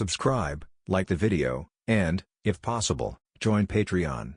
subscribe, like the video, and, if possible, join Patreon.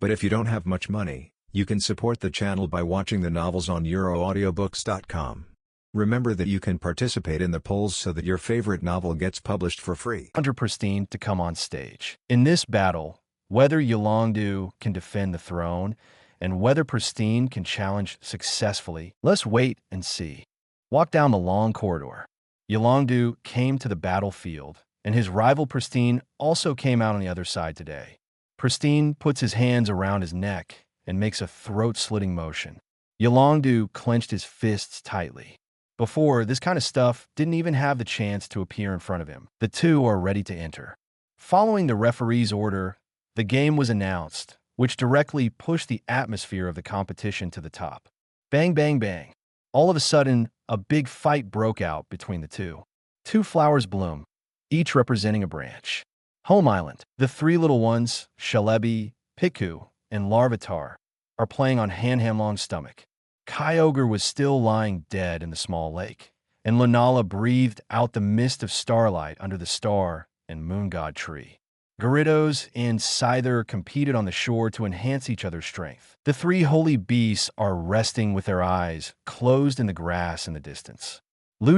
But if you don't have much money, you can support the channel by watching the novels on euroaudiobooks.com. Remember that you can participate in the polls so that your favorite novel gets published for free. 100 Pristine to come on stage. In this battle, whether Yolongdu can defend the throne and whether Pristine can challenge successfully, let's wait and see. Walk down the long corridor. Yolongdu came to the battlefield, and his rival Pristine also came out on the other side today. Pristine puts his hands around his neck and makes a throat-slitting motion. Yolongdu clenched his fists tightly. Before, this kind of stuff didn't even have the chance to appear in front of him. The two are ready to enter. Following the referee's order, the game was announced, which directly pushed the atmosphere of the competition to the top. Bang, bang, bang. All of a sudden, a big fight broke out between the two. Two flowers bloom, each representing a branch. Home Island. The three little ones, Shalebi, Pikachu, and Larvitar, are playing on Hanhamlong's stomach. Kyogre was still lying dead in the small lake, and Lunala breathed out the mist of starlight under the star and moon god tree. Gyarados and Scyther competed on the shore to enhance each other's strength. The three holy beasts are resting with their eyes closed in the grass in the distance.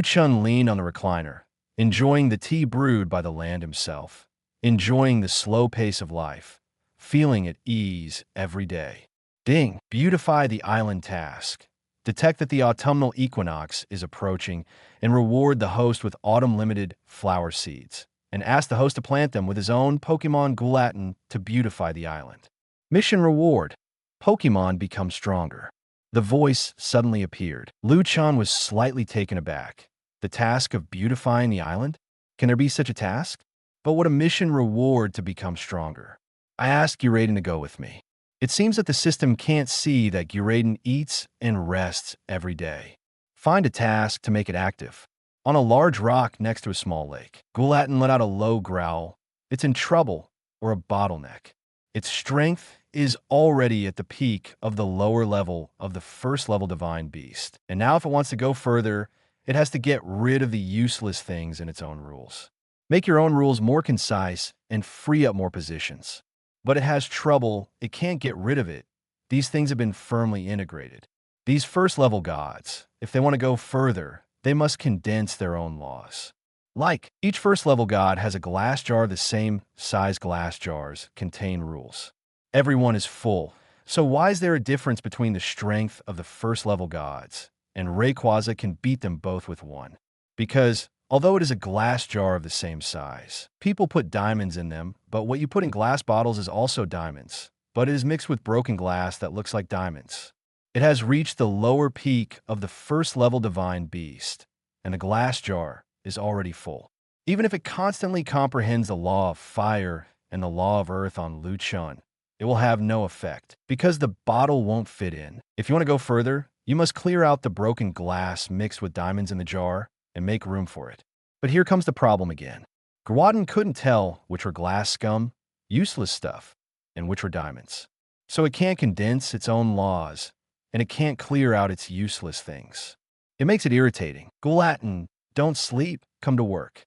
Chen leaned on the recliner, enjoying the tea brewed by the land himself, enjoying the slow pace of life, feeling at ease every day. Ding! Beautify the island task. Detect that the autumnal equinox is approaching and reward the host with autumn-limited flower seeds, and ask the host to plant them with his own Pokémon Guladon to beautify the island. Mission reward. Pokémon become stronger. The voice suddenly appeared. Chen was slightly taken aback. The task of beautifying the island? Can there be such a task? But what a mission reward to become stronger. I asked Guladon to go with me. It seems that the system can't see that Guladon eats and rests every day. Find a task to make it active. On a large rock next to a small lake, Guladon let out a low growl. It's in trouble or a bottleneck. Its strength is already at the peak of the lower level of the first level divine beast. And now if it wants to go further, it has to get rid of the useless things in its own rules. Make your own rules more concise and free up more positions. But it has trouble, it can't get rid of it. These things have been firmly integrated. These first-level gods, if they want to go further, they must condense their own laws. Like, each first-level god has a glass jar. The same size glass jars contain rules. Everyone is full, so why is there a difference between the strength of the first-level gods, and Rayquaza can beat them both with one? Because although it is a glass jar of the same size, people put diamonds in them, but what you put in glass bottles is also diamonds, but it is mixed with broken glass that looks like diamonds. It has reached the lower peak of the first-level divine beast, and the glass jar is already full. Even if it constantly comprehends the law of fire and the law of earth on Chen, it will have no effect, because the bottle won't fit in. If you want to go further, you must clear out the broken glass mixed with diamonds in the jar, and make room for it. But here comes the problem again. Guladon couldn't tell which were glass scum, useless stuff, and which were diamonds. So it can't condense its own laws, and it can't clear out its useless things. It makes it irritating. Guladon, don't sleep, come to work.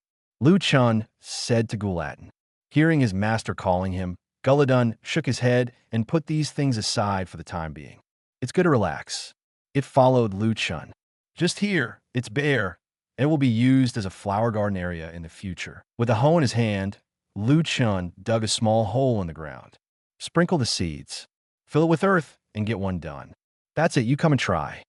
Chen said to Guladon. Hearing his master calling him, Guladon shook his head and put these things aside for the time being. It's good to relax. It followed Chen. Just here, it's bare. It will be used as a flower garden area in the future. With a hoe in his hand, Chen dug a small hole in the ground. Sprinkle the seeds, fill it with earth, and get one done. That's it, you come and try.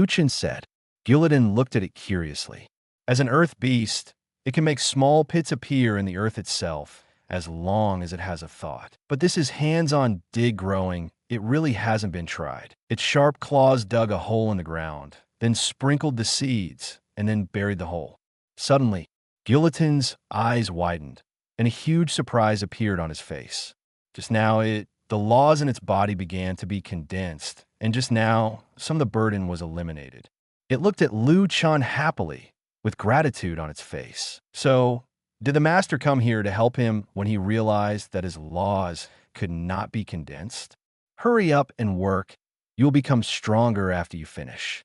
Chen said. Guladon looked at it curiously. As an earth beast, it can make small pits appear in the earth itself, as long as it has a thought. But this is hands-on dig growing. It really hasn't been tried. Its sharp claws dug a hole in the ground, then sprinkled the seeds, and then buried the hole. Suddenly, Guladon's eyes widened, and a huge surprise appeared on his face. Just now, the laws in its body began to be condensed, and just now, some of the burden was eliminated. It looked at Chen happily, with gratitude on its face. So, did the master come here to help him when he realized that his laws could not be condensed? Hurry up and work. You will become stronger after you finish.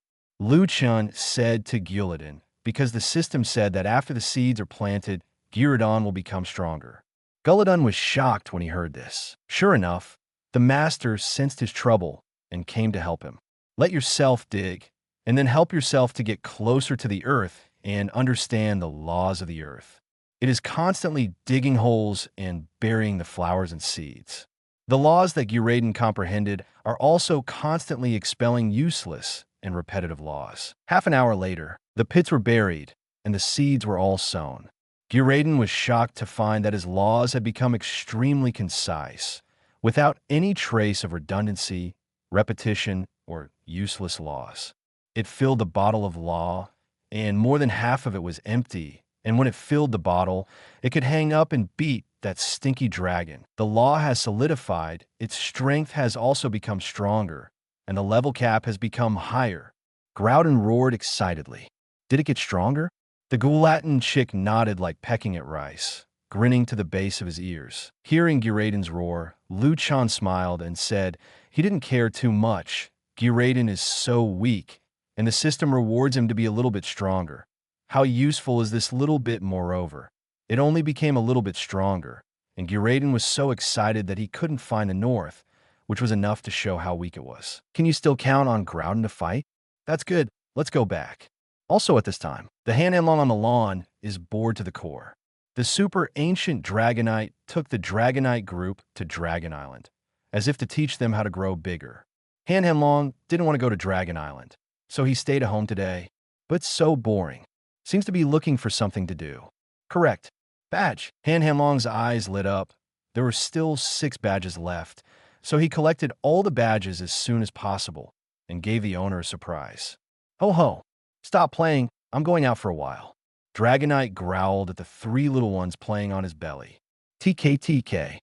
Chen said to Guladon, because the system said that after the seeds are planted, Guladon will become stronger. Guladon was shocked when he heard this. Sure enough, the master sensed his trouble and came to help him. Let yourself dig, and then help yourself to get closer to the earth and understand the laws of the earth. It is constantly digging holes and burying the flowers and seeds. The laws that Guladon comprehended are also constantly expelling useless and repetitive laws. Half an hour later, the pits were buried and the seeds were all sown. Guladon was shocked to find that his laws had become extremely concise, without any trace of redundancy, repetition, or useless laws. It filled the bottle of law, and more than half of it was empty, and when it filled the bottle, it could hang up and beat that stinky dragon. The law has solidified, its strength has also become stronger, and the level cap has become higher. Groudon roared excitedly. Did it get stronger? The Guladon chick nodded like pecking at rice, grinning to the base of his ears. Hearing Guladon's roar, Chen smiled and said he didn't care too much. Guladon is so weak, and the system rewards him to be a little bit stronger. How useful is this little bit moreover? It only became a little bit stronger, and Guladon was so excited that he couldn't find the north, which was enough to show how weak it was. Can you still count on Groudon to fight? That's good. Let's go back. Also at this time, the Hanamlong on the lawn is bored to the core. The super ancient Dragonite took the Dragonite group to Dragon Island, as if to teach them how to grow bigger. Hanamlong didn't want to go to Dragon Island, so he stayed at home today. But so boring. Seems to be looking for something to do. Correct. Badge. Hanamlong's eyes lit up. There were still 6 badges left, so he collected all the badges as soon as possible and gave the owner a surprise. Ho ho. Stop playing. I'm going out for a while. Dragonite growled at the 3 little ones playing on his belly. TK.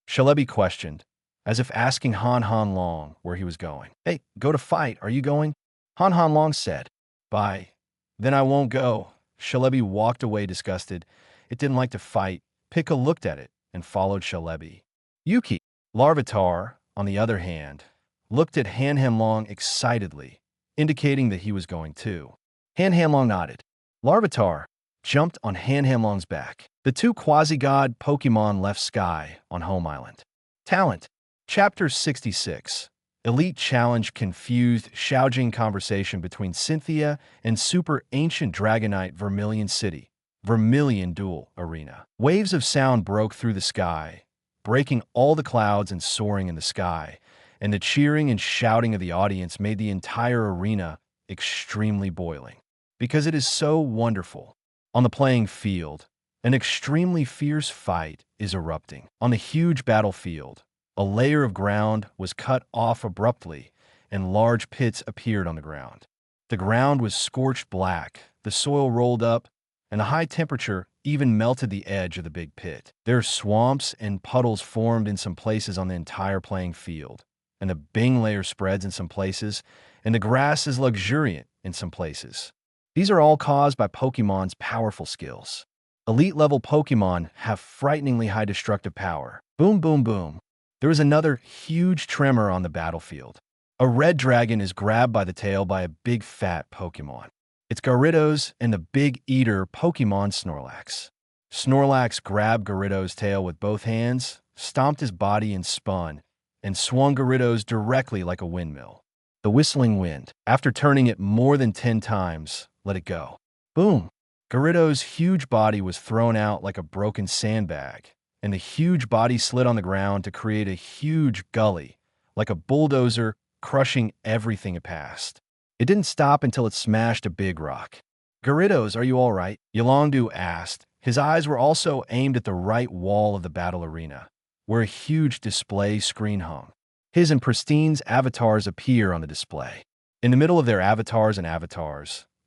Shalebi questioned, as if asking Han Long where he was going. Hey, go to fight. Are you going? Han Long said. Bye. Then I won't go. Shalebi walked away disgusted. It didn't like to fight. Pika looked at it and followed Shalebi. Yuki, Larvitar, on the other hand, looked at Hanamlong excitedly, indicating that he was going too. Hanamlong nodded. Larvitar jumped on Hanamlong's back. The 2 quasi-god Pokémon left Sky on Home Island. Talent. Chapter 66. Elite Challenge confused Xiaojing conversation between Cynthia and super ancient Dragonite Vermilion City. Vermilion Duel Arena. Waves of sound broke through the sky, breaking all the clouds and soaring in the sky, and the cheering and shouting of the audience made the entire arena extremely boiling. Because it is so wonderful. On the playing field, an extremely fierce fight is erupting. On the huge battlefield, a layer of ground was cut off abruptly, and large pits appeared on the ground. The ground was scorched black, the soil rolled up, and the high temperature even melted the edge of the big pit. There are swamps and puddles formed in some places on the entire playing field, and the Bing layer spreads in some places, and the grass is luxuriant in some places. These are all caused by Pokemon's powerful skills. Elite-level Pokemon have frighteningly high destructive power. Boom, boom, boom. There is another huge tremor on the battlefield. A red dragon is grabbed by the tail by a big fat Pokemon. It's Gyarados and the big eater Pokemon Snorlax. Snorlax grabbed Gyarados' tail with both hands, stomped his body and spun, and swung Gyarados directly like a windmill. The whistling wind, after turning it more than 10 times, let it go. Boom! Gyarados' huge body was thrown out like a broken sandbag, and the huge body slid on the ground to create a huge gully, like a bulldozer crushing everything it passed. It didn't stop until it smashed a big rock. Gyarados, are you all right? Yolondu asked. His eyes were also aimed at the right wall of the battle arena, where a huge display screen hung. His and Pristine's avatars appear on the display. In the middle of their avatars,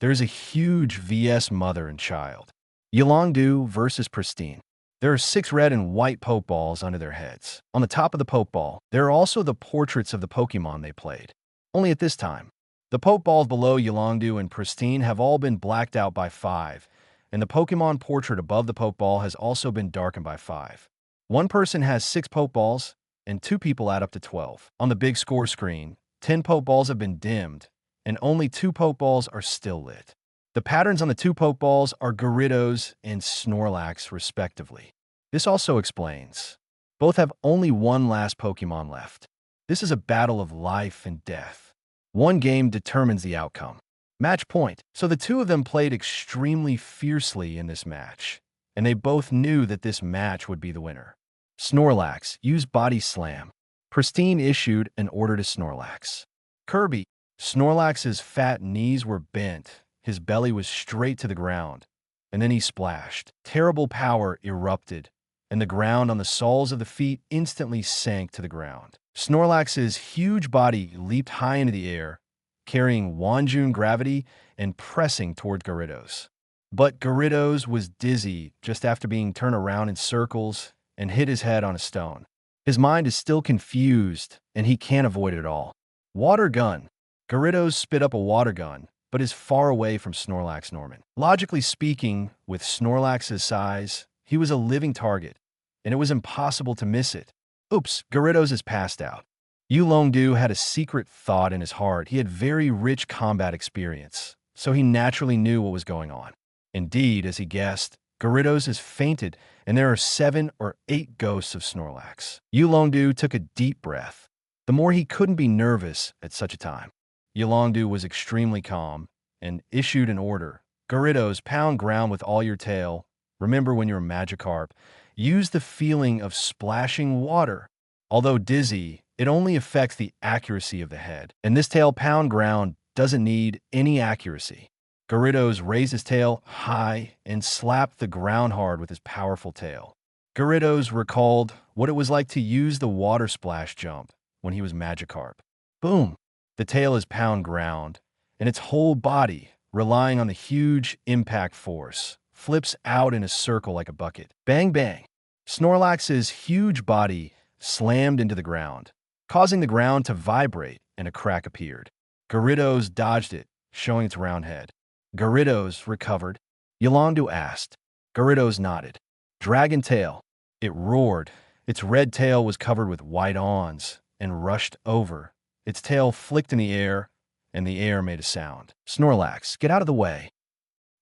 there is a huge VS mother and child. Yolondu versus Pristine. There are 6 red and white Pokeballs under their heads. On the top of the Pokeball, there are also the portraits of the Pokemon they played. Only at this time, the Pokeballs below Yolondu and Pristine have all been blacked out by 5, and the Pokemon portrait above the Pokeball has also been darkened by 5. One person has 6 Pokeballs, and 2 people add up to 12. On the big score screen, 10 Pokeballs have been dimmed, and only 2 Pokeballs are still lit. The patterns on the two Pokeballs are Gyarados and Snorlax, respectively. This also explains. Both have only one last Pokemon left. This is a battle of life and death. One game determines the outcome. Match point. So the two of them played extremely fiercely in this match, and they both knew that this match would be the winner. Snorlax used Body Slam. Pristine issued an order to Snorlax. Kirby. Snorlax's fat knees were bent, his belly was straight to the ground, and then he splashed. Terrible power erupted, and the ground on the soles of the feet instantly sank to the ground. Snorlax's huge body leaped high into the air, carrying Wanjun gravity and pressing toward Gyarados. But Gyarados was dizzy just after being turned around in circles and hit his head on a stone. His mind is still confused, and he can't avoid it at all. Water Gun. Gyarados spit up a water gun, but is far away from Snorlax Norman. Logically speaking, with Snorlax's size, he was a living target, and it was impossible to miss it. Oops, Gyarados is passed out. Yulongdu had a secret thought in his heart. He had very rich combat experience, so he naturally knew what was going on. Indeed, as he guessed, Gyarados has fainted, and there are 7 or 8 ghosts of Snorlax. Yulongdu took a deep breath. The more he couldn't be nervous at such a time. Yulongdu was extremely calm and issued an order. Gyarados, pound ground with all your tail. Remember when you're Magikarp, use the feeling of splashing water. Although dizzy, it only affects the accuracy of the head, and this tail pound ground doesn't need any accuracy. Gyarados raised his tail high and slapped the ground hard with his powerful tail. Gyarados recalled what it was like to use the water splash jump when he was Magikarp. Boom! The tail is pound ground, and its whole body, relying on the huge impact force, flips out in a circle like a bucket. Bang bang! Snorlax's huge body slammed into the ground, causing the ground to vibrate, and a crack appeared. Gyarados dodged it, showing its round head. Gyarados recovered. Yolondu asked. Gyarados nodded. Dragon Tail. It roared. Its red tail was covered with white awns and rushed over. Its tail flicked in the air, and the air made a sound. Snorlax, get out of the way.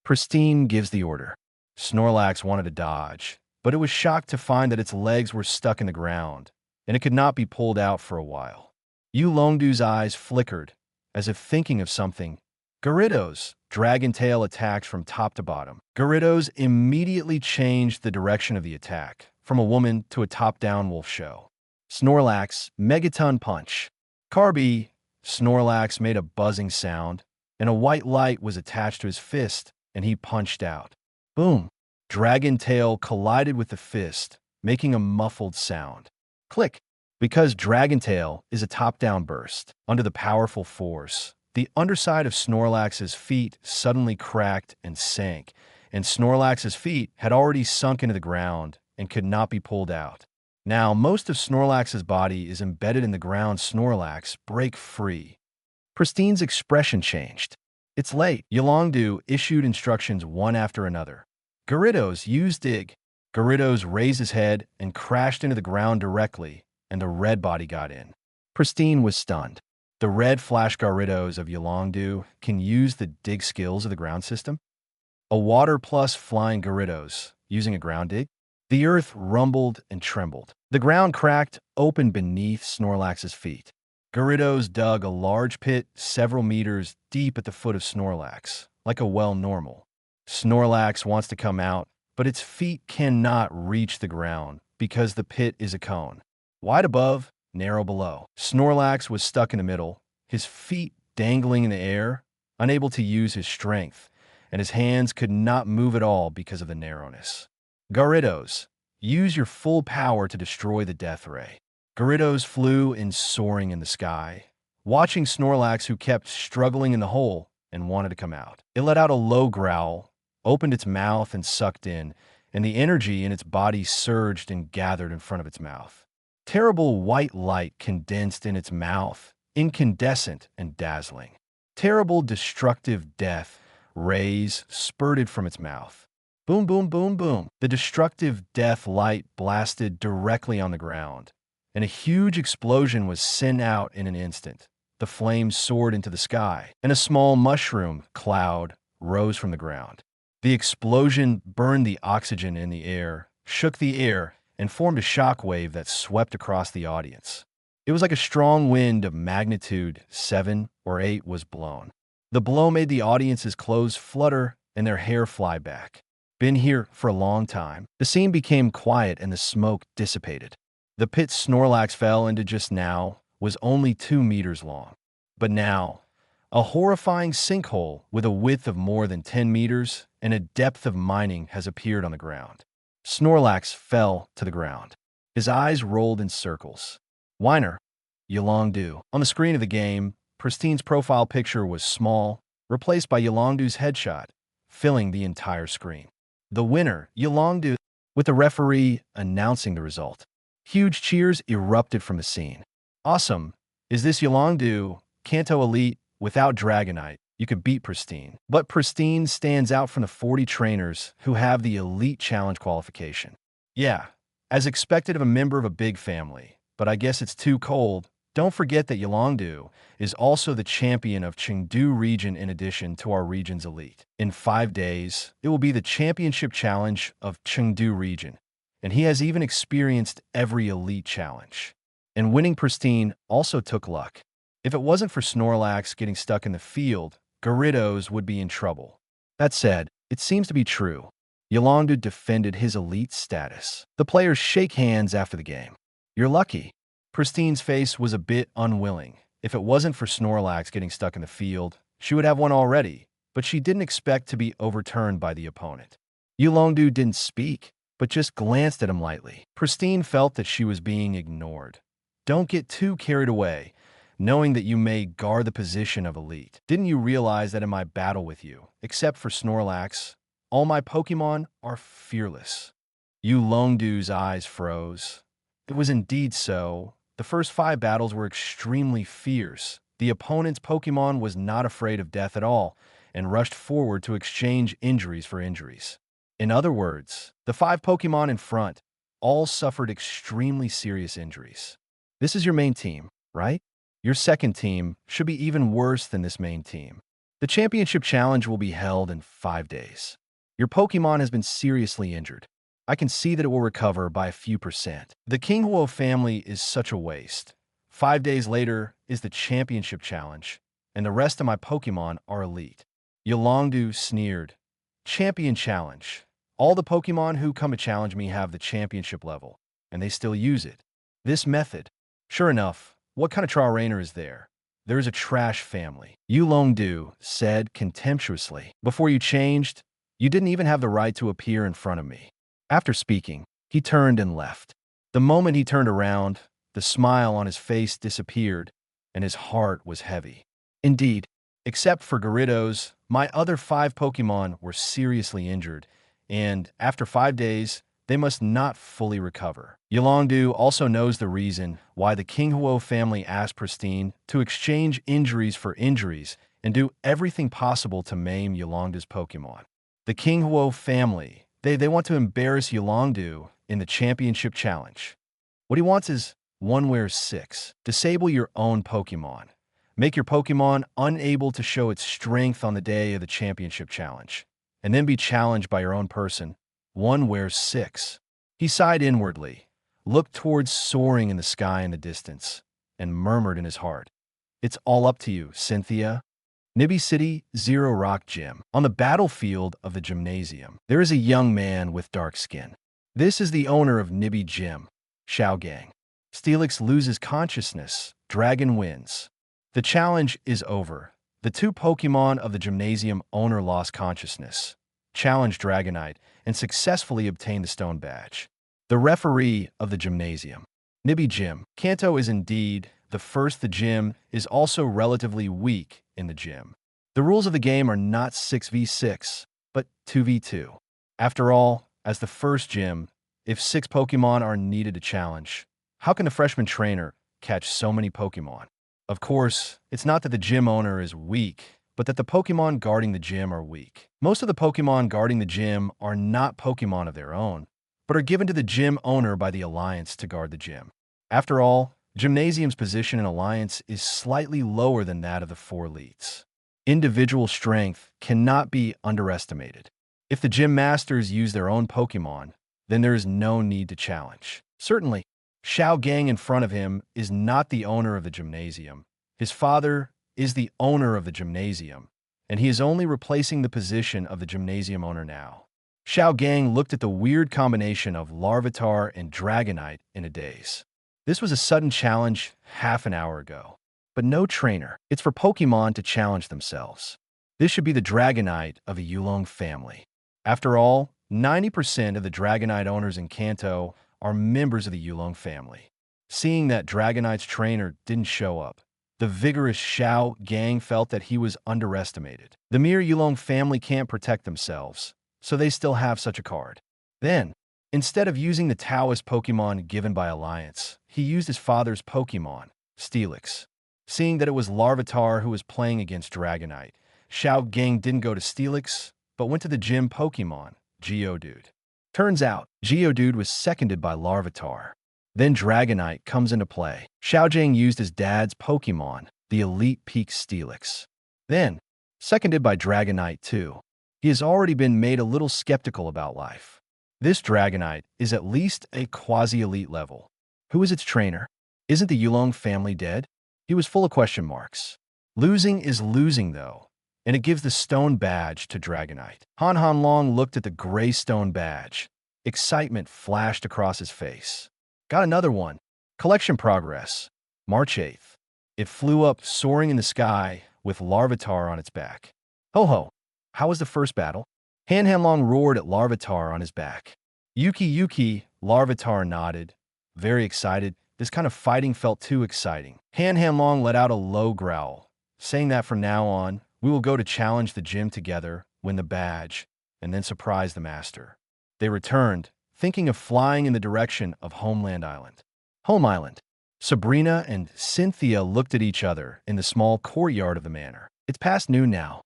Pristine gives the order. Snorlax wanted to dodge, but it was shocked to find that its legs were stuck in the ground, and it could not be pulled out for a while. Yulongdu's eyes flickered, as if thinking of something. Gyarados, Dragon Tail attacked from top to bottom. Gyarados immediately changed the direction of the attack, from a woman to a top-down wolf show. Snorlax, Megaton Punch. Kirby, Snorlax made a buzzing sound, and a white light was attached to his fist, and he punched out. Boom! Dragon Tail collided with the fist, making a muffled sound. Click! Because Dragon Tail is a top-down burst, under the powerful force, the underside of Snorlax's feet suddenly cracked and sank, and Snorlax's feet had already sunk into the ground and could not be pulled out. Now, most of Snorlax's body is embedded in the ground. Snorlax, break free. Pristine's expression changed. It's late. Yolongdu issued instructions one after another. Gyarados, use Dig. Gyarados raised his head and crashed into the ground directly, and the red body got in. Pristine was stunned. The red Flash Gyarados of Yolongdu can use the Dig skills of the ground system. A Water plus Flying Gyarados, using a ground dig. The earth rumbled and trembled. The ground cracked open beneath Snorlax's feet. Gyarados dug a large pit several meters deep at the foot of Snorlax, like a well normal. Snorlax wants to come out, but its feet cannot reach the ground because the pit is a cone. Wide above, narrow below. Snorlax was stuck in the middle, his feet dangling in the air, unable to use his strength, and his hands could not move at all because of the narrowness. Gyarados, use your full power to destroy the Death Ray. Gyarados flew in soaring in the sky, watching Snorlax, who kept struggling in the hole and wanted to come out. It let out a low growl, opened its mouth and sucked in, and the energy in its body surged and gathered in front of its mouth. Terrible white light condensed in its mouth, incandescent and dazzling. Terrible destructive death rays spurted from its mouth. Boom, boom, boom, boom. The destructive death light blasted directly on the ground, and a huge explosion was sent out in an instant. The flames soared into the sky, and a small mushroom cloud rose from the ground. The explosion burned the oxygen in the air, shook the air, and formed a shock wave that swept across the audience. It was like a strong wind of magnitude 7 or 8 was blown. The blow made the audience's clothes flutter and their hair fly back. Been here for a long time. The scene became quiet and the smoke dissipated. The pit Snorlax fell into just now was only 2 meters long. But now, a horrifying sinkhole with a width of more than 10 meters and a depth of mining has appeared on the ground. Snorlax fell to the ground. His eyes rolled in circles. Whiner, Yolongdu. On the screen of the game, Pristine's profile picture was small, replaced by Yolongdu's headshot, filling the entire screen. The winner, Yolongdu, with the referee announcing the result. Huge cheers erupted from the scene. Awesome! Is this Yolongdu, Kanto Elite, without Dragonite? You could beat Pristine. But Pristine stands out from the 40 trainers who have the Elite Challenge qualification. Yeah, as expected of a member of a big family, but I guess it's too cold. Don't forget that Yolongdu is also the champion of Chengdu region in addition to our region's elite. In 5 days, it will be the championship challenge of Chengdu region, and he has even experienced every elite challenge. And winning Pristine also took luck. If it wasn't for Snorlax getting stuck in the field, Gyarados would be in trouble. That said, it seems to be true. Yolongdu defended his elite status. The players shake hands after the game. You're lucky. Pristine's face was a bit unwilling. If it wasn't for Snorlax getting stuck in the field, she would have won already, but she didn't expect to be overturned by the opponent. Yolongdu didn't speak, but just glanced at him lightly. Pristine felt that she was being ignored. Don't get too carried away, knowing that you may guard the position of elite. Didn't you realize that in my battle with you, except for Snorlax, all my Pokémon are fearless? Yolongdu's eyes froze. It was indeed so. The first 5 battles were extremely fierce. The opponent's Pokémon was not afraid of death at all and rushed forward to exchange injuries for injuries. In other words, the 5 Pokémon in front all suffered extremely serious injuries. This is your main team, right? Your second team should be even worse than this main team. The championship challenge will be held in 5 days. Your Pokémon has been seriously injured. I can see that it will recover by a few percent. The Kinghuo family is such a waste. 5 days later is the championship challenge, and the rest of my Pokémon are elite. Yolongdu sneered. Champion challenge. All the Pokémon who come to challenge me have the championship level, and they still use it. This method. Sure enough, what kind of trainer is there? There is a trash family. Yolongdu said contemptuously. Before you changed, you didn't even have the right to appear in front of me. After speaking, he turned and left. The moment he turned around, the smile on his face disappeared, and his heart was heavy. Indeed, except for Gyarados, my other 5 Pokémon were seriously injured, and after 5 days, they must not fully recover. Yolongdu also knows the reason why the Kinghuo family asked Pristine to exchange injuries for injuries and do everything possible to maim Yolongdu's Pokémon. The Kinghuo family, they want to embarrass Yolongdu in the championship challenge. What he wants is 1-6. Disable your own Pokémon. Make your Pokémon unable to show its strength on the day of the championship challenge, and then be challenged by your own person. 1-6. He sighed inwardly, looked towards soaring in the sky in the distance, and murmured in his heart, "It's all up to you, Cynthia." Nibby City, Zero Rock Gym. On the battlefield of the gymnasium, there is a young man with dark skin. This is the owner of Nibby Gym, Xiaogang. Steelix loses consciousness. Dragon wins. The challenge is over. The 2 Pokémon of the gymnasium owner lost consciousness, challenged Dragonite, and successfully obtained the stone badge. The referee of the gymnasium. Nibby Gym. Kanto is indeed the first. The gym is also relatively weak in the gym. The rules of the game are not 6v6, but 2v2. After all, as the first gym, if 6 Pokémon are needed to challenge, how can the freshman trainer catch so many Pokémon? Of course, it's not that the gym owner is weak, but that the Pokémon guarding the gym are weak. Most of the Pokémon guarding the gym are not Pokémon of their own, but are given to the gym owner by the Alliance to guard the gym. After all, Gymnasium's position in Alliance is slightly lower than that of the 4 elites. Individual strength cannot be underestimated. If the gym masters use their own Pokémon, then there is no need to challenge. Certainly, Xiao Gang in front of him is not the owner of the gymnasium. His father is the owner of the gymnasium, and he is only replacing the position of the gymnasium owner now. Xiao Gang looked at the weird combination of Larvitar and Dragonite in a daze. This was a sudden challenge half an hour ago. But no trainer. It's for Pokémon to challenge themselves. This should be the Dragonite of a Yulong family. After all, 90% of the Dragonite owners in Kanto are members of the Yulong family. Seeing that Dragonite's trainer didn't show up, the vigorous Xiao Gang felt that he was underestimated. The mere Yulong family can't protect themselves, so they still have such a card. Then, instead of using the Taoist Pokémon given by Alliance, he used his father's Pokémon, Steelix. Seeing that it was Larvitar who was playing against Dragonite, Xiao Gang didn't go to Steelix, but went to the gym Pokémon, Geodude. Turns out, Geodude was seconded by Larvitar. Then Dragonite comes into play. Xiao Gang used his dad's Pokémon, the Elite Peak Steelix. Then, seconded by Dragonite too. He has already been made a little skeptical about life. This Dragonite is at least a quasi-elite level. Who is its trainer? Isn't the Yulong family dead? He was full of question marks. Losing is losing, though, and it gives the stone badge to Dragonite. Han Long looked at the gray stone badge. Excitement flashed across his face. Got another one. Collection progress. March 8th. It flew up, soaring in the sky, with Larvitar on its back. Ho-ho, how was the first battle? Han Long roared at Larvitar on his back. Yuki, Larvitar nodded, very excited. This kind of fighting felt too exciting. Han Long let out a low growl, saying that from now on, we will go to challenge the gym together, win the badge, and then surprise the master. They returned, thinking of flying in the direction of Homeland Island. Home Island. Sabrina and Cynthia looked at each other in the small courtyard of the manor. It's past noon now.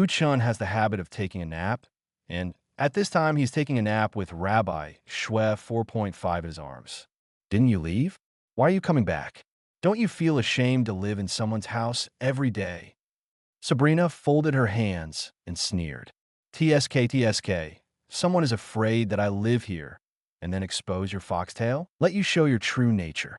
Chen has the habit of taking a nap, and at this time he's taking a nap with Rabbi Shue 4.5 in his arms. Didn't you leave? Why are you coming back? Don't you feel ashamed to live in someone's house every day? Sabrina folded her hands and sneered. TSK, someone is afraid that I live here, and then expose your foxtail? Let you show your true nature.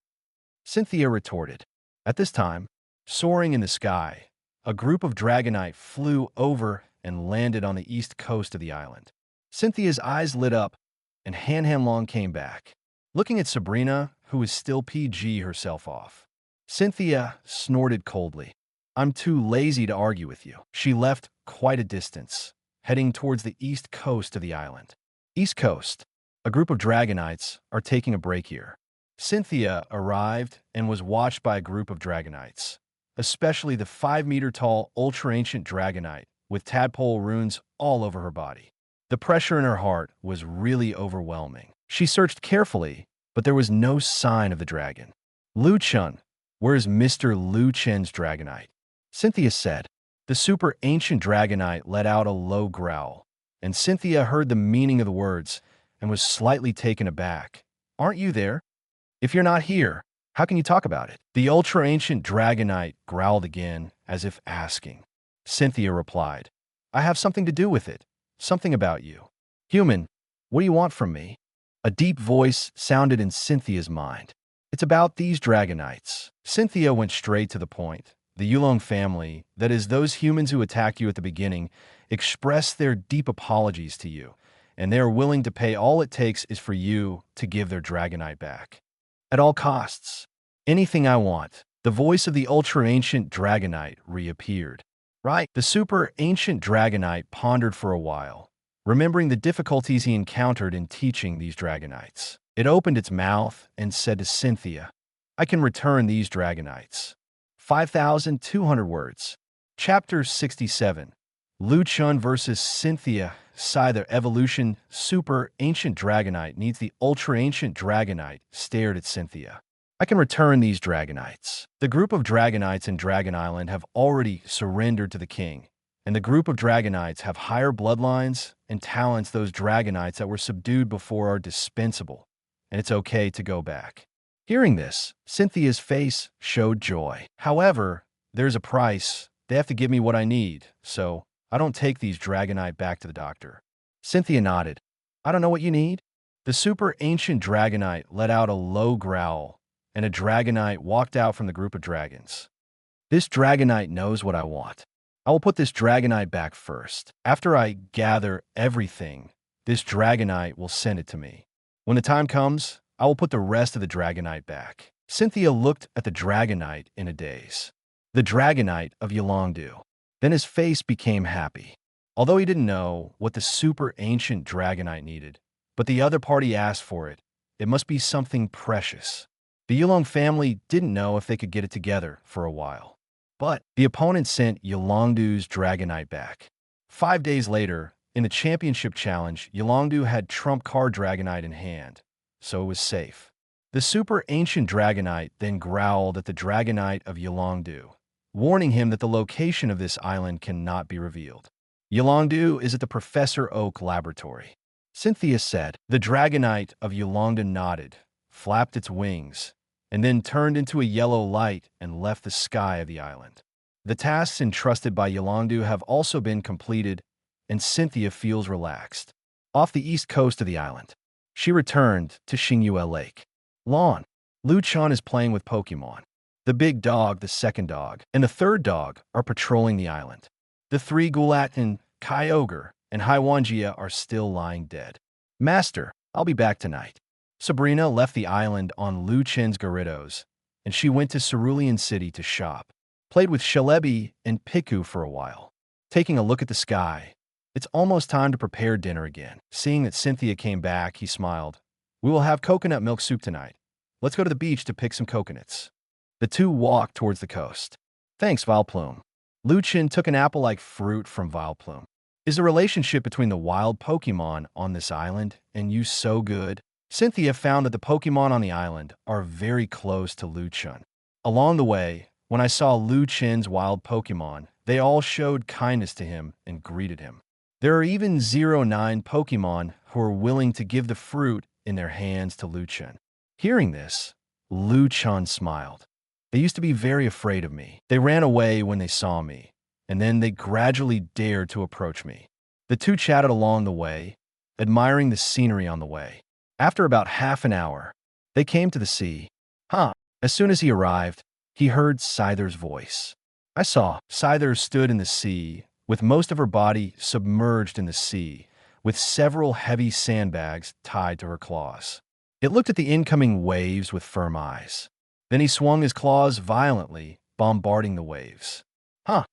Cynthia retorted. At this time, soaring in the sky, a group of Dragonite flew over and landed on the east coast of the island. Cynthia's eyes lit up, and Han Long came back. Looking at Sabrina, who was still PG herself off. Cynthia snorted coldly. I'm too lazy to argue with you. She left quite a distance, heading towards the east coast of the island. East Coast. A group of Dragonites are taking a break here. Cynthia arrived and was watched by a group of Dragonites, especially the 5-meter-tall ultra-ancient Dragonite with tadpole runes all over her body. The pressure in her heart was really overwhelming. She searched carefully, but there was no sign of the dragon. Chen, where is Mr. Chen's Dragonite? Cynthia said. The super ancient Dragonite let out a low growl, and Cynthia heard the meaning of the words and was slightly taken aback. Aren't you there? If you're not here, how can you talk about it? The ultra-ancient Dragonite growled again, as if asking. Cynthia replied, I have something to do with it. Something about you. Human, what do you want from me? A deep voice sounded in Cynthia's mind. It's about these Dragonites. Cynthia went straight to the point. The Yulong family, that is, those humans who attacked you at the beginning, expressed their deep apologies to you, and they are willing to pay all it takes is for you to give their Dragonite back. At all costs. Anything I want. The voice of the ultra-ancient Dragonite reappeared. Right. The super-ancient Dragonite pondered for a while, remembering the difficulties he encountered in teaching these Dragonites. It opened its mouth and said to Cynthia, I can return these Dragonites. 5,200 words. Chapter 67. Chen versus Cynthia. The evolution super ancient Dragonite needs the ultra ancient Dragonite stared at Cynthia. I can return these Dragonites. The group of Dragonites in Dragon Island have already surrendered to the king, and the group of Dragonites have higher bloodlines and talents. Those Dragonites that were subdued before are dispensable, and it's okay to go back. Hearing this, Cynthia's face showed joy. However, there's a price. They have to give me what I need, so I don't take these Dragonite back to the doctor. Cynthia nodded. I don't know what you need. The super ancient Dragonite let out a low growl, and a Dragonite walked out from the group of dragons. This Dragonite knows what I want. I will put this Dragonite back first. After I gather everything, this Dragonite will send it to me. When the time comes, I will put the rest of the Dragonite back. Cynthia looked at the Dragonite in a daze. The Dragonite of Yolongdu. Then his face became happy. Although he didn't know what the super ancient Dragonite needed, but the other party asked for it, it must be something precious. The Yulong family didn't know if they could get it together for a while. But the opponent sent Yolongdu's Dragonite back. 5 days later, in the championship challenge, Yolongdu had trump card Dragonite in hand, so it was safe. The super ancient Dragonite then growled at the Dragonite of Yolongdu, warning him that the location of this island cannot be revealed. Yolongdu is at the Professor Oak laboratory. Cynthia said. The Dragonite of Yolongdu nodded, flapped its wings, and then turned into a yellow light and left the sky of the island. The tasks entrusted by Yolongdu have also been completed, and Cynthia feels relaxed. Off the east coast of the island, she returned to Xingyue Lake. Lawn. Lu Chen is playing with Pokémon. The big dog, the second dog, and the third dog are patrolling the island. The 3 Guladon, Kyogre, and Haiwanjia are still lying dead. Master, I'll be back tonight. Sabrina left the island on Lu Chen's Gyarados, and she went to Cerulean City to shop. Played with Shalebi and Piku for a while. Taking a look at the sky, it's almost time to prepare dinner again. Seeing that Cynthia came back, he smiled. We will have coconut milk soup tonight. Let's go to the beach to pick some coconuts. The two walked towards the coast. Thanks, Vileplume. Lu Chen took an apple-like fruit from Vileplume. Is the relationship between the wild Pokémon on this island and you so good? Cynthia found that the Pokémon on the island are very close to Lu Chen. Along the way, when I saw Lu Chen's wild Pokémon, they all showed kindness to him and greeted him. There are even 09 Pokémon who are willing to give the fruit in their hands to Lu Chen. Hearing this, Lu Chen smiled. They used to be very afraid of me. They ran away when they saw me, and then they gradually dared to approach me. The two chatted along the way, admiring the scenery on the way. After about half an hour, they came to the sea. As soon as he arrived, he heard Scyther's voice. I saw Scyther stood in the sea, with most of her body submerged in the sea, with several heavy sandbags tied to her claws. It looked at the incoming waves with firm eyes. Then he swung his claws violently, bombarding the waves.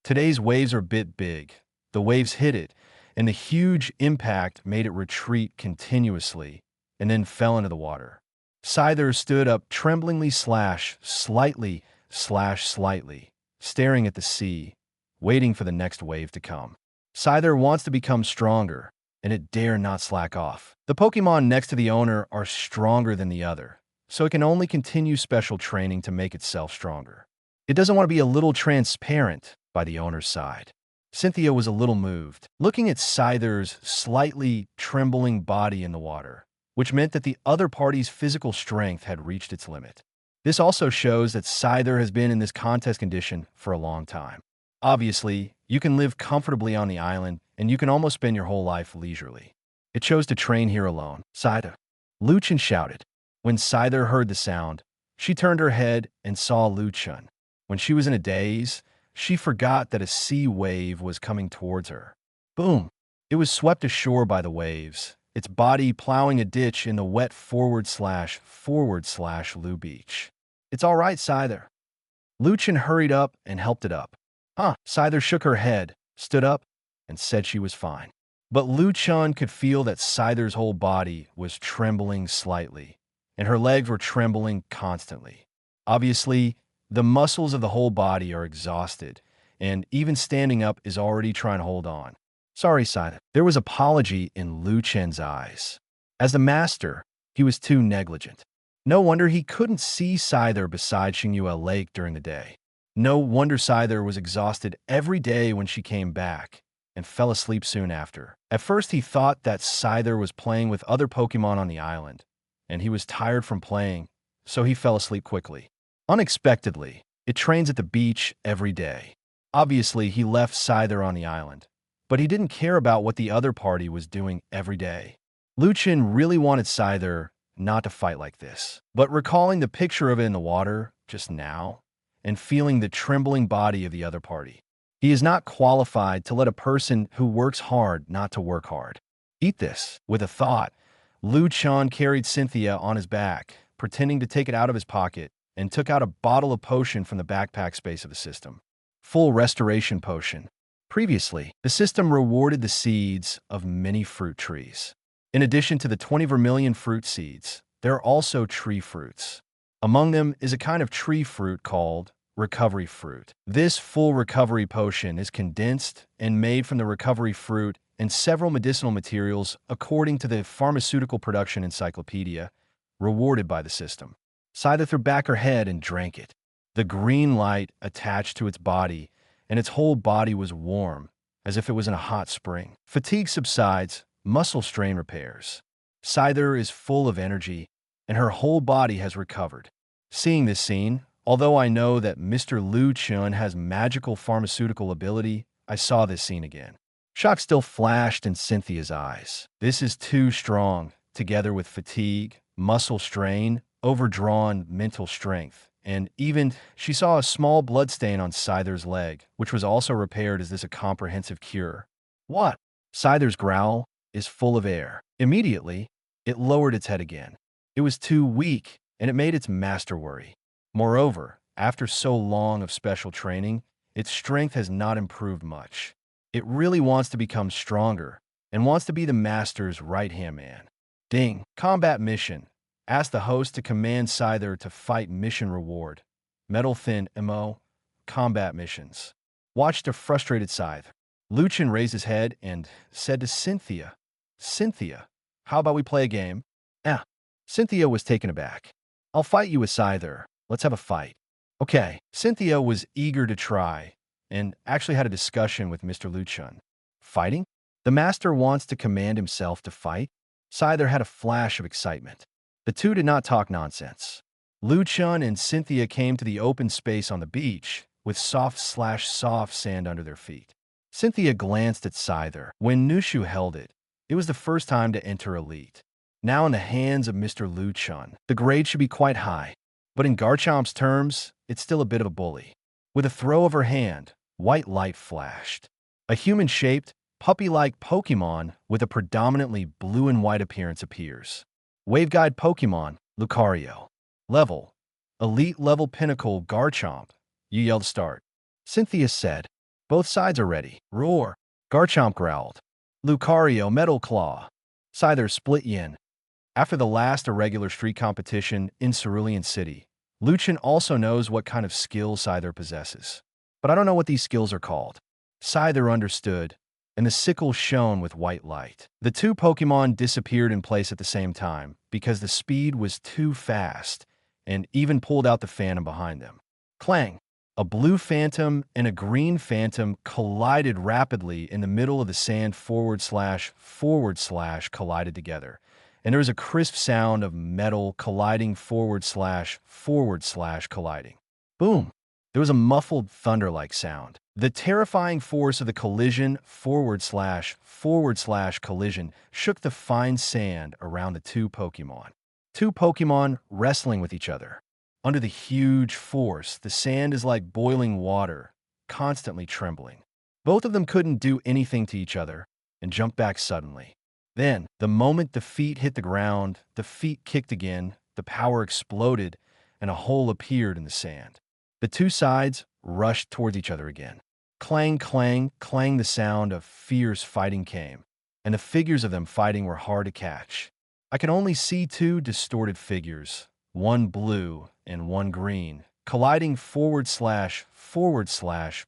Today's waves are a bit big. The waves hit it, and the huge impact made it retreat continuously, and then fell into the water. Scyther stood up tremblingly slightly, staring at the sea, waiting for the next wave to come. Scyther wants to become stronger, and it dare not slack off. The Pokémon next to the owner are stronger than the other, so it can only continue special training to make itself stronger. It doesn't want to be a little transparent by the owner's side. Cynthia was a little moved, looking at Scyther's slightly trembling body in the water, which meant that the other party's physical strength had reached its limit. This also shows that Scyther has been in this contest condition for a long time. Obviously, you can live comfortably on the island, and you can almost spend your whole life leisurely. It chose to train here alone. Scyther. Lu Chen shouted. When Scyther heard the sound, she turned her head and saw Lu Chen. When she was in a daze, she forgot that a sea wave was coming towards her. Boom! It was swept ashore by the waves, its body plowing a ditch in the wet forward slash Lu beach. It's all right, Scyther. Lu Chen hurried up and helped it up. Scyther shook her head, stood up, and said she was fine. But Lu Chen could feel that Scyther's whole body was trembling slightly, and her legs were trembling constantly. Obviously, the muscles of the whole body are exhausted, and even standing up is already trying to hold on. Sorry, Scyther. There was apology in Lu Chen's eyes. As the master, he was too negligent. No wonder he couldn't see Scyther beside Xingyue Lake during the day. No wonder Scyther was exhausted every day when she came back, and fell asleep soon after. At first he thought that Scyther was playing with other Pokémon on the island, and he was tired from playing, so he fell asleep quickly. Unexpectedly, it trains at the beach every day. Obviously, he left Scyther on the island, but he didn't care about what the other party was doing every day. Chen really wanted Scyther not to fight like this, but recalling the picture of it in the water just now and feeling the trembling body of the other party, he is not qualified to let a person who works hard not to work hard. Eat this. With a thought, Chen carried Cynthia on his back, pretending to take it out of his pocket, and took out a bottle of potion from the backpack space of the system. Full restoration potion. Previously, the system rewarded the seeds of many fruit trees. In addition to the 20 vermilion fruit seeds, there are also tree fruits. Among them is a kind of tree fruit called recovery fruit. This full recovery potion is condensed and made from the recovery fruit and several medicinal materials according to the Pharmaceutical Production Encyclopedia, rewarded by the system. Scyther threw back her head and drank it. The green light attached to its body, and its whole body was warm, as if it was in a hot spring. Fatigue subsides, muscle strain repairs. Scyther is full of energy, and her whole body has recovered. Seeing this scene, although I know that Mr. Chen has magical pharmaceutical ability, I saw this scene again. Shock still flashed in Cynthia's eyes. This is too strong, together with fatigue, muscle strain, overdrawn mental strength, and even she saw a small bloodstain on Scyther's leg, which was also repaired. Is this a comprehensive cure? What? Scyther's growl is full of air. Immediately, it lowered its head again. It was too weak, and it made its master worry. Moreover, after so long of special training, its strength has not improved much. It really wants to become stronger and wants to be the master's right-hand man. Ding. Combat mission. Ask the host to command Scyther to fight mission reward. Metal Thin MO. Combat missions. Watched a frustrated Scyther. Chen raised his head and said to Cynthia, Cynthia, how about we play a game? Cynthia was taken aback. I'll fight you with Scyther. Let's have a fight. Okay. Cynthia was eager to try and actually had a discussion with Mr. Chen. Fighting? The master wants to command himself to fight? Scyther had a flash of excitement. The two did not talk nonsense. Chen and Cynthia came to the open space on the beach with soft sand under their feet. Cynthia glanced at Scyther. When Nushu held it, it was the first time to enter Elite. Now in the hands of Mr. Chen, the grade should be quite high, but in Garchomp's terms, it's still a bit of a bully. With a throw of her hand, white light flashed. A human-shaped, puppy-like Pokémon with a predominantly blue and white appearance appears. Waveguide Pokémon, Lucario. Level. Elite level pinnacle Garchomp. You yelled start. Cynthia said. Both sides are ready. Roar. Garchomp growled. Lucario Metal Claw. Scyther split yin. After the last irregular street competition in Cerulean City, Chen also knows what kind of skills Scyther possesses. But I don't know what these skills are called. Scyther understood, and the sickle shone with white light. The two Pokémon disappeared in place at the same time because the speed was too fast and even pulled out the phantom behind them. Clang! A blue phantom and a green phantom collided rapidly in the middle of the sand / collided together. And there was a crisp sound of metal colliding / colliding. Boom! There was a muffled thunder-like sound. The terrifying force of the collision / collision shook the fine sand around the two Pokémon. Two Pokémon wrestling with each other. Under the huge force, the sand is like boiling water, constantly trembling. Both of them couldn't do anything to each other and jumped back suddenly. Then, the moment the feet hit the ground, the feet kicked again, the power exploded, and a hole appeared in the sand. The two sides rushed towards each other again. Clang, clang, clang, the sound of fierce fighting came, and the figures of them fighting were hard to catch. I could only see two distorted figures, one blue and one green, colliding /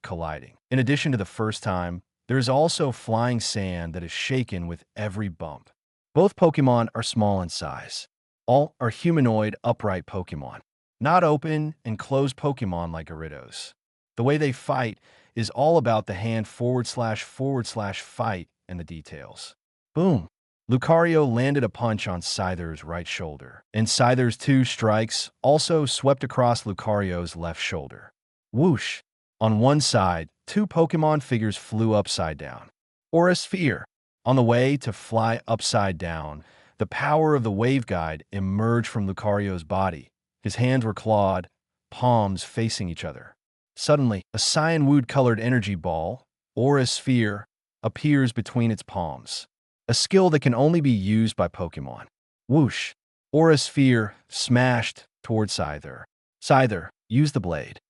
colliding. In addition to the first time, there is also flying sand that is shaken with every bump. Both Pokémon are small in size. All are humanoid, upright Pokémon, not open and closed Pokémon like Gyarados. The way they fight is all about the hand / fight and the details. Boom! Lucario landed a punch on Scyther's right shoulder, and Scyther's two strikes also swept across Lucario's left shoulder. Whoosh! On one side, two Pokémon figures flew upside down. Aura Sphere. On the way to fly upside down, the power of the Wave Guide emerged from Lucario's body. His hands were clawed, palms facing each other. Suddenly, a cyan-wood-colored energy ball, Aura Sphere, appears between its palms. A skill that can only be used by Pokémon. Whoosh! Aura Sphere smashed toward Scyther. Scyther, use the blade.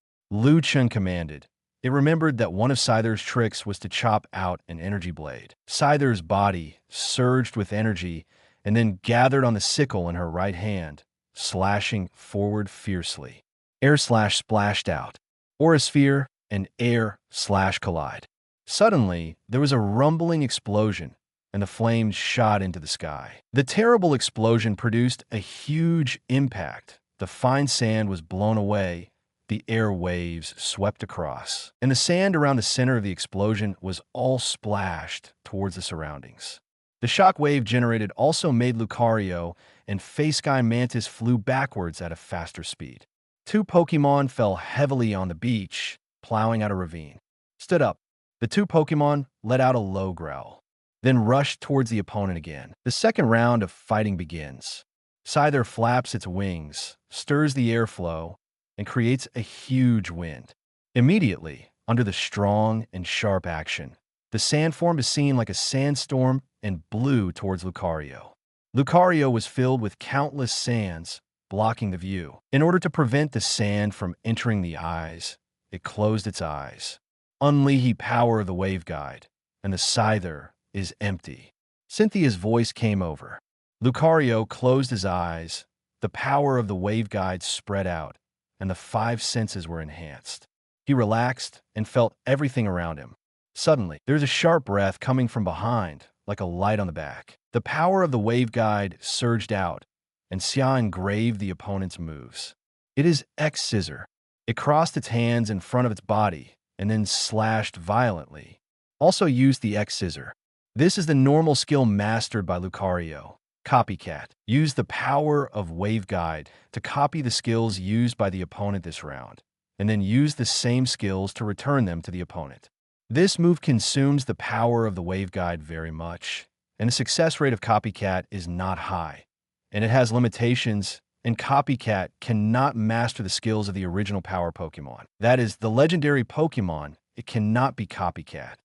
Chen commanded. It remembered that one of Scyther's tricks was to chop out an energy blade. Scyther's body surged with energy and then gathered on the sickle in her right hand, slashing forward fiercely. Air slash splashed out. Aura Sphere and air slash collide. Suddenly, there was a rumbling explosion, and the flames shot into the sky. The terrible explosion produced a huge impact. The fine sand was blown away. The air waves swept across, and the sand around the center of the explosion was all splashed towards the surroundings. The shock wave generated also made Lucario and Face-Sky Mantis flew backwards at a faster speed. Two Pokémon fell heavily on the beach, plowing out a ravine. Stood up. The two Pokémon let out a low growl, then rushed towards the opponent again. The second round of fighting begins. Scyther flaps its wings, stirs the airflow, and creates a huge wind. Immediately, under the strong and sharp action, the sandform is seen like a sandstorm and blew towards Lucario. Lucario was filled with countless sands, blocking the view. In order to prevent the sand from entering the eyes, it closed its eyes. Unleash power of the Wave Guide, and the Scyther is empty. Cynthia's voice came over. Lucario closed his eyes. The power of the Wave Guide spread out, and the five senses were enhanced. He relaxed and felt everything around him. Suddenly, there was a sharp breath coming from behind, like a light on the back. The power of the Wave Guide surged out, and Xia engraved the opponent's moves. It is X-Scissor. It crossed its hands in front of its body, and then slashed violently. Also used the X-Scissor. This is the normal skill mastered by Lucario. Copycat. Use the power of Wave Guide to copy the skills used by the opponent this round, and then use the same skills to return them to the opponent. This move consumes the power of the Wave Guide very much, and the success rate of Copycat is not high, and it has limitations, and Copycat cannot master the skills of the original power Pokémon. That is, the legendary Pokémon, it cannot be Copycat.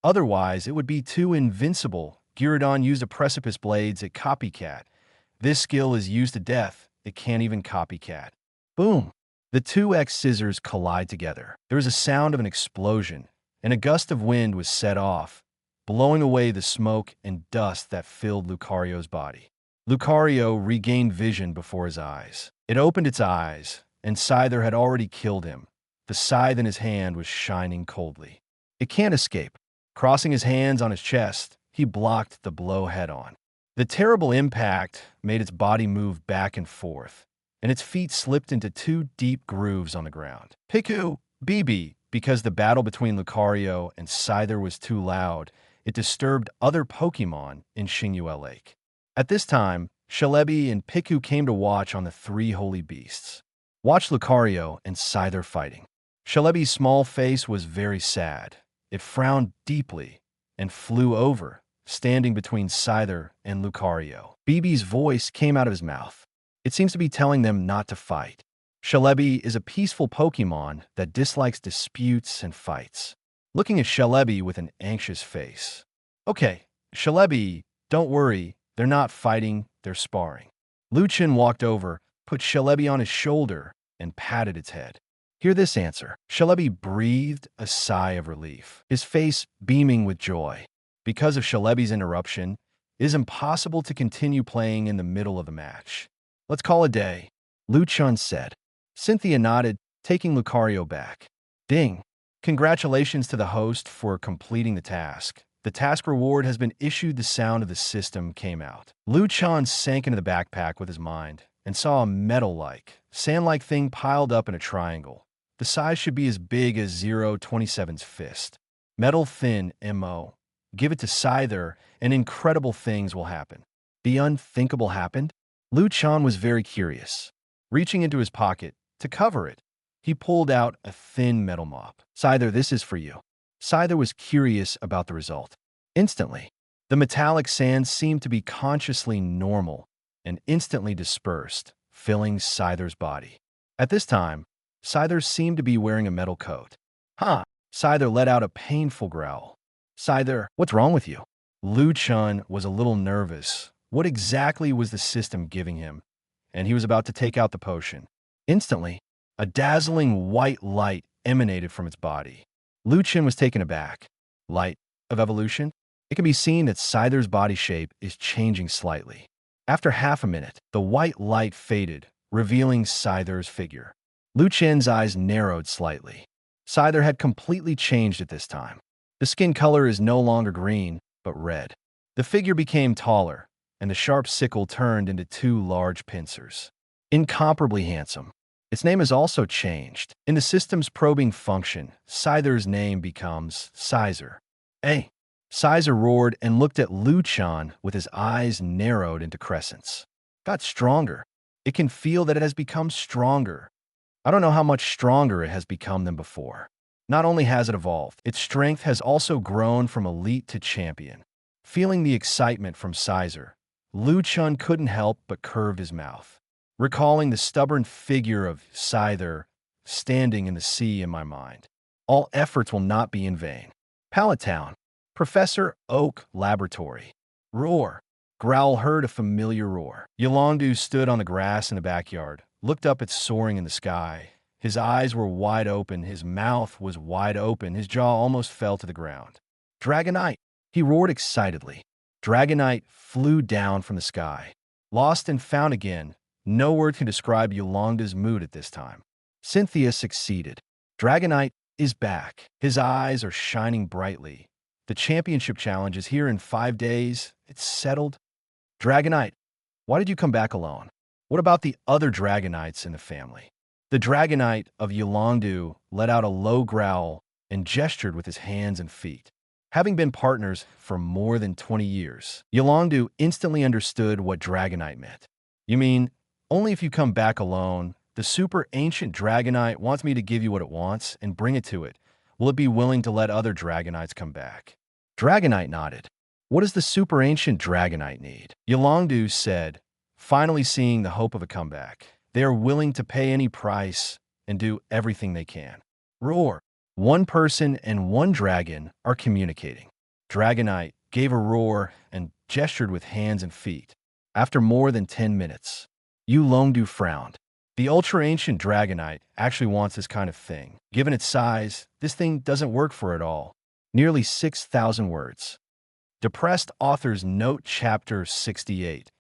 Otherwise, it would be too invincible. Guladon used a Precipice Blades at Copycat. This skill is used to death. It can't even Copycat. Boom! The two X-Scissors collide together. There is a sound of an explosion, and a gust of wind was set off, blowing away the smoke and dust that filled Lucario's body. Lucario regained vision before his eyes. It opened its eyes, and Scyther had already killed him. The scythe in his hand was shining coldly. It can't escape. Crossing his hands on his chest, he blocked the blow head-on. The terrible impact made its body move back and forth, and its feet slipped into two deep grooves on the ground. Pikachu, BB, because the battle between Lucario and Scyther was too loud, it disturbed other Pokémon in Xingyue Lake. At this time, Celebi and Pikachu came to watch on the three holy beasts. Watch Lucario and Scyther fighting. Celebi's small face was very sad. It frowned deeply and flew over, standing between Scyther and Lucario. BB's voice came out of his mouth. It seems to be telling them not to fight. Celebi is a peaceful Pokémon that dislikes disputes and fights. Looking at Celebi with an anxious face. Okay, Celebi, don't worry, they're not fighting, they're sparring. Chen walked over, put Celebi on his shoulder, and patted its head. Hear this answer. Celebi breathed a sigh of relief, his face beaming with joy. Because of Celebi's interruption, it is impossible to continue playing in the middle of the match. Let's call a day, Chen said. Cynthia nodded, taking Lucario back. Ding! Congratulations to the host for completing the task. The task reward has been issued. The sound of the system came out. Chen sank into the backpack with his mind and saw a metal-like, sand-like thing piled up in a triangle. The size should be as big as 0.27's fist. Metal thin, MO. Give it to Scyther, and incredible things will happen. The unthinkable happened? Chen was very curious. Reaching into his pocket to cover it, He pulled out a thin metal mop. "Scyther, this is for you." Scyther was curious about the result. Instantly, the metallic sand seemed to be consciously normal and instantly dispersed, filling Scyther's body. At this time, Scyther seemed to be wearing a metal coat. "Huh!" Scyther let out a painful growl. "Scyther, what's wrong with you?" Chen was a little nervous. What exactly was the system giving him? And he was about to take out the potion. Instantly, a dazzling white light emanated from its body. Chen was taken aback. Light of evolution? It can be seen that Scyther's body shape is changing slightly. After half a minute, the white light faded, revealing Scyther's figure. Chen's eyes narrowed slightly. Scyther had completely changed at this time. The skin color is no longer green, but red. The figure became taller, and the sharp sickle turned into two large pincers. Incomparably handsome. Its name has also changed. In the system's probing function, Scyther's name becomes Scyther. "Hey!" Scyther roared and looked at Chen with his eyes narrowed into crescents. "Got stronger. It can feel that it has become stronger. I don't know how much stronger it has become than before. Not only has it evolved, its strength has also grown from elite to champion." Feeling the excitement from Scyther, Chen couldn't help but curve his mouth. Recalling the stubborn figure of Scyther standing in the sea in my mind. All efforts will not be in vain. Pallet Town. Professor Oak Laboratory. Roar. Growl heard a familiar roar. Yolongdu stood on the grass in the backyard, looked up at soaring in the sky. His eyes were wide open, his mouth was wide open, his jaw almost fell to the ground. "Dragonite!" He roared excitedly. Dragonite flew down from the sky. Lost and found again. No word can describe Yolongdu's mood at this time. Cynthia succeeded. Dragonite is back. His eyes are shining brightly. The championship challenge is here in 5 days. It's settled. "Dragonite, why did you come back alone? What about the other Dragonites in the family?" The Dragonite of Yolongdu let out a low growl and gestured with his hands and feet. Having been partners for more than 20 years, Yolongdu instantly understood what Dragonite meant. "You mean, only if you come back alone, the super ancient Dragonite wants me to give you what it wants and bring it to it. Will it be willing to let other Dragonites come back?" Dragonite nodded. "What does the super ancient Dragonite need?" Yolongdu said, finally seeing the hope of a comeback. "They are willing to pay any price and do everything they can." Roar. One person and one dragon are communicating. Dragonite gave a roar and gestured with hands and feet. After more than 10 minutes, Yolongdu frowned. The ultra-ancient Dragonite actually wants this kind of thing. Given its size, this thing doesn't work for it all. Nearly 6,000 words. Depressed Author's Note Chapter 68.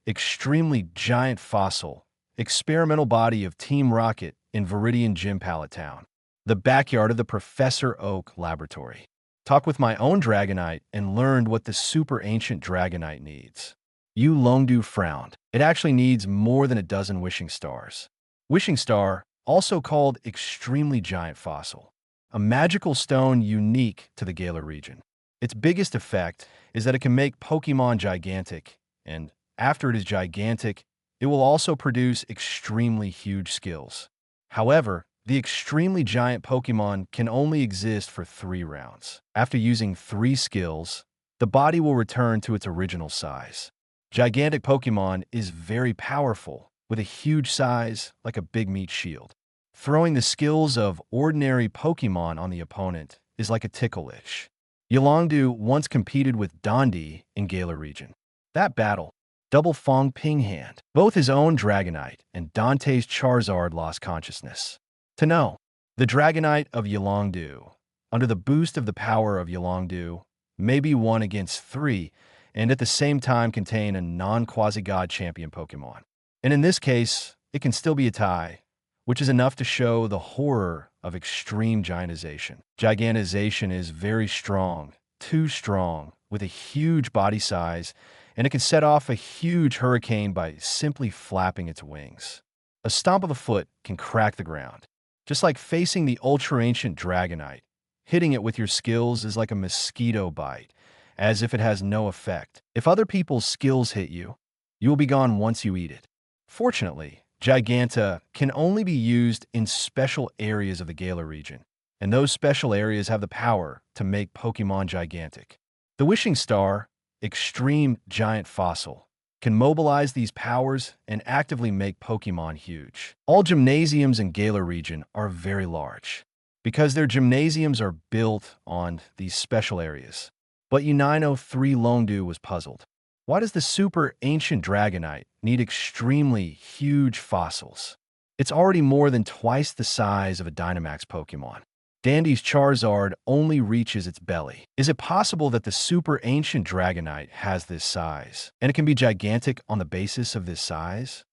Extremely giant fossil. Experimental body of Team Rocket in Viridian Gym Pallet Town. The backyard of the Professor Oak Laboratory. Talked with my own Dragonite and learned what the super ancient Dragonite needs. Yolongdu frowned. It actually needs more than a dozen wishing stars. Wishing star, also called extremely giant fossil. A magical stone unique to the Galar region. Its biggest effect is that it can make Pokémon gigantic, and after it is gigantic, it will also produce extremely huge skills. However, the extremely giant Pokémon can only exist for 3 rounds. After using 3 skills, the body will return to its original size. Gigantic Pokémon is very powerful, with a huge size like a big meat shield. Throwing the skills of ordinary Pokémon on the opponent is like a ticklish. Yolongdu once competed with Dondi in Galar region. That battle, Double Fong Ping Hand. Both his own Dragonite and Dante's Charizard lost consciousness. To know, the Dragonite of Yolongdu, under the boost of the power of Yolongdu, may be 1 against 3, and at the same time contain a non-quasi-god champion Pokémon. And in this case, it can still be a tie, which is enough to show the horror of extreme giantization. Gigantization is very strong, too strong, with a huge body size, and it can set off a huge hurricane by simply flapping its wings. A stomp of a foot can crack the ground. Just like facing the ultra-ancient Dragonite, hitting it with your skills is like a mosquito bite, as if it has no effect. If other people's skills hit you, you will be gone once you eat it. Fortunately, Giganta can only be used in special areas of the Galar region, and those special areas have the power to make Pokémon gigantic. The Wishing Star, Extreme Giant Fossil, can mobilize these powers and actively make Pokémon huge. All gymnasiums in Galar region are very large, because their gymnasiums are built on these special areas. But Unino 3 Longdu was puzzled. Why does the super ancient Dragonite need extremely huge fossils? It's already more than twice the size of a Dynamax Pokémon. Dandy's Charizard only reaches its belly. Is it possible that the super ancient Dragonite has this size, and it can be gigantic on the basis of this size?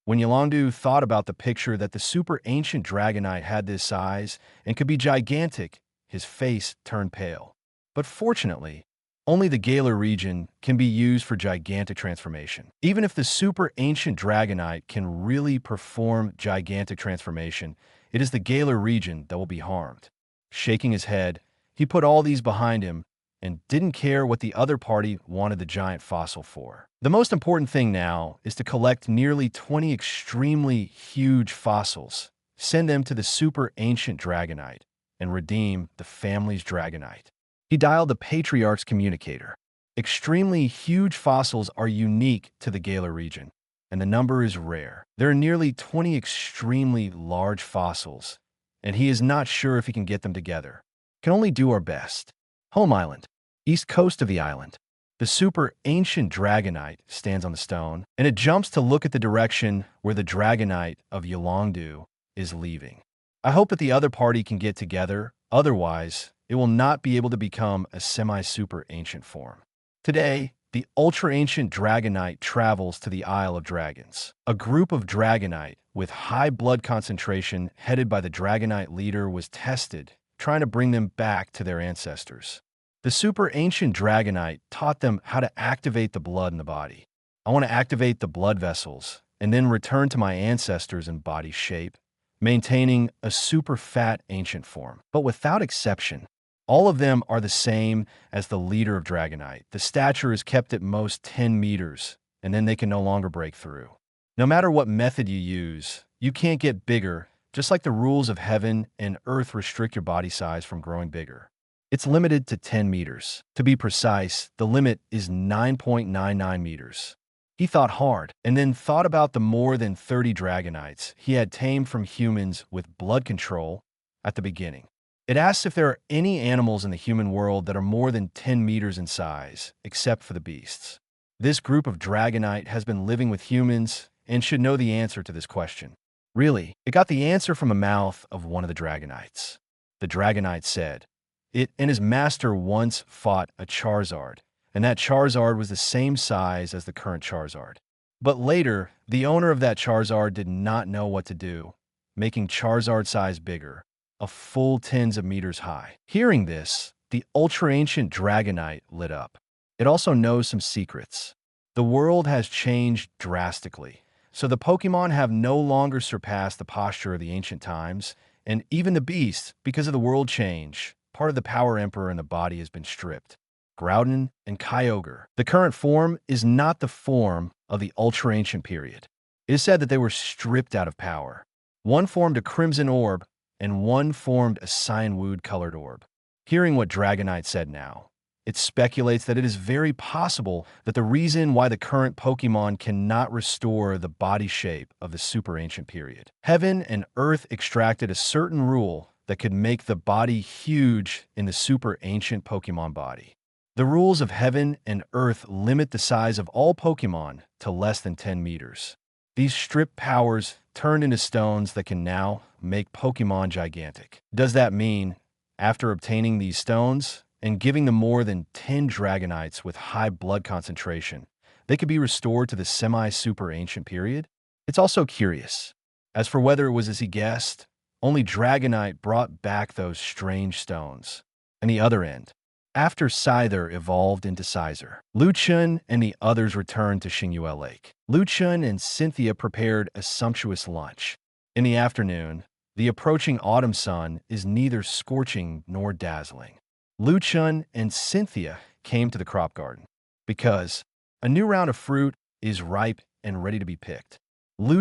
When Yolondu thought about the picture that the super ancient Dragonite had this size and could be gigantic, his face turned pale. But fortunately, only the Galar region can be used for gigantic transformation. Even if the super ancient Dragonite can really perform gigantic transformation, it is the Galar region that will be harmed. Shaking his head, he put all these behind him and didn't care what the other party wanted the giant fossil for. The most important thing now is to collect nearly 20 extremely huge fossils, send them to the super ancient Dragonite, and redeem the family's Dragonite. He dialed the Patriarch's communicator. Extremely huge fossils are unique to the Galar region, and the number is rare. There are nearly 20 extremely large fossils, and he is not sure if he can get them together. Can only do our best. Home Island, east coast of the island. The super ancient Dragonite stands on the stone, and it jumps to look at the direction where the Dragonite of Yolongdu is leaving. I hope that the other party can get together, otherwise it will not be able to become a semi-super ancient form. Today, the ultra-ancient Dragonite travels to the Isle of Dragons. A group of Dragonite with high blood concentration headed by the Dragonite leader was tested, trying to bring them back to their ancestors. The super ancient Dragonite taught them how to activate the blood in the body. I want to activate the blood vessels and then return to my ancestors in body shape, maintaining a super fat ancient form. But without exception, all of them are the same as the leader of Dragonite. The stature is kept at most 10 meters, and then they can no longer break through. No matter what method you use, you can't get bigger, just like the rules of heaven and earth restrict your body size from growing bigger. It's limited to 10 meters. To be precise, the limit is 9.99 meters. He thought hard, and then thought about the more than 30 Dragonites he had tamed from humans with blood control at the beginning. It asks if there are any animals in the human world that are more than 10 meters in size, except for the beasts. This group of Dragonite has been living with humans and should know the answer to this question. Really, it got the answer from the mouth of one of the Dragonites. The Dragonite said, "It and his master once fought a Charizard, and that Charizard was the same size as the current Charizard. But later, the owner of that Charizard did not know what to do, making Charizard's size bigger, a full tens of meters high." Hearing this, the ultra-ancient Dragonite lit up. It also knows some secrets. The world has changed drastically, so the Pokémon have no longer surpassed the posture of the ancient times, and even the beasts, because of the world change, part of the Power Emperor in the body has been stripped. Guladon and Kyogre. The current form is not the form of the ultra-ancient period. It is said that they were stripped out of power. One formed a crimson orb, and one formed a cyan-wood-colored orb. Hearing what Dragonite said now, it speculates that it is very possible that the reason why the current Pokémon cannot restore the body shape of the super ancient period. Heaven and Earth extracted a certain rule that could make the body huge in the super ancient Pokémon body. The rules of Heaven and Earth limit the size of all Pokémon to less than 10 meters. These stripped powers turned into stones that can now make Pokémon gigantic. Does that mean, after obtaining these stones and giving them more than 10 Dragonites with high blood concentration, they could be restored to the semi-super ancient period? It's also curious. As for whether it was as he guessed, only Dragonite brought back those strange stones. On the other end, after Scyther evolved into Scyther, Chen and the others returned to Xingyue Lake. Chen and Cynthia prepared a sumptuous lunch. In the afternoon, the approaching autumn sun is neither scorching nor dazzling. Chen and Cynthia came to the crop garden because a new round of fruit is ripe and ready to be picked.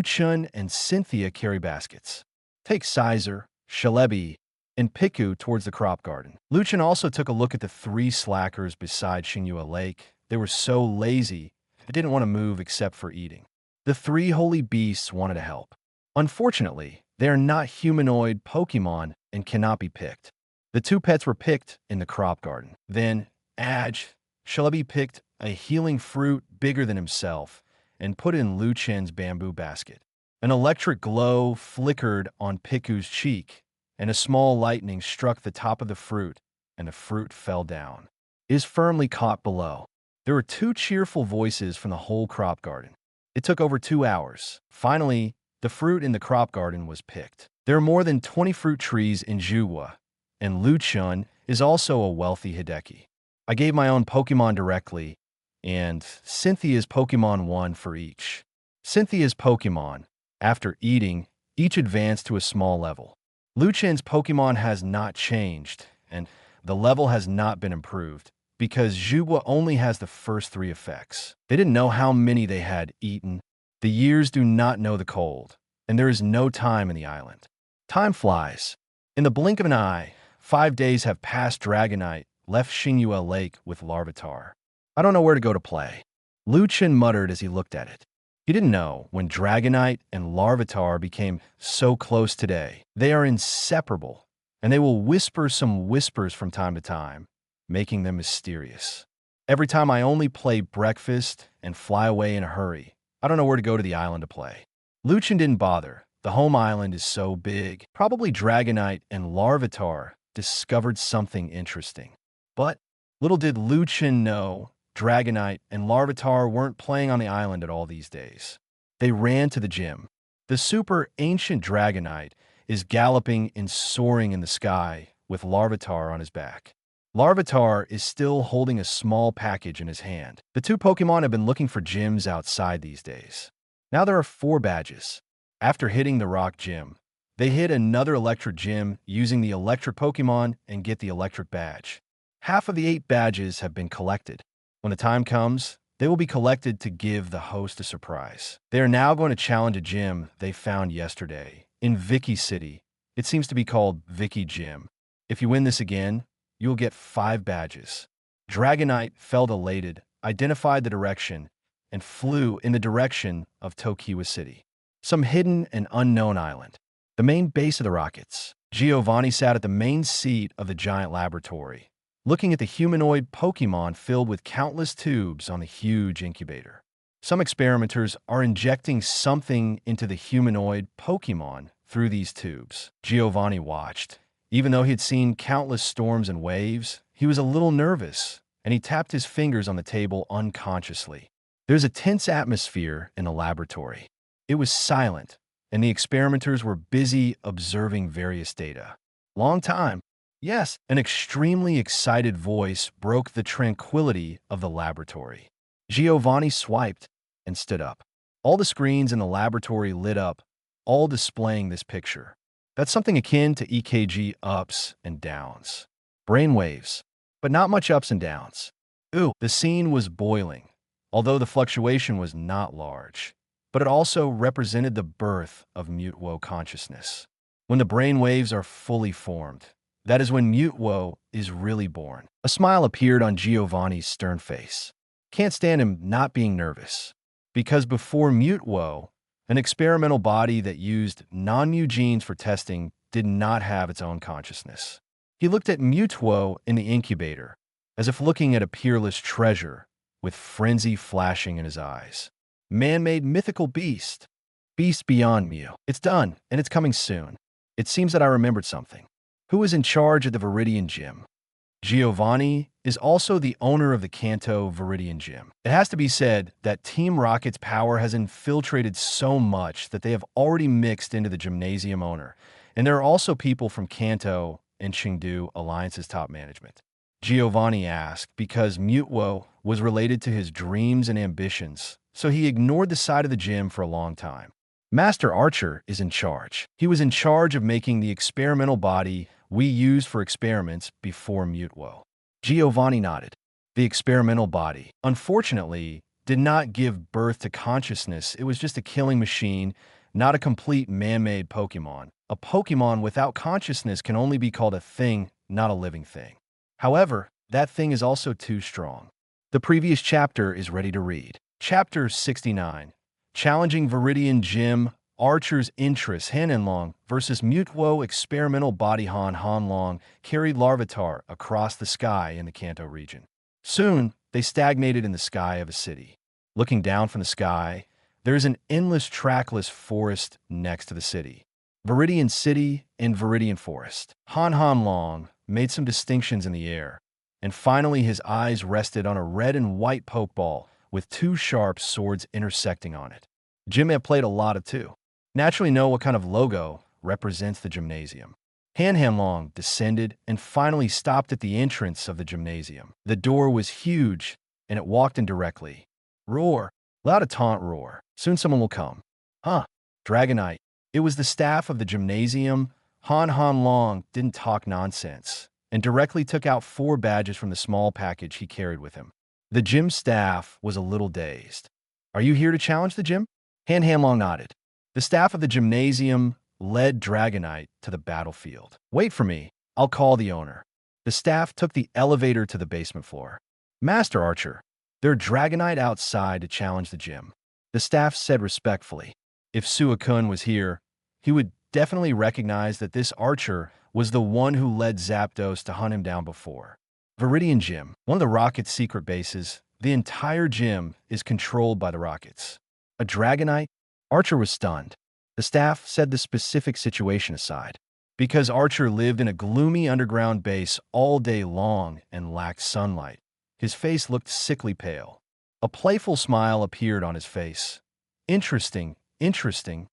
Chen and Cynthia carry baskets. Take Sizer, Shalebi, and Piku towards the crop garden. Chen also took a look at the three slackers beside Xingyue Lake. They were so lazy, they didn't want to move except for eating. The three holy beasts wanted to help. Unfortunately, they are not humanoid Pokémon and cannot be picked. The two pets were picked in the crop garden. Then, Shalebi picked a healing fruit bigger than himself and put in Lu Chen's bamboo basket. An electric glow flickered on Piku's cheek, and a small lightning struck the top of the fruit, and the fruit fell down. It is firmly caught below. There were two cheerful voices from the whole crop garden. It took over 2 hours. Finally, the fruit in the crop garden was picked. There are more than 20 fruit trees in Juwa, and Lu Chen is also a wealthy Hideki. I gave my own Pokemon directly, and Cynthia's Pokemon won for each. Cynthia's Pokemon, after eating, each advanced to a small level. Lu Chen's Pokemon has not changed, and the level has not been improved, because Juwa only has the first 3 effects. They didn't know how many they had eaten. The years do not know the cold, and there is no time in the island. Time flies. In the blink of an eye, 5 days have passed. Dragonite left Xingyue Lake with Larvitar. I don't know where to go to play. Lu Chen muttered as he looked at it. He didn't know when Dragonite and Larvitar became so close today. They are inseparable, and they will whisper some whispers from time to time, making them mysterious. Every time I only play breakfast and fly away in a hurry. I don't know where to go to the island to play. Lu Chen didn't bother. The home island is so big. Probably Dragonite and Larvitar discovered something interesting. But little did Lu Chen know, Dragonite and Larvitar weren't playing on the island at all these days. They ran to the gym. The super ancient Dragonite is galloping and soaring in the sky with Larvitar on his back. Larvitar is still holding a small package in his hand. The two Pokemon have been looking for gyms outside these days. Now there are 4 badges. After hitting the rock gym, they hit another electric gym using the electric Pokemon and get the electric badge. Half of the 8 badges have been collected. When the time comes, they will be collected to give the host a surprise. They are now going to challenge a gym they found yesterday in Vicky City. It seems to be called Vicky Gym. If you win this again, you will get 5 badges. Dragonite felt elated, identified the direction, and flew in the direction of Tokiwa City, some hidden and unknown island. The main base of the Rockets. Giovanni sat at the main seat of the giant laboratory, looking at the humanoid Pokemon filled with countless tubes on the huge incubator. Some experimenters are injecting something into the humanoid Pokemon through these tubes. Giovanni watched. Even though he had seen countless storms and waves, he was a little nervous, and he tapped his fingers on the table unconsciously. There's a tense atmosphere in the laboratory. It was silent, and the experimenters were busy observing various data. Long time. Yes, an extremely excited voice broke the tranquility of the laboratory. Giovanni swiped and stood up. All the screens in the laboratory lit up, all displaying this picture. That's something akin to EKG ups and downs. Brainwaves, but not much ups and downs. Ooh, the scene was boiling, although the fluctuation was not large. But it also represented the birth of Mutwo consciousness. When the brainwaves are fully formed, that is when Mutwo is really born. A smile appeared on Giovanni's stern face. Can't stand him not being nervous. Because before Mutwo, an experimental body that used non-mu genes for testing did not have its own consciousness. He looked at Mutwo in the incubator, as if looking at a peerless treasure, with frenzy flashing in his eyes. Man-made mythical beast. Beast beyond Mew. It's done, and it's coming soon. It seems that I remembered something. Who is in charge of the Viridian Gym? Giovanni is also the owner of the Kanto Viridian Gym. It has to be said that Team Rocket's power has infiltrated so much that they have already mixed into the gymnasium owner, and there are also people from Kanto and Chengdu Alliance's top management. Giovanni asked because Mutwo was related to his dreams and ambitions, so he ignored the side of the gym for a long time. Master Archer is in charge. He was in charge of making the experimental body we used for experiments before Mutwo. Giovanni nodded. The experimental body, unfortunately, did not give birth to consciousness. It was just a killing machine, not a complete man-made Pokémon. A Pokémon without consciousness can only be called a thing, not a living thing. However, that thing is also too strong. The previous chapter is ready to read. Chapter 69. Challenging Viridian Gym, Archer's Interest, Hanenlong versus Mutwo Experimental Body. Hanenlong carried Larvitar across the sky in the Kanto region. Soon, they stagnated in the sky of a city. Looking down from the sky, there is an endless trackless forest next to the city. Viridian City and Viridian Forest. Hanenlong made some distinctions in the air, and finally his eyes rested on a red and white Pokeball with two sharp swords intersecting on it. Jim had played a lot of two. Naturally know what kind of logo represents the gymnasium. Hanenlong descended and finally stopped at the entrance of the gymnasium. The door was huge, and it walked in directly. Roar! Loud a taunt roar. Soon someone will come. Huh. Dragonite. It was the staff of the gymnasium. Hanenlong didn't talk nonsense and directly took out 4 badges from the small package he carried with him. The gym staff was a little dazed. Are you here to challenge the gym? Hanenlong nodded. The staff of the gymnasium led Dragonite to the battlefield. Wait for me. I'll call the owner. The staff took the elevator to the basement floor. Master Archer, there's Dragonite outside to challenge the gym. The staff said respectfully. If Suicune was here, he would definitely recognize that this Archer was the one who led Zapdos to hunt him down before. Viridian Gym, one of the Rocket's secret bases. The entire gym is controlled by the Rockets. A Dragonite? Archer was stunned. The staff said the specific situation aside. Because Archer lived in a gloomy underground base all day long and lacked sunlight, his face looked sickly pale. A playful smile appeared on his face. Interesting.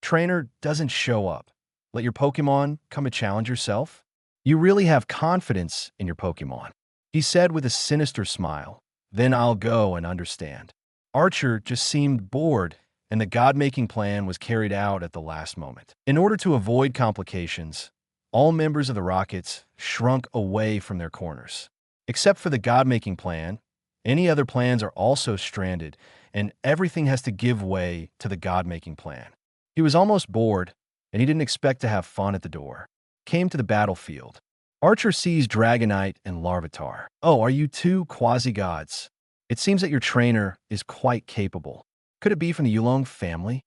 Trainer doesn't show up. Let your Pokémon come and challenge yourself? You really have confidence in your Pokémon, he said with a sinister smile. Then I'll go and understand. Archer just seemed bored, and the god-making plan was carried out at the last moment. In order to avoid complications, all members of the Rockets shrunk away from their corners. Except for the god-making plan, any other plans are also stranded, and everything has to give way to the god-making plan. He was almost bored, and he didn't expect to have fun at the door. Came to the battlefield. Archer sees Dragonite and Larvitar. Oh, are you two quasi-gods? It seems that your trainer is quite capable. Could it be from the Yulong family?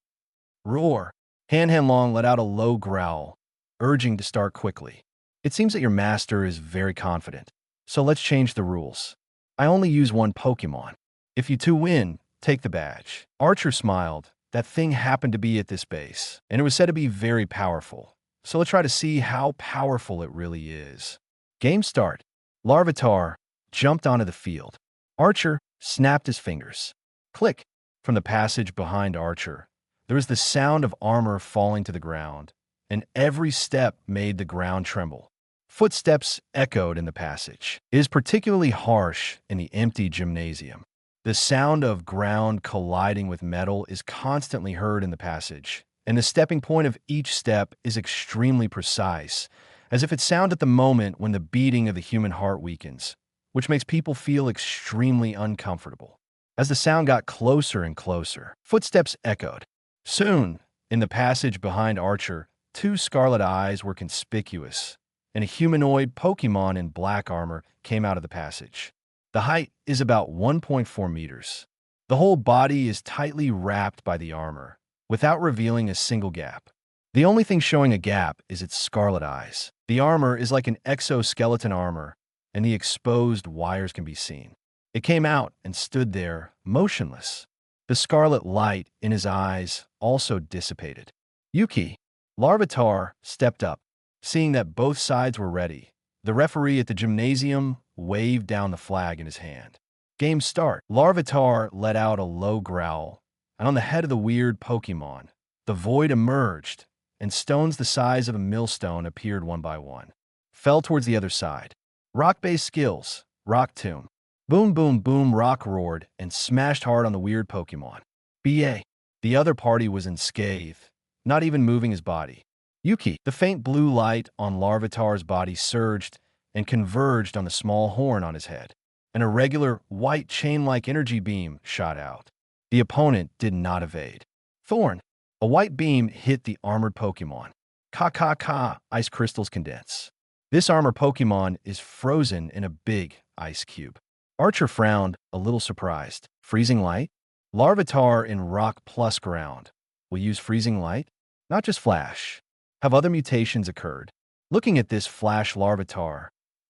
Roar! Hanenlong let out a low growl, urging to start quickly. It seems that your master is very confident, so let's change the rules. I only use one Pokémon. If you two win, take the badge. Archer smiled. That thing happened to be at this base, and it was said to be very powerful. So let's try to see how powerful it really is. Game start. Larvitar jumped onto the field. Archer snapped his fingers. Click. From the passage behind Archer, there was the sound of armor falling to the ground, and every step made the ground tremble. Footsteps echoed in the passage. It is particularly harsh in the empty gymnasium. The sound of ground colliding with metal is constantly heard in the passage, and the stepping point of each step is extremely precise, as if it sounds at the moment when the beating of the human heart weakens, which makes people feel extremely uncomfortable. As the sound got closer and closer, footsteps echoed. Soon, in the passage behind Archer, 2 scarlet eyes were conspicuous, and a humanoid Pokémon in black armor came out of the passage. The height is about 1.4 meters. The whole body is tightly wrapped by the armor, without revealing a single gap. The only thing showing a gap is its scarlet eyes. The armor is like an exoskeleton armor, and the exposed wires can be seen. It came out and stood there, motionless. The scarlet light in his eyes also dissipated. Yuki, Larvitar, stepped up. Seeing that both sides were ready, the referee at the gymnasium waved down the flag in his hand. Game start. Larvitar let out a low growl, and on the head of the weird Pokémon, the void emerged, and stones the size of a millstone appeared one by one. Fell towards the other side. Rock-based skills. Rock Tomb. Boom, boom, boom, rock roared and smashed hard on the weird Pokémon. BA. The other party was unscathed, not even moving his body. Yuki. The faint blue light on Larvitar's body surged and converged on the small horn on his head. An irregular, white chain-like energy beam shot out. The opponent did not evade. Thorn. A white beam hit the armored Pokémon. Ka, ice crystals condense. This armor Pokémon is frozen in a big ice cube. Archer frowned, a little surprised. Freezing light? Larvitar in Rock plus ground. Will use freezing light? Not just flash. Have other mutations occurred? Looking at this flash Larvitar,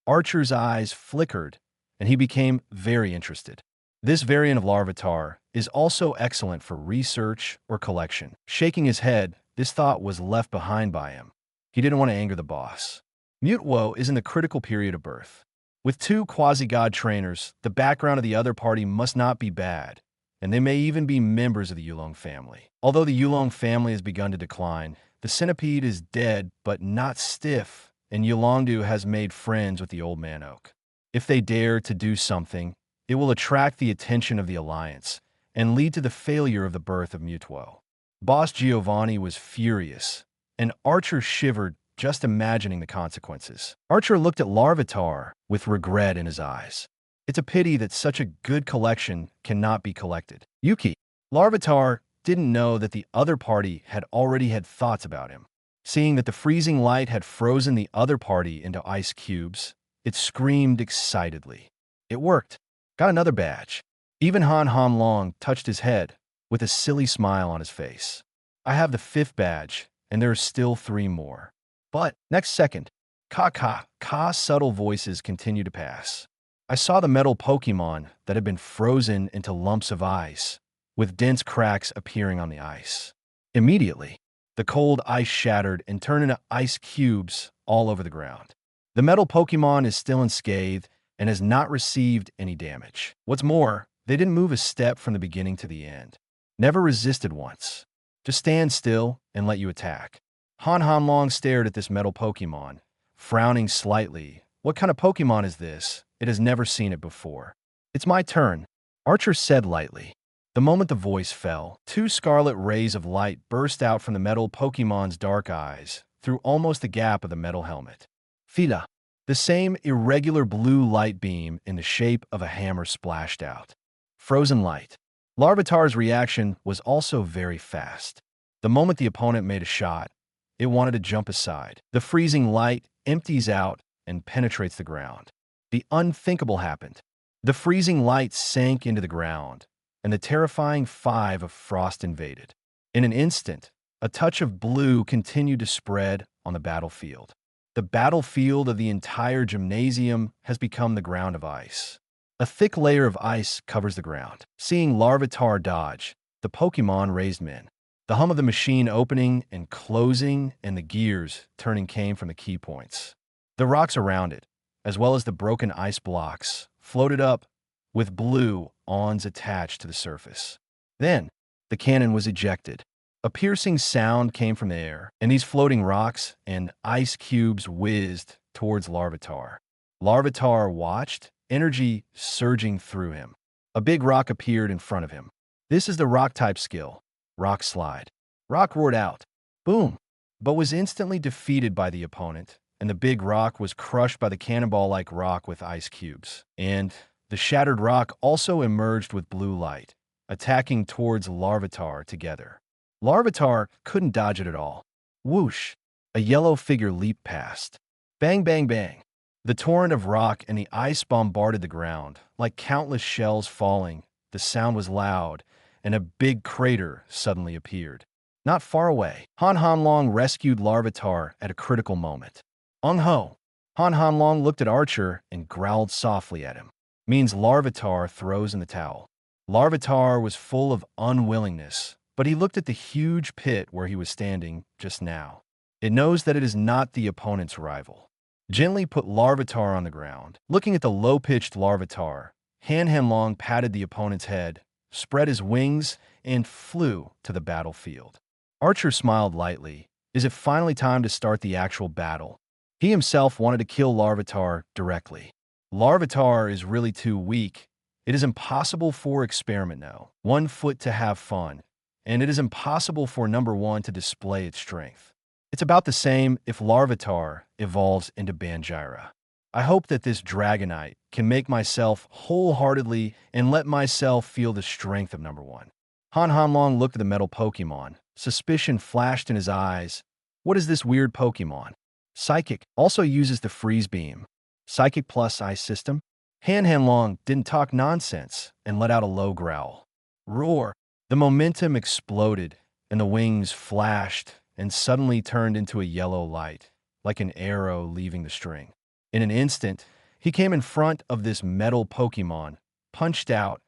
Archer's eyes flickered, and he became very interested. This variant of Larvitar is also excellent for research or collection. Shaking his head, this thought was left behind by him. He didn't want to anger the boss. Mutwo is in the critical period of birth. With 2 quasi-god trainers, the background of the other party must not be bad, and they may even be members of the Yulong family. Although the Yulong family has begun to decline, the centipede is dead but not stiff, and Yulongdu has made friends with the old man oak. If they dare to do something, it will attract the attention of the Alliance and lead to the failure of the birth of Mutwo. Boss Giovanni was furious, and Archer shivered just imagining the consequences. Archer looked at Larvitar with regret in his eyes. It's a pity that such a good collection cannot be collected. Yuki. Larvitar didn't know that the other party had already had thoughts about him. Seeing that the freezing light had frozen the other party into ice cubes, it screamed excitedly. It worked. Got another badge. Even Han Long touched his head with a silly smile on his face. I have the 5th badge, and there are still 3 more. But next second, subtle voices continue to pass. I saw the metal Pokémon that had been frozen into lumps of ice, with dense cracks appearing on the ice. Immediately, the cold ice shattered and turned into ice cubes all over the ground. The metal Pokémon is still unscathed and has not received any damage. What's more, they didn't move a step from the beginning to the end. Never resisted once. Just stand still and let you attack. Han Long stared at this metal Pokémon, frowning slightly. What kind of Pokémon is this? It has never seen it before. It's my turn, Archer said lightly. The moment the voice fell, 2 scarlet rays of light burst out from the metal Pokémon's dark eyes, through almost the gap of the metal helmet. Fila. The same irregular blue light beam in the shape of a hammer splashed out. Frozen light. Larvitar's reaction was also very fast. The moment the opponent made a shot, it wanted to jump aside. The freezing light empties out and penetrates the ground. The unthinkable happened. The freezing light sank into the ground, and the terrifying 5 of frost invaded. In an instant, a touch of blue continued to spread on the battlefield. The battlefield of the entire gymnasium has become the ground of ice. A thick layer of ice covers the ground. Seeing Larvitar dodge, the Pokémon raised men. The hum of the machine opening and closing and the gears turning came from the key points. The rocks around it, as well as the broken ice blocks, floated up with blue awns attached to the surface. Then, the cannon was ejected. A piercing sound came from the air, and these floating rocks and ice cubes whizzed towards Larvitar. Larvitar watched, energy surging through him. A big rock appeared in front of him. This is the rock-type skill, Rock Slide. Rock roared out, boom, but was instantly defeated by the opponent, and the big rock was crushed by the cannonball-like rock with ice cubes. And the shattered rock also emerged with blue light, attacking towards Larvitar together. Larvitar couldn't dodge it at all. Whoosh! A yellow figure leaped past. Bang, bang, bang. The torrent of rock and the ice bombarded the ground, like countless shells falling. The sound was loud, and a big crater suddenly appeared. Not far away, Han Long rescued Larvitar at a critical moment. Ung-ho! Han Long looked at Archer and growled softly at him. Means Larvitar throws in the towel. Larvitar was full of unwillingness, but he looked at the huge pit where he was standing just now. It knows that it is not the opponent's rival. Gently put Larvitar on the ground. Looking at the low-pitched Larvitar, Han Long patted the opponent's head, spread his wings, and flew to the battlefield. Archer smiled lightly. Is it finally time to start the actual battle? He himself wanted to kill Larvitar directly. Larvitar is really too weak. It is impossible for Experiment No. 1 foot to have fun, and it is impossible for number 1 to display its strength. It's about the same if Larvitar evolves into Banjira. I hope that this Dragonite can make myself wholeheartedly and let myself feel the strength of number 1. Han Hanlong looked at the metal Pokemon. Suspicion flashed in his eyes. What is this weird Pokemon? Psychic also uses the freeze beam. Psychic plus ice system? Han Hanlong didn't talk nonsense and let out a low growl. Roar! The momentum exploded, and the wings flashed and suddenly turned into a yellow light, like an arrow leaving the string. In an instant, he came in front of this metal Pokemon, punched out,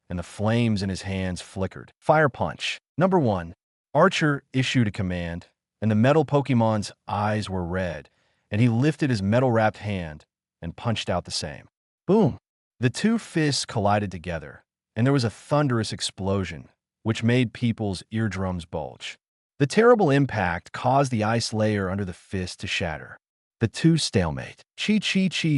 and the flames in his hands flickered. Fire Punch. Number 1. Archer issued a command, and the metal Pokemon's eyes were red, and he lifted his metal-wrapped hand and punched out the same. Boom! The two fists collided together, and there was a thunderous explosion, which made people's eardrums bulge. The terrible impact caused the ice layer under the fist to shatter. The two stalemate. Chi.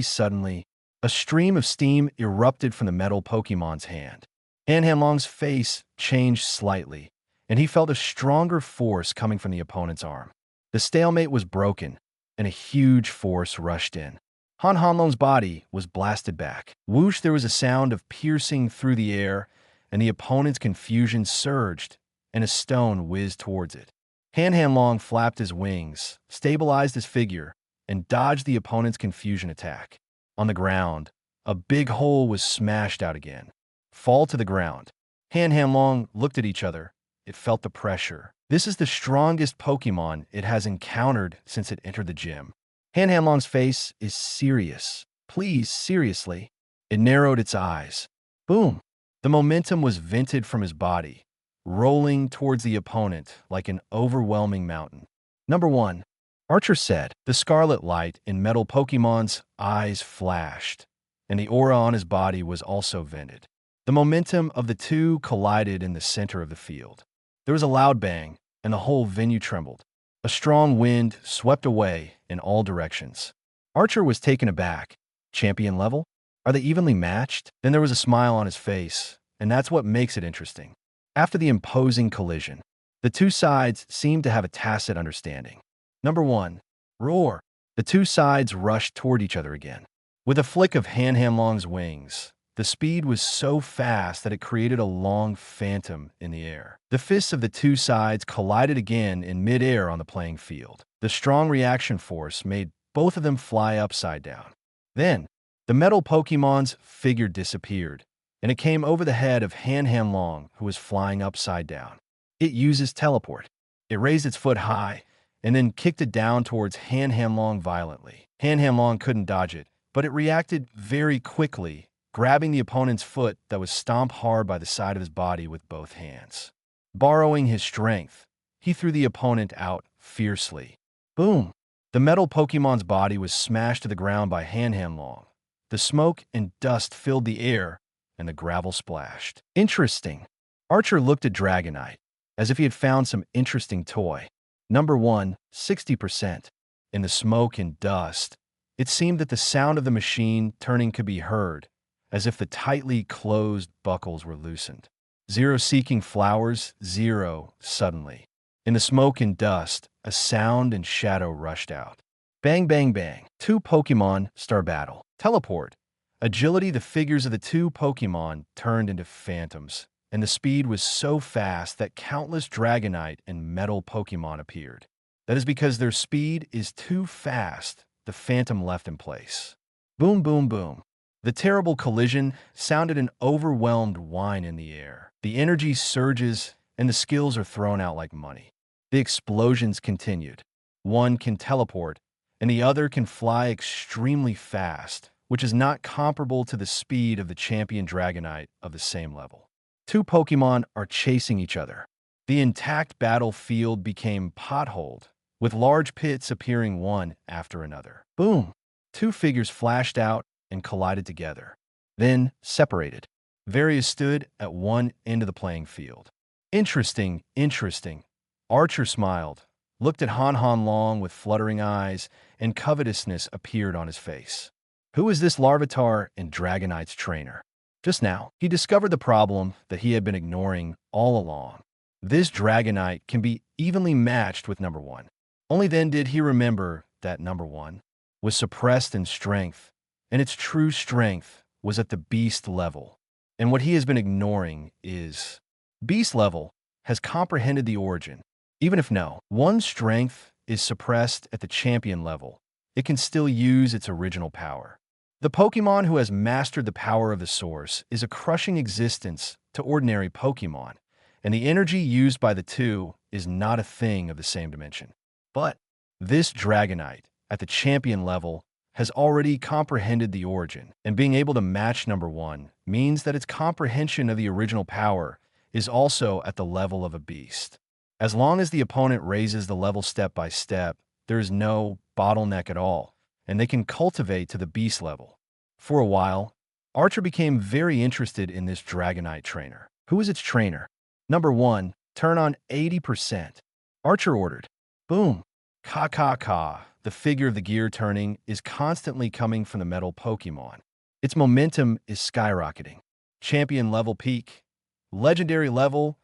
Suddenly, a stream of steam erupted from the metal Pokemon's hand. Han Hanlong's face changed slightly, and he felt a stronger force coming from the opponent's arm. The stalemate was broken, and a huge force rushed in. Han Hanlong's body was blasted back. Whoosh, there was a sound of piercing through the air, and the opponent's confusion surged, and a stone whizzed towards it. Han Hanlong flapped his wings, stabilized his figure, and dodged the opponent's confusion attack. On the ground, a big hole was smashed out again. Fall to the ground. Han Hanlong looked at each other. It felt the pressure. This is the strongest Pokemon it has encountered since it entered the gym. Han Hanlong's face is serious. Please, seriously. It narrowed its eyes. Boom! The momentum was vented from his body, rolling towards the opponent like an overwhelming mountain. Number 1. Archer said. The scarlet light in metal Pokemon's eyes flashed, and the aura on his body was also vented. The momentum of the two collided in the center of the field. There was a loud bang, and the whole venue trembled. A strong wind swept away in all directions. Archer was taken aback. Champion level? Are they evenly matched? Then there was a smile on his face, and that's what makes it interesting. After the imposing collision, the two sides seemed to have a tacit understanding. Number 1. Roar! The two sides rushed toward each other again. With a flick of Han Hanlong's wings, the speed was so fast that it created a long phantom in the air. The fists of the two sides collided again in mid-air on the playing field. The strong reaction force made both of them fly upside down. Then, the metal Pokemon's figure disappeared, and it came over the head of Han Hanlong, who was flying upside down. It uses teleport. It raised its foot high, and then kicked it down towards Han Hanlong violently. Han Hanlong couldn't dodge it, but it reacted very quickly, grabbing the opponent's foot that was stomped hard by the side of his body with both hands. Borrowing his strength, he threw the opponent out fiercely. Boom! The metal Pokemon's body was smashed to the ground by Han Hanlong. The smoke and dust filled the air, and the gravel splashed. Interesting. Archer looked at Dragonite, as if he had found some interesting toy. Number 1, 60%. In the smoke and dust, it seemed that the sound of the machine turning could be heard, as if the tightly closed buckles were loosened. 0 seeking flowers, 0, suddenly. In the smoke and dust, a sound and shadow rushed out. Bang, bang, bang. Two Pokemon star battle. Teleport. Agility, the figures of the two Pokemon turned into phantoms, and the speed was so fast that countless Dragonite and metal Pokemon appeared. That is because their speed is too fast, the phantom left in place. Boom, boom, boom. The terrible collision sounded an overwhelmed whine in the air. The energy surges, and the skills are thrown out like money. The explosions continued. One can teleport, and the other can fly extremely fast, which is not comparable to the speed of the champion Dragonite of the same level. Two Pokemon are chasing each other. The intact battlefield became potholed, with large pits appearing one after another. Boom! Two figures flashed out and collided together, then separated. Various stood at one end of the playing field. Interesting, interesting. Archer smiled, looked at Han Hanlong with fluttering eyes, and covetousness appeared on his face. Who is this Larvitar and Dragonite's trainer? Just now, he discovered the problem that he had been ignoring all along. This Dragonite can be evenly matched with number 1. Only then did he remember that number 1 was suppressed in strength, and its true strength was at the beast level. And what he has been ignoring is Beast level has comprehended the origin. Even if one's strength is suppressed at the champion level, it can still use its original power. The Pokémon who has mastered the power of the source is a crushing existence to ordinary Pokémon, and the energy used by the two is not a thing of the same dimension. But this Dragonite, at the champion level, has already comprehended the origin, and being able to match number 1 means that its comprehension of the original power is also at the level of a beast. As long as the opponent raises the level step by step, there is no bottleneck at all, and they can cultivate to the beast level. For a while, Archer became very interested in this Dragonite trainer. Who is its trainer? Number 1, turn on 80%. Archer ordered. Boom. Ka. The figure of the gear turning is constantly coming from the metal Pokémon. Its momentum is skyrocketing. Champion level peak, legendary level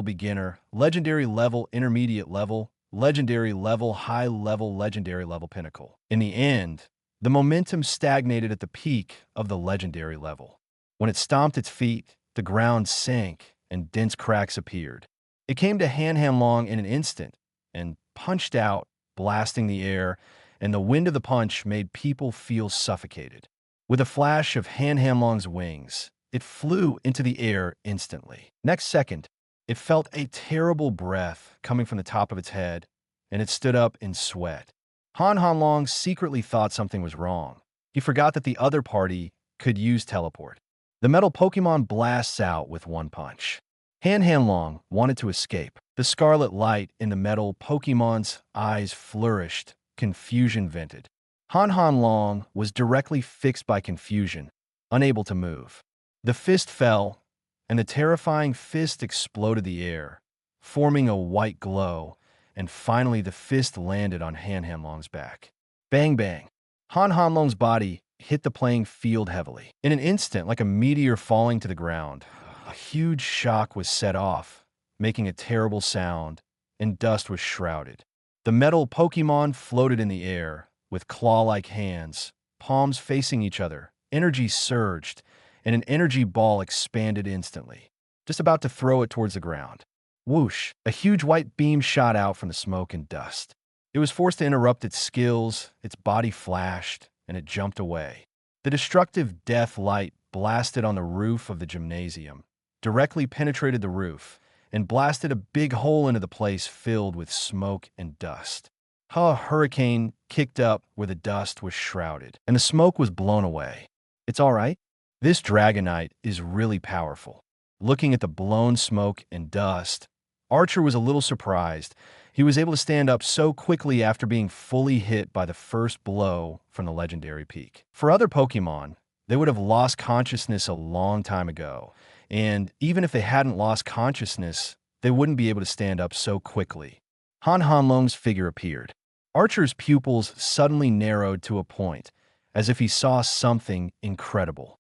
beginner, legendary level intermediate level, legendary level high level, legendary level pinnacle. In the end, the momentum stagnated at the peak of the legendary level. When it stomped its feet, the ground sank and dense cracks appeared. It came to Han in an instant and punched out, blasting the air, and the wind of the punch made people feel suffocated. With a flash of Han wings, it flew into the air instantly. Next second, it felt a terrible breath coming from the top of its head, and it stood up in sweat. Han secretly thought something was wrong. He forgot that the other party could use teleport. The metal Pokémon blasts out with one punch. Han wanted to escape. The scarlet light in the metal Pokémon's eyes flourished, confusion vented. Han was directly fixed by confusion, unable to move. The fist fell, and the terrifying fist exploded the air, forming a white glow, and finally the fist landed on Han back. Bang bang. Han body hit the playing field heavily. In an instant, like a meteor falling to the ground, a huge shock was set off, making a terrible sound, and dust was shrouded. The metal Pokémon floated in the air, with claw-like hands, palms facing each other. Energy surged, and an energy ball expanded instantly, just about to throw it towards the ground. Whoosh! A huge white beam shot out from the smoke and dust. It was forced to interrupt its skills, its body flashed, and it jumped away. The destructive death light blasted on the roof of the gymnasium, directly penetrated the roof, and blasted a big hole into the place filled with smoke and dust. A hurricane kicked up where the dust was shrouded, and the smoke was blown away. It's all right. This Dragonite is really powerful. Looking at the blown smoke and dust, Archer was a little surprised. He was able to stand up so quickly after being fully hit by the first blow from the legendary peak. For other Pokémon, they would have lost consciousness a long time ago, and even if they hadn't lost consciousness, they wouldn't be able to stand up so quickly. Han figure appeared. Archer's pupils suddenly narrowed to a point, as if he saw something incredible.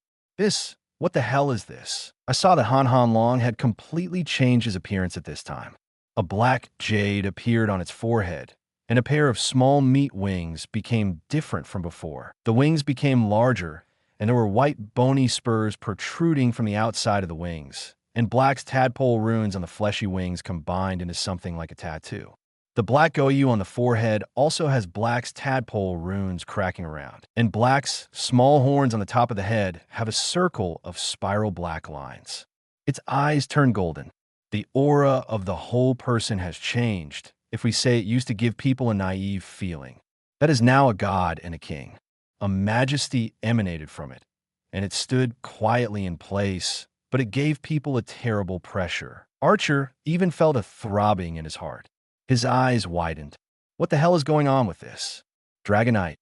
What the hell is this? I saw that Han had completely changed his appearance at this time. A black jade appeared on its forehead, and a pair of small meat wings became different from before. The wings became larger, and there were white bony spurs protruding from the outside of the wings, and Black's tadpole runes on the fleshy wings combined into something like a tattoo. The black Goyu on the forehead also has Black's tadpole runes cracking around, and Black's small horns on the top of the head have a circle of spiral black lines. Its eyes turn golden. The aura of the whole person has changed. If we say it used to give people a naive feeling, that is now a god and a king. A majesty emanated from it, and it stood quietly in place, but it gave people a terrible pressure. Archer even felt a throbbing in his heart. His eyes widened. What the hell is going on with this? Dragonite.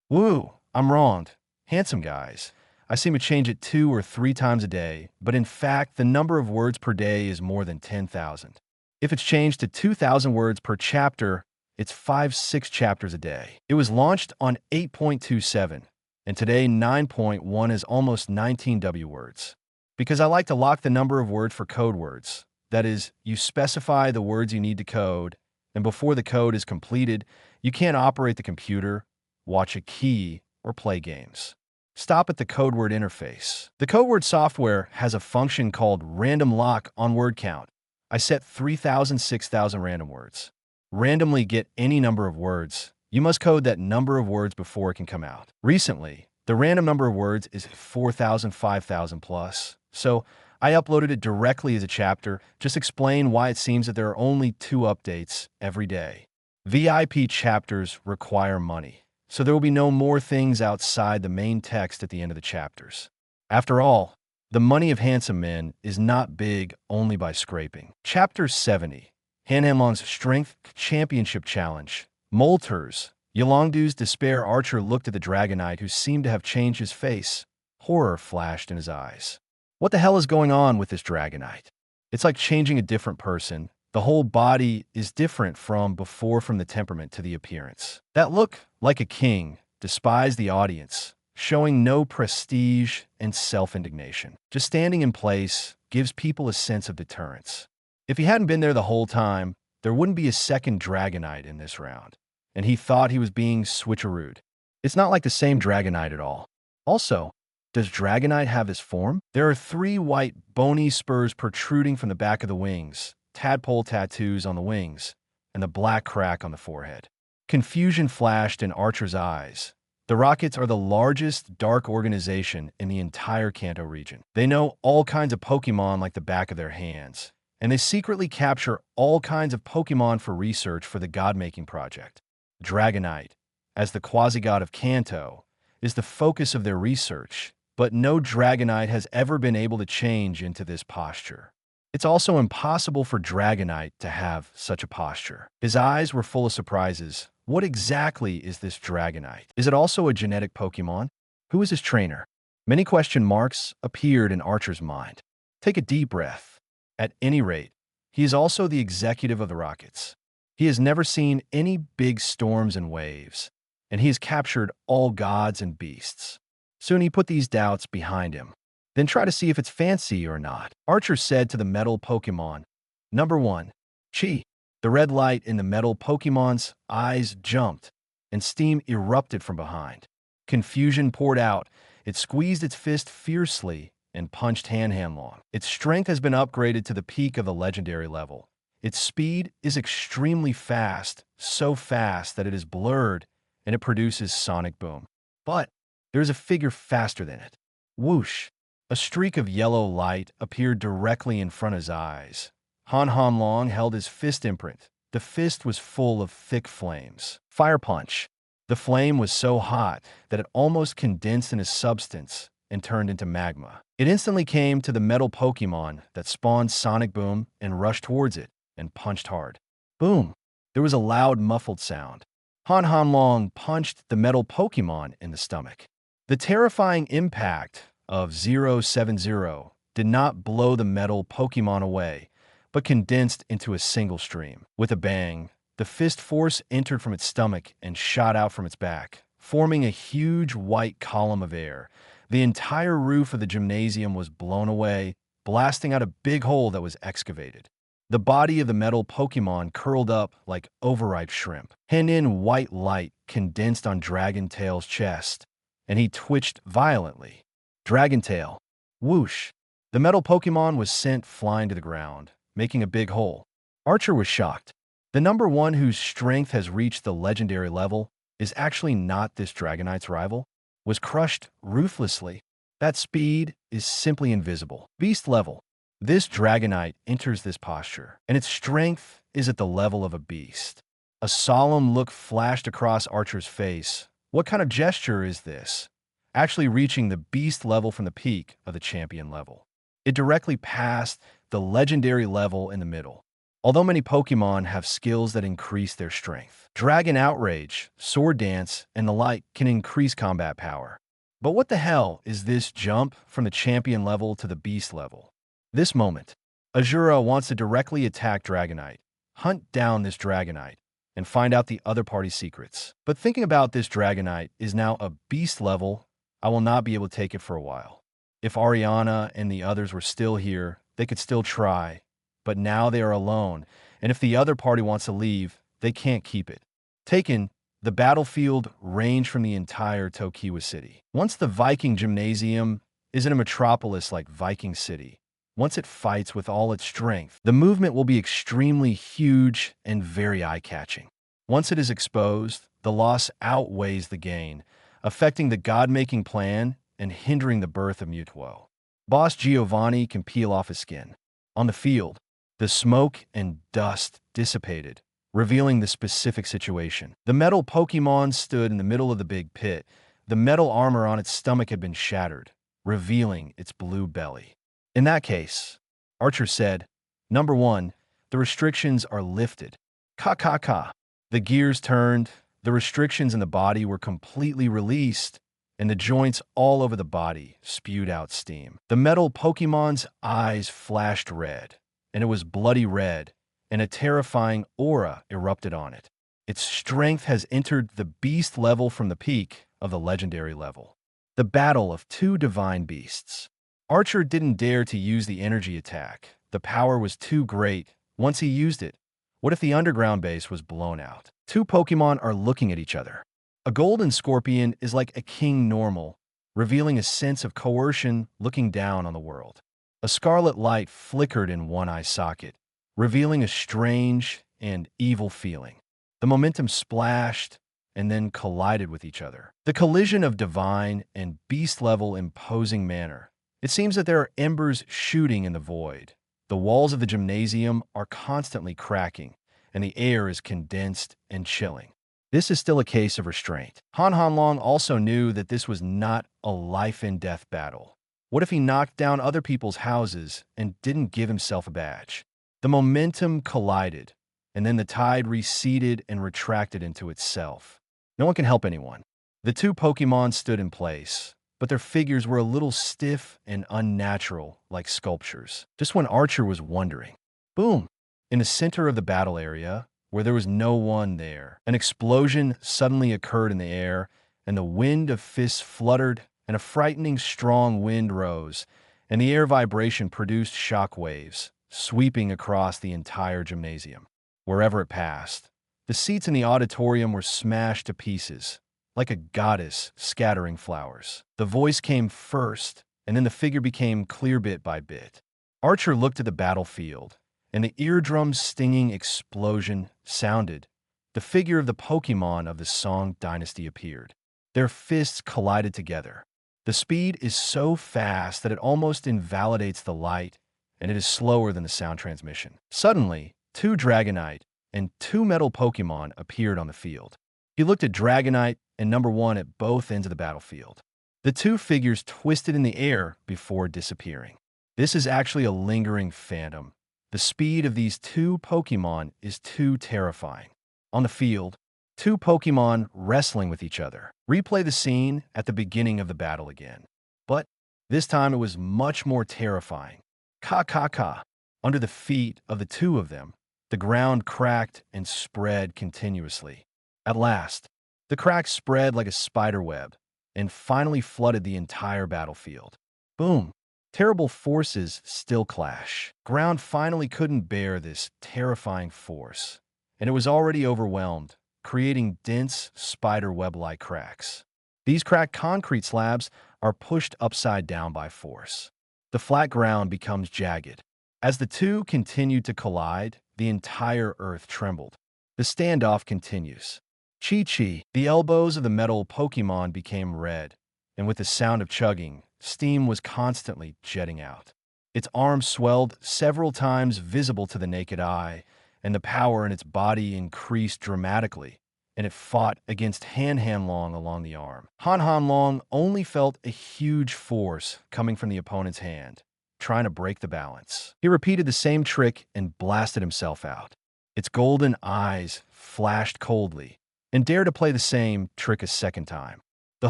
Woo, I'm wronged. Handsome guys. I seem to change it 2 or 3 times a day, but in fact, the number of words per day is more than 10,000. If it's changed to 2,000 words per chapter, it's 5-6 chapters a day. It was launched on 8.27, and today 9.1 is almost 19 W words. Because I like to lock the number of words for code words. That is, you specify the words you need to code, and before the code is completed, you can't operate the computer, watch a key, or play games. Stop at the code word interface. The code word software has a function called random lock on word count. I set 3,000, 6,000 random words. Randomly get any number of words. You must code that number of words before it can come out. Recently, the random number of words is 4,000, 5,000 plus. So I uploaded it directly as a chapter. Just explain why it seems that there are only 2 updates every day. VIP chapters require money, so there will be no more things outside the main text at the end of the chapters. After all, the money of handsome men is not big only by scraping. Chapter 70, Hanhanlong's Strength Championship Challenge. Molters. Yolongdu's despair archer looked at the Dragonite, who seemed to have changed his face. Horror flashed in his eyes. What the hell is going on with this Dragonite? It's like changing a different person. The whole body is different from before, from the temperament to the appearance. That look, like a king, despised the audience, showing no prestige and self-indignation. Just standing in place gives people a sense of deterrence. If he hadn't been there the whole time, there wouldn't be a second Dragonite in this round, and he thought he was being switcherooed. It's not like the same Dragonite at all. Also, does Dragonite have this form? There are 3 white, bony spurs protruding from the back of the wings, tadpole tattoos on the wings, and the black crack on the forehead. Confusion flashed in Archer's eyes. The Rockets are the largest dark organization in the entire Kanto region. They know all kinds of Pokémon like the back of their hands, and they secretly capture all kinds of Pokémon for research for the God-making project. Dragonite, as the quasi-god of Kanto, is the focus of their research, but no Dragonite has ever been able to change into this posture. It's also impossible for Dragonite to have such a posture. His eyes were full of surprises. What exactly is this Dragonite? Is it also a genetic Pokémon? Who is his trainer? Many question marks appeared in Archer's mind. Take a deep breath. At any rate, he is also the executive of the Rockets. He has never seen any big storms and waves, and he has captured all gods and beasts. Soon he put these doubts behind him. Then try to see if it's fancy or not. Archer said to the metal Pokémon, Number 1, Chi. The red light in the metal Pokémon's eyes jumped, and steam erupted from behind. Confusion poured out. It squeezed its fist fiercely and punched Hanhanlong. Its strength has been upgraded to the peak of the legendary level. Its speed is extremely fast, so fast that it is blurred and it produces sonic boom. But there is a figure faster than it. Whoosh! A streak of yellow light appeared directly in front of his eyes. Hanhanlong held his fist imprint. The fist was full of thick flames. Fire punch. The flame was so hot that it almost condensed in his substance and turned into magma. It instantly came to the metal Pokémon that spawned sonic boom and rushed towards it and punched hard. Boom! There was a loud, muffled sound. Hanhanlong punched the metal Pokémon in the stomach. The terrifying impact of 070 did not blow the metal Pokémon away, but condensed into a single stream. With a bang, the fist force entered from its stomach and shot out from its back, forming a huge white column of air. The entire roof of the gymnasium was blown away, blasting out a big hole that was excavated. The body of the metal Pokémon curled up like overripe shrimp. In white light condensed on Dragontail's chest, and he twitched violently. Dragontail. Whoosh! The metal Pokémon was sent flying to the ground, making a big hole. Archer was shocked. The number 1 whose strength has reached the legendary level is actually not this Dragonite's rival, was crushed ruthlessly. That speed is simply invisible. Beast level. This Dragonite enters this posture, and its strength is at the level of a beast. A solemn look flashed across Archer's face. What kind of gesture is this? Actually reaching the beast level from the peak of the champion level. It directly passed the legendary level in the middle. Although many Pokémon have skills that increase their strength. Dragon Outrage, Sword Dance, and the like can increase combat power. But what the hell is this jump from the champion level to the beast level? This moment, Azura wants to directly attack Dragonite, hunt down this Dragonite, and find out the other party's secrets. But thinking about this Dragonite is now a beast level, I will not be able to take it for a while. If Ariana and the others were still here, they could still try, but now they are alone, and if the other party wants to leave, they can't keep it. Taken, The battlefield ranged from the entire Tokiwa city. Once the Viking Gymnasium is in a metropolis like Viking City, once it fights with all its strength, the movement will be extremely huge and very eye-catching. Once it is exposed, the loss outweighs the gain, affecting the god-making plan and hindering the birth of Mutuo. Boss Giovanni can peel off his skin. On the field, the smoke and dust dissipated, revealing the specific situation. The metal Pokémon stood in the middle of the big pit. The metal armor on its stomach had been shattered, revealing its blue belly. In that case, Archer said, "Number 1, the restrictions are lifted." Ka. The gears turned, the restrictions in the body were completely released, and the joints all over the body spewed out steam. The metal Pokémon's eyes flashed red, and it was bloody red, and a terrifying aura erupted on it. Its strength has entered the beast level from the peak of the legendary level. The battle of two divine beasts. Archer didn't dare to use the energy attack. The power was too great. Once he used it, what if the underground base was blown out? Two Pokémon are looking at each other. A golden scorpion is like a king normal, revealing a sense of coercion looking down on the world. A scarlet light flickered in one eye socket, revealing a strange and evil feeling. The momentum splashed and then collided with each other. The collision of divine and beast-level imposing manner. It seems that there are embers shooting in the void. The walls of the gymnasium are constantly cracking, and the air is condensed and chilling. This is still a case of restraint. Han Hanlong also knew that this was not a life-and-death battle. What if he knocked down other people's houses and didn't give himself a badge? The momentum collided, and then the tide receded and retracted into itself. No one can help anyone. The two Pokémon stood in place, but their figures were a little stiff and unnatural, like sculptures. Just when Archer was wondering. Boom! In the center of the battle area, where there was no one there, an explosion suddenly occurred in the air, and the wind of fists fluttered, and a frightening strong wind rose, and the air vibration produced shock waves, sweeping across the entire gymnasium. Wherever it passed, the seats in the auditorium were smashed to pieces, like a goddess scattering flowers. The voice came first, and then the figure became clear bit by bit. Archer looked at the battlefield, and the eardrum-stinging explosion sounded. The figure of the Pokémon of the Song Dynasty appeared. Their fists collided together. The speed is so fast that it almost invalidates the light, and it is slower than the sound transmission. Suddenly, two Dragonite and two metal Pokémon appeared on the field. He looked at Dragonite and number 1 at both ends of the battlefield. The two figures twisted in the air before disappearing. This is actually a lingering phantom. The speed of these two Pokémon is too terrifying. On the field, two Pokémon wrestling with each other. Replay the scene at the beginning of the battle again. But this time it was much more terrifying. Ka. Under the feet of the two of them, the ground cracked and spread continuously. At last, the crack spread like a spider web and finally flooded the entire battlefield. Boom! Terrible forces still clash. Ground finally couldn't bear this terrifying force, and it was already overwhelmed, creating dense spider web-like cracks. These cracked concrete slabs are pushed upside down by force. The flat ground becomes jagged. As the two continued to collide, the entire earth trembled. The standoff continues. Chi. The elbows of the metal Pokémon became red, and with the sound of chugging, steam was constantly jetting out. Its arms swelled several times, visible to the naked eye, and the power in its body increased dramatically, and it fought against Han Hanlong along the arm. Han Hanlong only felt a huge force coming from the opponent's hand, trying to break the balance. He repeated the same trick and blasted himself out. Its golden eyes flashed coldly, and dared to play the same trick a second time. The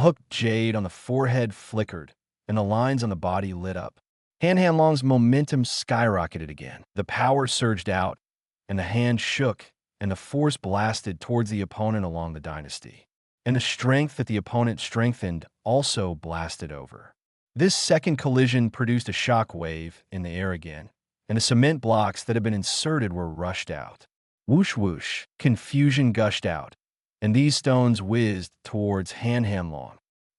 hooked jade on the forehead flickered, and the lines on the body lit up. Han Hanlong's momentum skyrocketed again. The power surged out, and the hand shook, and the force blasted towards the opponent along the dynasty. And the strength that the opponent strengthened also blasted over. This second collision produced a shock wave in the air again, and the cement blocks that had been inserted were rushed out. Whoosh whoosh, confusion gushed out, and these stones whizzed towards Han.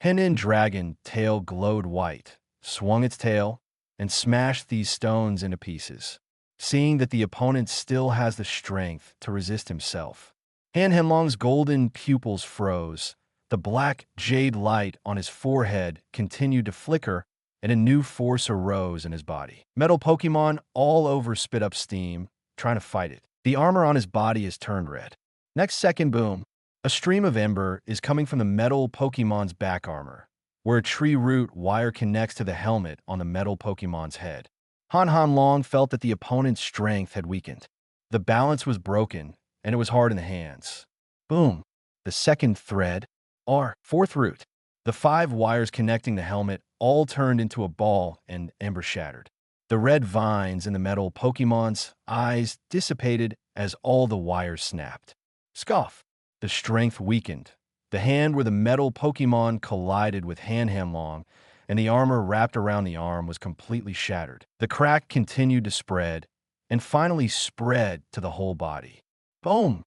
Henin dragon tail glowed white, swung its tail, and smashed these stones into pieces. Seeing that the opponent still has the strength to resist himself, Han golden pupils froze. The black jade light on his forehead continued to flicker, and a new force arose in his body. Metal Pokemon all over spit up steam, trying to fight it. The armor on his body is turned red. Next second, boom. A stream of ember is coming from the metal Pokemon's back armor, where a tree root wire connects to the helmet on the metal Pokemon's head. Han Long felt that the opponent's strength had weakened. The balance was broken, and it was hard in the hands. Boom. The second thread, fourth root. The 5 wires connecting the helmet all turned into a ball and ember shattered. The red vines in the metal Pokemon's eyes dissipated as all the wires snapped. Scoff. The strength weakened. The hand where the metal Pokemon collided with Han Long, and the armor wrapped around the arm was completely shattered. The crack continued to spread, and finally spread to the whole body. Boom!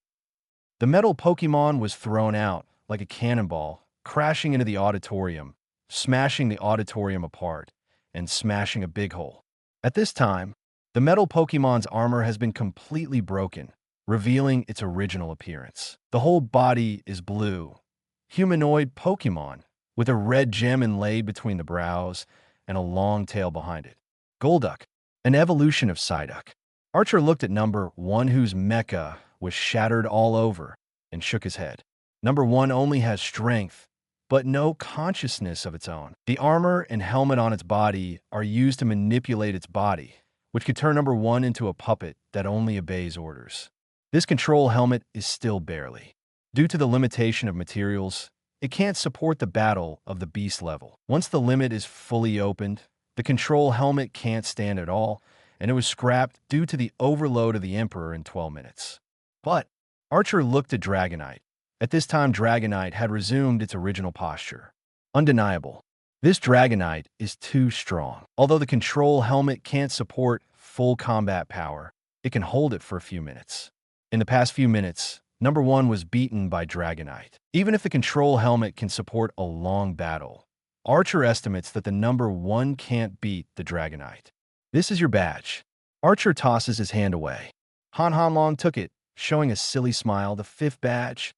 The metal Pokemon was thrown out like a cannonball, crashing into the auditorium, smashing the auditorium apart, and smashing a big hole. At this time, the metal Pokemon's armor has been completely broken, revealing its original appearance. The whole body is blue, humanoid Pokemon, with a red gem inlaid between the brows and a long tail behind it. Golduck, an evolution of Psyduck. Archer looked at number 1, whose mecha was shattered all over, and shook his head. Number 1 only has strength, but no consciousness of its own. The armor and helmet on its body are used to manipulate its body, which could turn number 1 into a puppet that only obeys orders. This control helmet is still barely. Due to the limitation of materials, it can't support the battle of the beast level. Once the limit is fully opened, the control helmet can't stand at all, and it was scrapped due to the overload of the Emperor in 12 minutes. But Archer looked at Dragonite. At this time, Dragonite had resumed its original posture. Undeniable. This Dragonite is too strong. Although the control helmet can't support full combat power, it can hold it for a few minutes. In the past few minutes, number 1 was beaten by Dragonite. Even if the control helmet can support a long battle, Archer estimates that the number 1 can't beat the Dragonite. This is your badge. Archer tosses his hand away. Han Long took it, showing a silly smile. The 5th badge.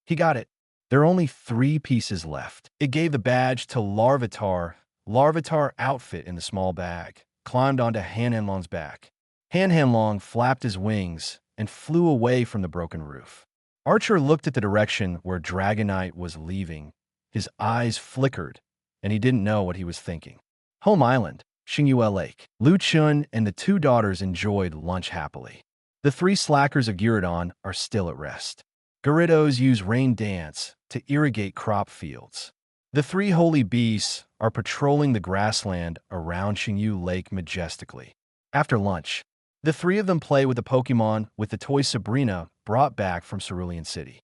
He got it. There are only 3 pieces left. It gave the badge to Larvitar. Larvitar outfit in the small bag, climbed onto Han Long's back. Han Long flapped his wings and flew away from the broken roof. Archer looked at the direction where Dragonite was leaving. His eyes flickered, and he didn't know what he was thinking. Home Island, Xingyue Lake. Lu Chun and the 2 daughters enjoyed lunch happily. The 3 slackers of Guladon are still at rest. Gyarados use rain dance to irrigate crop fields. The 3 holy beasts are patrolling the grassland around Xingyue Lake majestically. After lunch, the 3 of them play with the Pokemon with the toy Sabrina brought back from Cerulean City.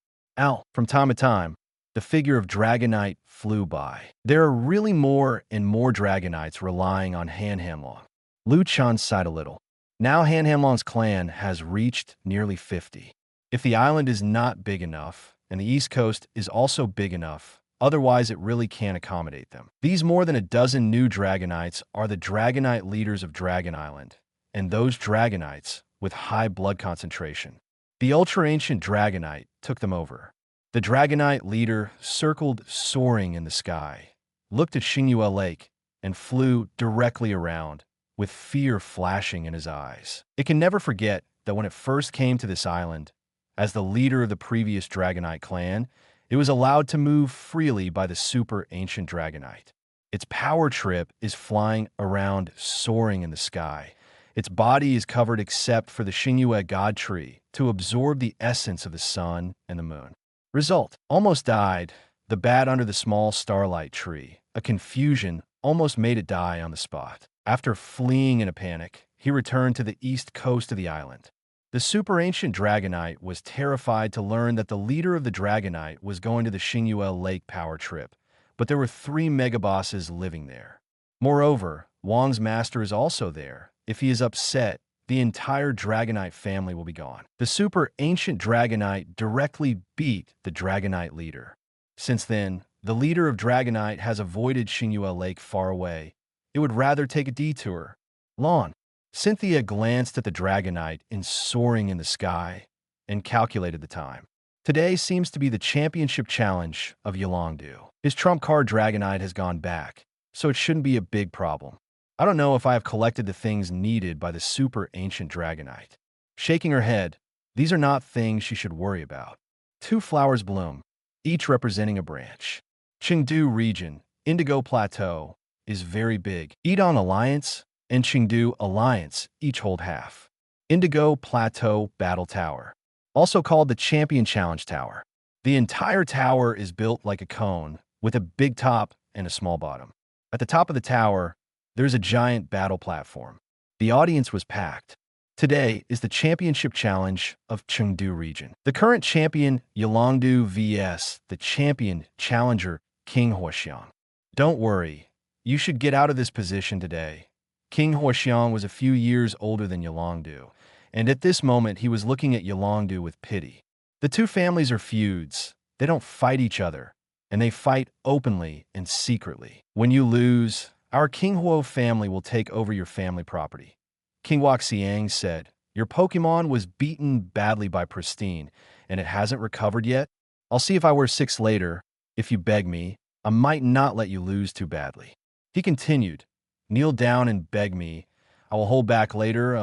From time to time, the figure of Dragonite flew by. There are really more and more Dragonites relying on Han Long. Lu Chan sighed a little. Now Han Long's clan has reached nearly 50. If the island is not big enough, and the East Coast is also big enough, otherwise it really can't accommodate them. These more than a dozen new Dragonites are the Dragonite leaders of Dragon Island, and those Dragonites with high blood concentration. The ultra-ancient Dragonite took them over. The Dragonite leader circled soaring in the sky, looked at Xingyue Lake, and flew directly around, with fear flashing in his eyes. It can never forget that when it first came to this island, as the leader of the previous Dragonite clan, it was allowed to move freely by the super ancient Dragonite. Its power trip is flying around, soaring in the sky. Its body is covered except for the Xingyue God Tree to absorb the essence of the sun and the moon. Result: almost died. The bat under the small starlight tree. A confusion almost made it die on the spot. After fleeing in a panic, he returned to the east coast of the island. The super ancient Dragonite was terrified to learn that the leader of the Dragonite was going to the Xingyue Lake power trip, but there were 3 megabosses living there. Moreover, Wang's master is also there. If he is upset, the entire Dragonite family will be gone. The super ancient Dragonite directly beat the Dragonite leader. Since then, the leader of Dragonite has avoided Xingyue Lake far away. It would rather take a detour. Lawn. Cynthia glanced at the Dragonite soaring in the sky and calculated the time. Today seems to be the championship challenge of Yolongdu. His trump card Dragonite has gone back, so it shouldn't be a big problem. I don't know if I have collected the things needed by the super ancient Dragonite. Shaking her head, these are not things she should worry about. 2 flowers bloom, each representing a branch. Chengdu region, Indigo Plateau, is very big. Yidong Alliance and Chengdu Alliance each hold half. Indigo Plateau Battle Tower, also called the Champion Challenge Tower. The entire tower is built like a cone, with a big top and a small bottom. At the top of the tower, there's a giant battle platform. The audience was packed. Today is the championship challenge of Chengdu region. The current champion Yolongdu vs. the champion challenger King Huoxiang. Don't worry, you should get out of this position today. King Huoxiang was a few years older than Yolongdu, and at this moment he was looking at Yolongdu with pity. The two families are feuds. They don't fight each other, and they fight openly and secretly. When you lose, our King Huo family will take over your family property. King Huoxiang said, your Pokemon was beaten badly by Pristine, and it hasn't recovered yet? I'll see if I wear 6 later. If you beg me, I might not let you lose too badly. He continued, kneel down and beg me. I will hold back later,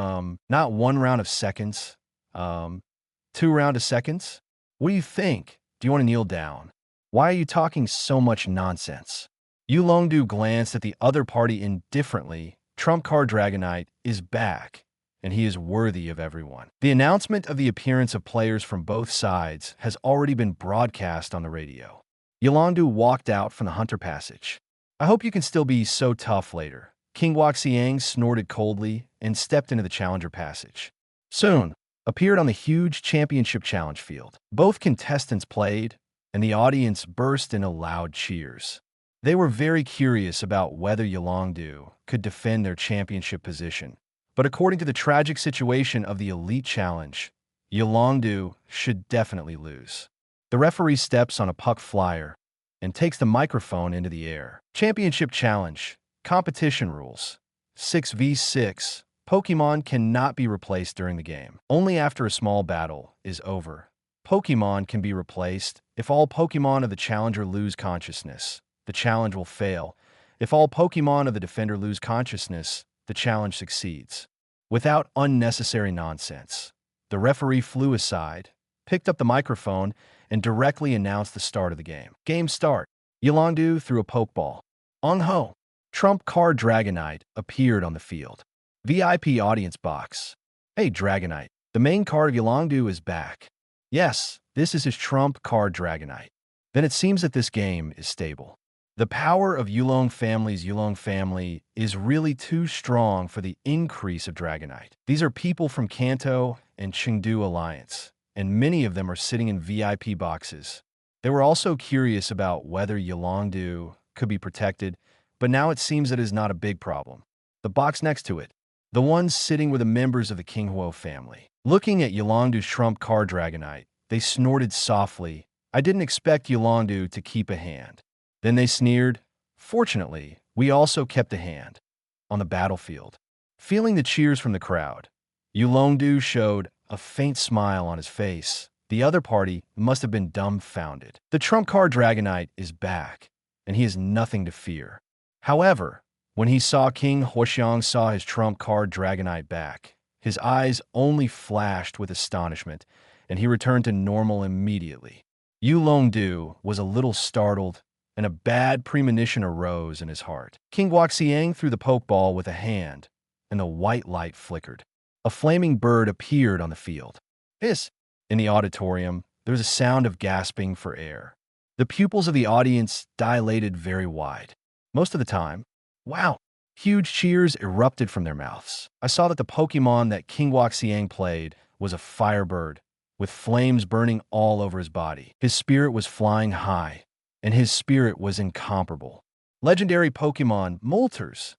not 1 round of seconds, 2 rounds of seconds? What do you think? Do you want to kneel down? Why are you talking so much nonsense? Yolongdu glanced at the other party indifferently. Trump card Dragonite is back, and he is worthy of everyone. The announcement of the appearance of players from both sides has already been broadcast on the radio. Yolongdu walked out from the Hunter Passage. I hope you can still be so tough later. King Huoxiang snorted coldly and stepped into the Challenger Passage. Soon, appeared on the huge championship challenge field. Both contestants played, and the audience burst into loud cheers. They were very curious about whether Yolongdu could defend their championship position. But according to the tragic situation of the Elite Challenge, Yolongdu should definitely lose. The referee steps on a puck flyer and takes the microphone into the air. Championship Challenge. Competition rules. 6v6. Pokémon cannot be replaced during the game. Only after a small battle is over. Pokémon can be replaced if all Pokémon of the challenger lose consciousness. The challenge will fail. If all Pokémon of the defender lose consciousness, the challenge succeeds. Without unnecessary nonsense, the referee flew aside, picked up the microphone, and directly announced the start of the game. Game start. Yolongdu threw a Pokeball. Ong-ho. Trump card Dragonite appeared on the field. VIP audience box. Hey Dragonite, the main card of Yolongdu is back. Yes, this is his trump card Dragonite. Then it seems that this game is stable. The power of Yulong family's Yulong family is really too strong for the increase of Dragonite. These are people from Kanto and Chengdu Alliance, and many of them are sitting in VIP boxes. They were also curious about whether Yolongdu could be protected, but now it seems it is not a big problem. The box next to it, the ones sitting were the members of the King Huo family. Looking at Yolongdu's trump card Dragonite, they snorted softly. I didn't expect Yolongdu to keep a hand. Then they sneered. Fortunately, we also kept a hand. On the battlefield, feeling the cheers from the crowd, Yolongdu showed a faint smile on his face. The other party must have been dumbfounded. The trump card Dragonite is back, and he has nothing to fear. However, when he saw King Huoxiang saw his trump card Dragonite back, his eyes only flashed with astonishment, and he returned to normal immediately. Yolongdu was a little startled, and a bad premonition arose in his heart. King Huoxiang threw the Pokeball with a hand, and the white light flickered. A flaming bird appeared on the field. Hiss! In the auditorium, there was a sound of gasping for air. The pupils of the audience dilated very wide. Most of the time, wow! Huge cheers erupted from their mouths. I saw that the Pokemon that King Huoxiang played was a firebird, with flames burning all over his body. His spirit was flying high, and his spirit was incomparable. Legendary Pokemon Moltres.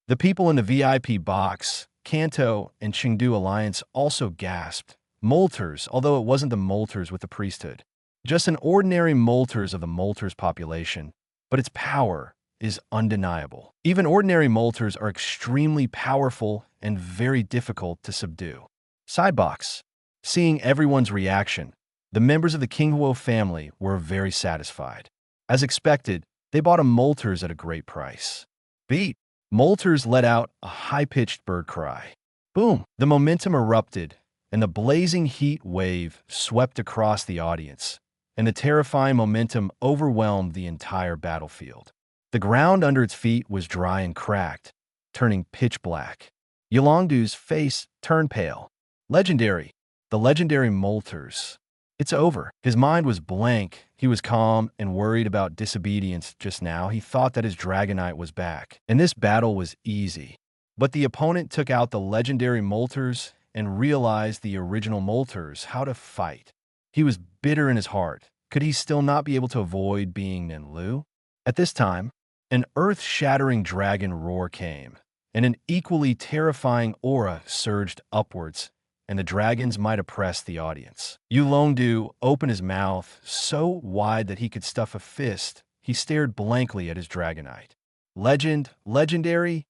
The people in the VIP box Kanto and Chengdu alliance also gasped. Molters, although it wasn't the Molters with the priesthood. Just an ordinary Molters of the Molters population, but its power is undeniable. Even ordinary Molters are extremely powerful and very difficult to subdue. Sidebox. Seeing everyone's reaction, the members of the Qinghuo family were very satisfied. As expected, they bought a Molters at a great price. Beat. Molters let out a high-pitched bird cry. Boom! The momentum erupted, and the blazing heat wave swept across the audience, and the terrifying momentum overwhelmed the entire battlefield. The ground under its feet was dry and cracked, turning pitch black. Yolongdu's face turned pale. Legendary. The legendary Molters. It's over. His mind was blank. He was calm and worried about disobedience just now. He thought that his Dragonite was back, and this battle was easy. But the opponent took out the legendary Molters and realized the original Molters how to fight. He was bitter in his heart. Could he still not be able to avoid being Ninlu? At this time, an earth-shattering dragon roar came, and an equally terrifying aura surged upwards, and the dragon's might oppressed the audience. Yulongdu opened his mouth so wide that he could stuff a fist. He stared blankly at his Dragonite. Legendary?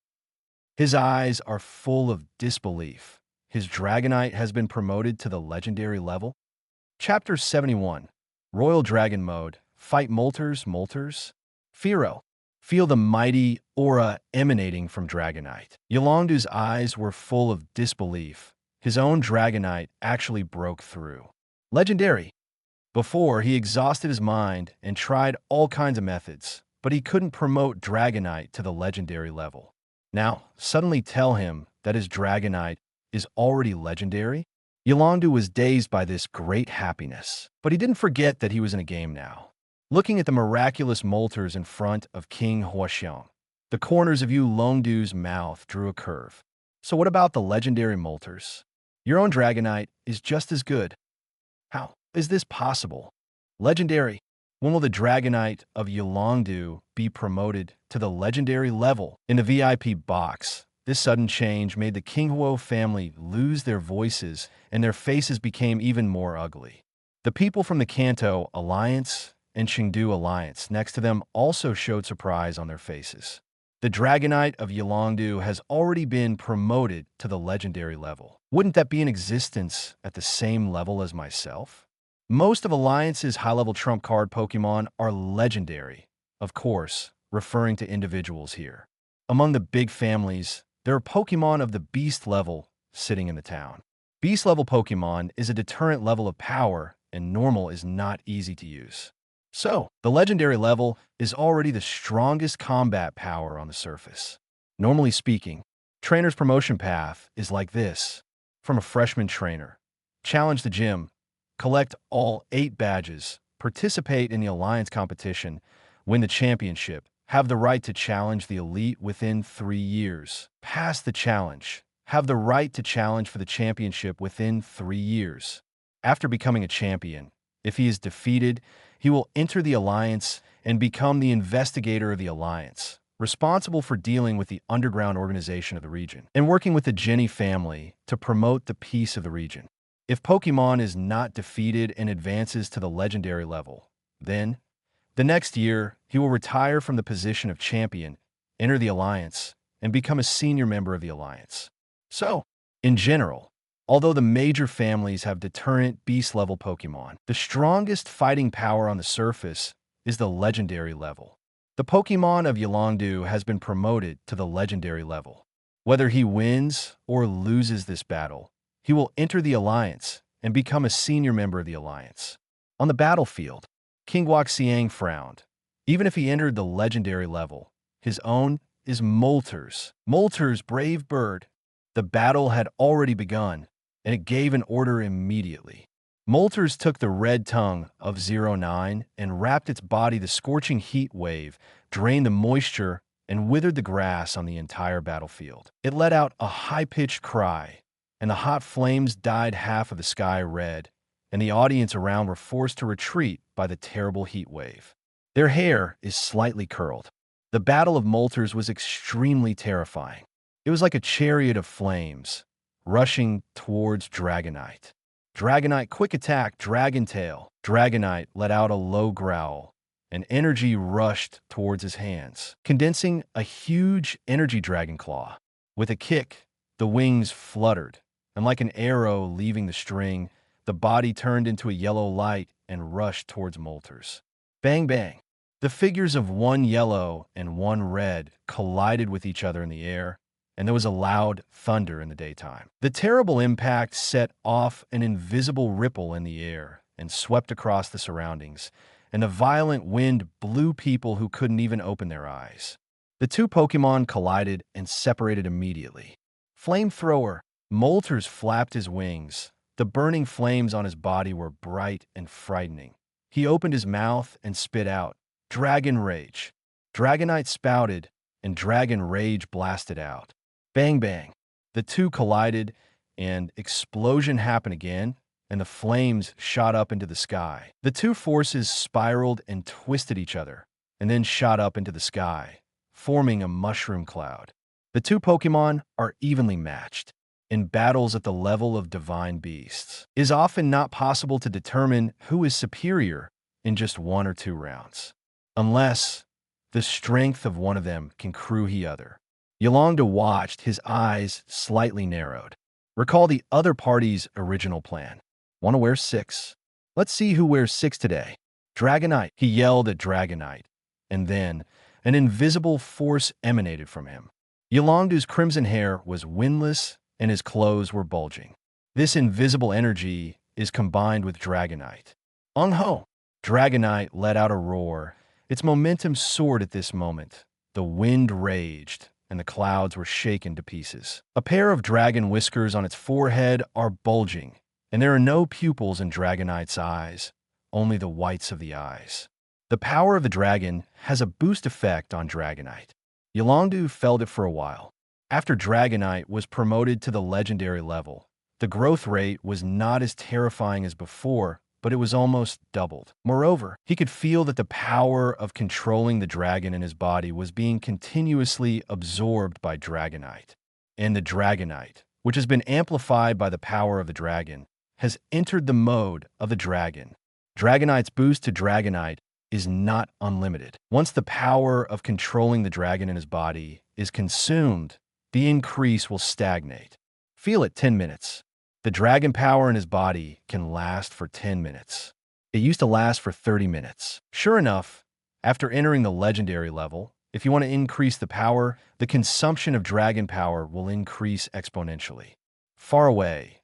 His eyes are full of disbelief. His Dragonite has been promoted to the legendary level? Chapter 71. Royal Dragon Mode. Fight Molters. Firo. Feel the mighty aura emanating from Dragonite. Yolongdu's eyes were full of disbelief. His own Dragonite actually broke through. Legendary. Before, he exhausted his mind and tried all kinds of methods, but he couldn't promote Dragonite to the legendary level. Now, suddenly tell him that his Dragonite is already legendary? Yolongdu was dazed by this great happiness, but he didn't forget that he was in a game now. Looking at the miraculous Molters in front of King Huaxiang, the corners of Yolongdu's mouth drew a curve. So what about the legendary Molters? Your own Dragonite is just as good. How is this possible? Legendary. When will the Dragonite of Yolongdu be promoted to the legendary level? In the VIP box, this sudden change made the Qinghuo family lose their voices, and their faces became even more ugly. The people from the Kanto Alliance and Chengdu Alliance next to them also showed surprise on their faces. The Dragonite of Yolongdu has already been promoted to the legendary level. Wouldn't that be in existence at the same level as myself? Most of Alliance's high-level trump card Pokémon are legendary, of course, referring to individuals here. Among the big families, there are Pokémon of the Beast level sitting in the town. Beast-level Pokémon is a deterrent level of power, and normal is not easy to use. So, the legendary level is already the strongest combat power on the surface. Normally speaking, trainer's promotion path is like this. From a freshman trainer, challenge the gym, collect all 8 badges, participate in the alliance competition, win the championship, have the right to challenge the elite within 3 years, pass the challenge, have the right to challenge for the championship within 3 years. After becoming a champion, if he is defeated, he will enter the alliance and become the investigator of the alliance, responsible for dealing with the underground organization of the region, and working with the Jenny family to promote the peace of the region. If Pokémon is not defeated and advances to the legendary level, then, the next year, he will retire from the position of champion, enter the alliance, and become a senior member of the alliance. So, in general, although the major families have deterrent beast-level Pokémon, the strongest fighting power on the surface is the legendary level. The Pokémon of Yolongdu has been promoted to the legendary level. Whether he wins or loses this battle, he will enter the alliance and become a senior member of the alliance. On the battlefield, King Guaxiang frowned. Even if he entered the legendary level, his own is Molters. Molters, brave bird. The battle had already begun, and it gave an order immediately. Molters took the red tongue of 09 and wrapped its body. The scorching heat wave drained the moisture and withered the grass on the entire battlefield. It let out a high-pitched cry, and the hot flames dyed half of the sky red, and the audience around were forced to retreat by the terrible heat wave. Their hair is slightly curled. The Battle of Molters was extremely terrifying. It was like a chariot of flames, rushing towards Dragonite. Dragonite quick attack, Dragon Tail. Dragonite let out a low growl, and energy rushed towards his hands, condensing a huge energy dragon claw. With a kick, the wings fluttered, and like an arrow leaving the string, the body turned into a yellow light and rushed towards Moltres. Bang bang! The figures of one yellow and one red collided with each other in the air, and there was a loud thunder in the daytime. The terrible impact set off an invisible ripple in the air and swept across the surroundings, and the violent wind blew people who couldn't even open their eyes. The two Pokémon collided and separated immediately. Flamethrower! Moltres flapped his wings. The burning flames on his body were bright and frightening. He opened his mouth and spit out, Dragon Rage. Dragonite spouted, and Dragon Rage blasted out. Bang bang! The two collided, and explosion happened again, and the flames shot up into the sky. The two forces spiraled and twisted each other, and then shot up into the sky, forming a mushroom cloud. The two Pokémon are evenly matched. In battles at the level of divine beasts, it is often not possible to determine who is superior in just 1 or 2 rounds, unless the strength of one of them can crew the other. Yolanda watched, his eyes slightly narrowed. Recall the other party's original plan. Want to wear 6? Let's see who wears 6 today. Dragonite, he yelled at Dragonite, and then an invisible force emanated from him. Yolanda's crimson hair was windless, and his clothes were bulging. This invisible energy is combined with Dragonite. Ung-ho! Dragonite let out a roar. Its momentum soared at this moment. The wind raged, and the clouds were shaken to pieces. A pair of dragon whiskers on its forehead are bulging, and there are no pupils in Dragonite's eyes, only the whites of the eyes. The power of the dragon has a boost effect on Dragonite. Yolanda felt it for a while. After Dragonite was promoted to the legendary level, the growth rate was not as terrifying as before, but it was almost doubled. Moreover, he could feel that the power of controlling the dragon in his body was being continuously absorbed by Dragonite. And the Dragonite, which has been amplified by the power of the dragon, has entered the mode of the dragon. Dragonite's boost to Dragonite is not unlimited. Once the power of controlling the dragon in his body is consumed, the increase will stagnate. Feel it 10 minutes. The dragon power in his body can last for 10 minutes. It used to last for 30 minutes. Sure enough, after entering the legendary level, if you want to increase the power, the consumption of dragon power will increase exponentially. Far away,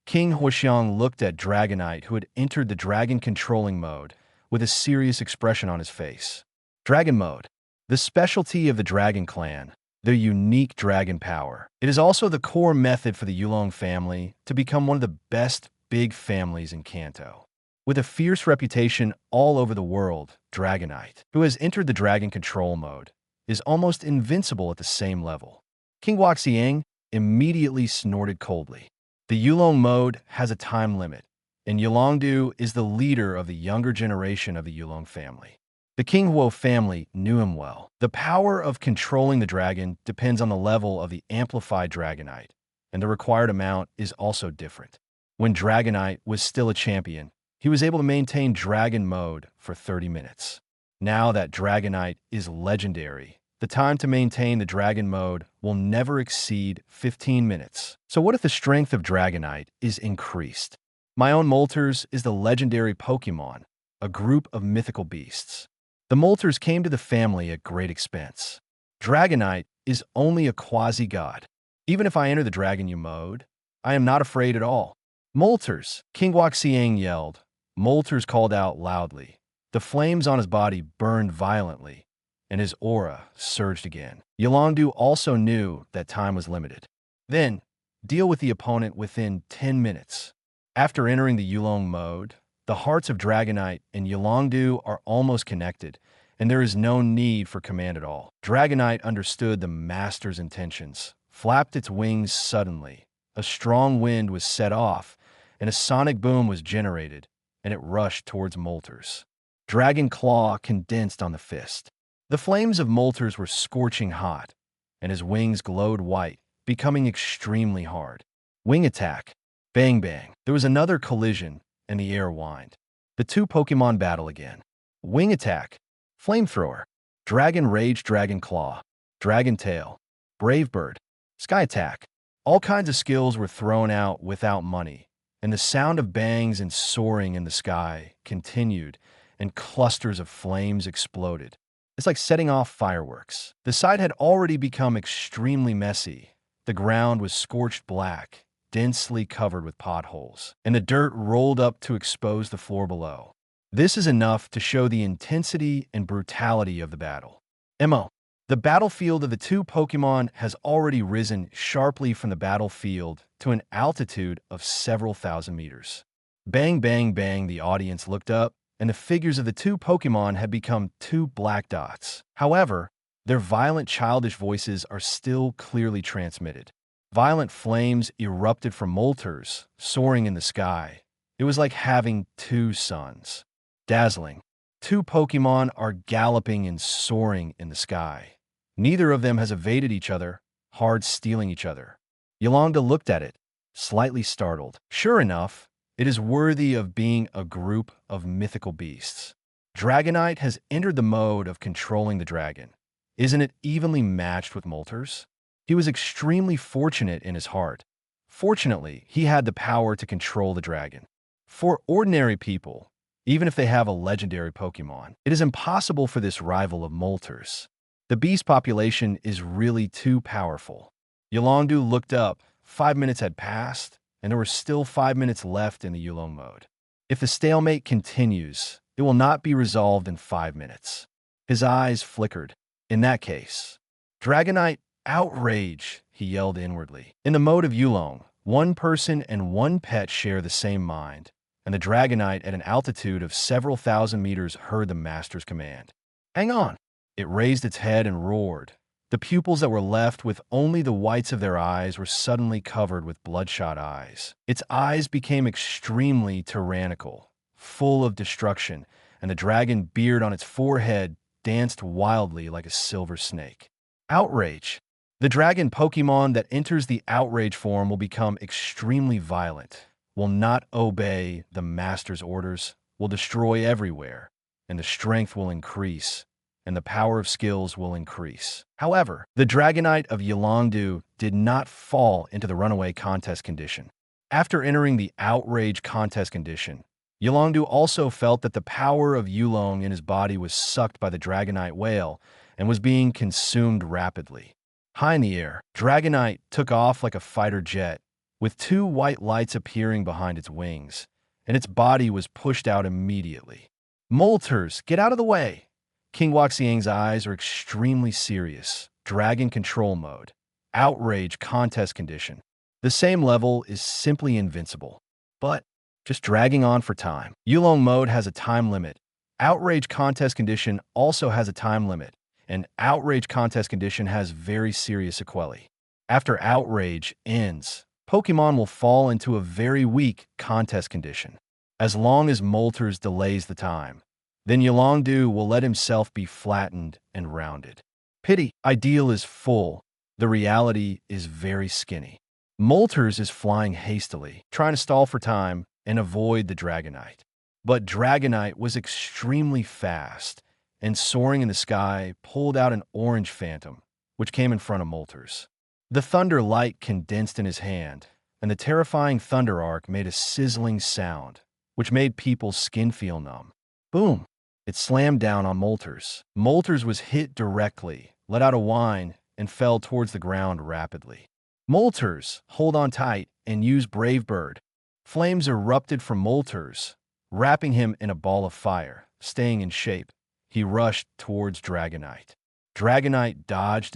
King Huoxiang looked at Dragonite, who had entered the dragon controlling mode, with a serious expression on his face. Dragon mode, the specialty of the dragon clan, their unique dragon power. It is also the core method for the Yulong family to become one of the best big families in Kanto. With a fierce reputation all over the world, Dragonite, who has entered the dragon control mode, is almost invincible at the same level. King Huoxiang immediately snorted coldly. The Yulong mode has a time limit, and Yolongdu is the leader of the younger generation of the Yulong family. The King Huo family knew him well. The power of controlling the dragon depends on the level of the amplified Dragonite, and the required amount is also different. When Dragonite was still a champion, he was able to maintain dragon mode for 30 minutes. Now that Dragonite is legendary, the time to maintain the dragon mode will never exceed 15 minutes. So what if the strength of Dragonite is increased? My own Moltres is the legendary Pokémon, a group of mythical beasts. The Moltres came to the family at great expense. Dragonite is only a quasi-god. Even if I enter the Dragon U mode, I am not afraid at all. Moltres, King Huoxiang yelled. Moltres called out loudly. The flames on his body burned violently, and his aura surged again. Yolanda also knew that time was limited. Then, deal with the opponent within 10 minutes. After entering the Yulong mode, the hearts of Dragonite and Yolongdu are almost connected, and there is no need for command at all. Dragonite understood the master's intentions, flapped its wings suddenly. A strong wind was set off, and a sonic boom was generated, and it rushed towards Moltres. Dragon Claw condensed on the fist. The flames of Moltres were scorching hot, and his wings glowed white becoming extremely hard. Wing attack. Bang bang. There was another collision, and the air whined. The two Pokemon battle again. Wing attack. Flamethrower. Dragon Rage, Dragon Claw. Dragon Tail. Brave Bird. Sky attack. All kinds of skills were thrown out without money, and the sound of bangs and soaring in the sky continued, and clusters of flames exploded. It's like setting off fireworks. The site had already become extremely messy. The ground was scorched black, densely covered with potholes, and the dirt rolled up to expose the floor below. This is enough to show the intensity and brutality of the battle. MO. The battlefield of the two Pokemon has already risen sharply from the battlefield to an altitude of several thousand meters. Bang, bang, bang, the audience looked up, and the figures of the two Pokemon had become two black dots. However, their violent childish voices are still clearly transmitted. Violent flames erupted from Moltres, soaring in the sky. It was like having two suns. Dazzling. Two Pokemon are galloping and soaring in the sky. Neither of them has evaded each other, hard stealing each other. Yolanda looked at it, slightly startled. Sure enough, it is worthy of being a group of mythical beasts. Dragonite has entered the mode of controlling the dragon. Isn't it evenly matched with Moltres? He was extremely fortunate in his heart. Fortunately, he had the power to control the dragon. For ordinary people, even if they have a legendary Pokemon, it is impossible for this rival of Moltres. The beast population is really too powerful. Yolanda looked up. 5 minutes had passed, and there were still 5 minutes left in the Yulong mode. If the stalemate continues, it will not be resolved in 5 minutes. His eyes flickered. In that case, Dragonite, outrage, he yelled inwardly. In the mode of Yulong, one person and one pet share the same mind, and the Dragonite at an altitude of several thousand meters heard the master's command. Hang on! It raised its head and roared. The pupils that were left with only the whites of their eyes were suddenly covered with bloodshot eyes. Its eyes became extremely tyrannical, full of destruction, and the dragon beard on its forehead danced wildly like a silver snake. Outrage. The dragon Pokemon that enters the outrage form will become extremely violent, will not obey the master's orders, will destroy everywhere, and the strength will increase, and the power of skills will increase. However, the Dragonite of Yolanda did not fall into the runaway contest condition. After entering the outrage contest condition, Yolanda also felt that the power of Yulong in his body was sucked by the Dragonite whale and was being consumed rapidly. High in the air, Dragonite took off like a fighter jet, with two white lights appearing behind its wings, and its body was pushed out immediately. Moltres, get out of the way! King Waxiang's eyes are extremely serious. Dragon control mode. Outrage contest condition. The same level is simply invincible, but just dragging on for time. Yulong mode has a time limit. Outrage contest condition also has a time limit, and outrage contest condition has very serious sequelae. After outrage ends, Pokemon will fall into a very weak contest condition. As long as Moltres delays the time, then Yolanda will let himself be flattened and rounded. Pity, ideal is full. The reality is very skinny. Moltres is flying hastily, trying to stall for time and avoid the Dragonite. But Dragonite was extremely fast, and soaring in the sky pulled out an orange phantom, which came in front of Moltres. The thunder light condensed in his hand, and the terrifying thunder arc made a sizzling sound, which made people's skin feel numb. Boom! It slammed down on Moltres. Moltres was hit directly, let out a whine, and fell towards the ground rapidly. Moltres, hold on tight and use Brave Bird. Flames erupted from Moltres, wrapping him in a ball of fire. Staying in shape, he rushed towards Dragonite. Dragonite dodged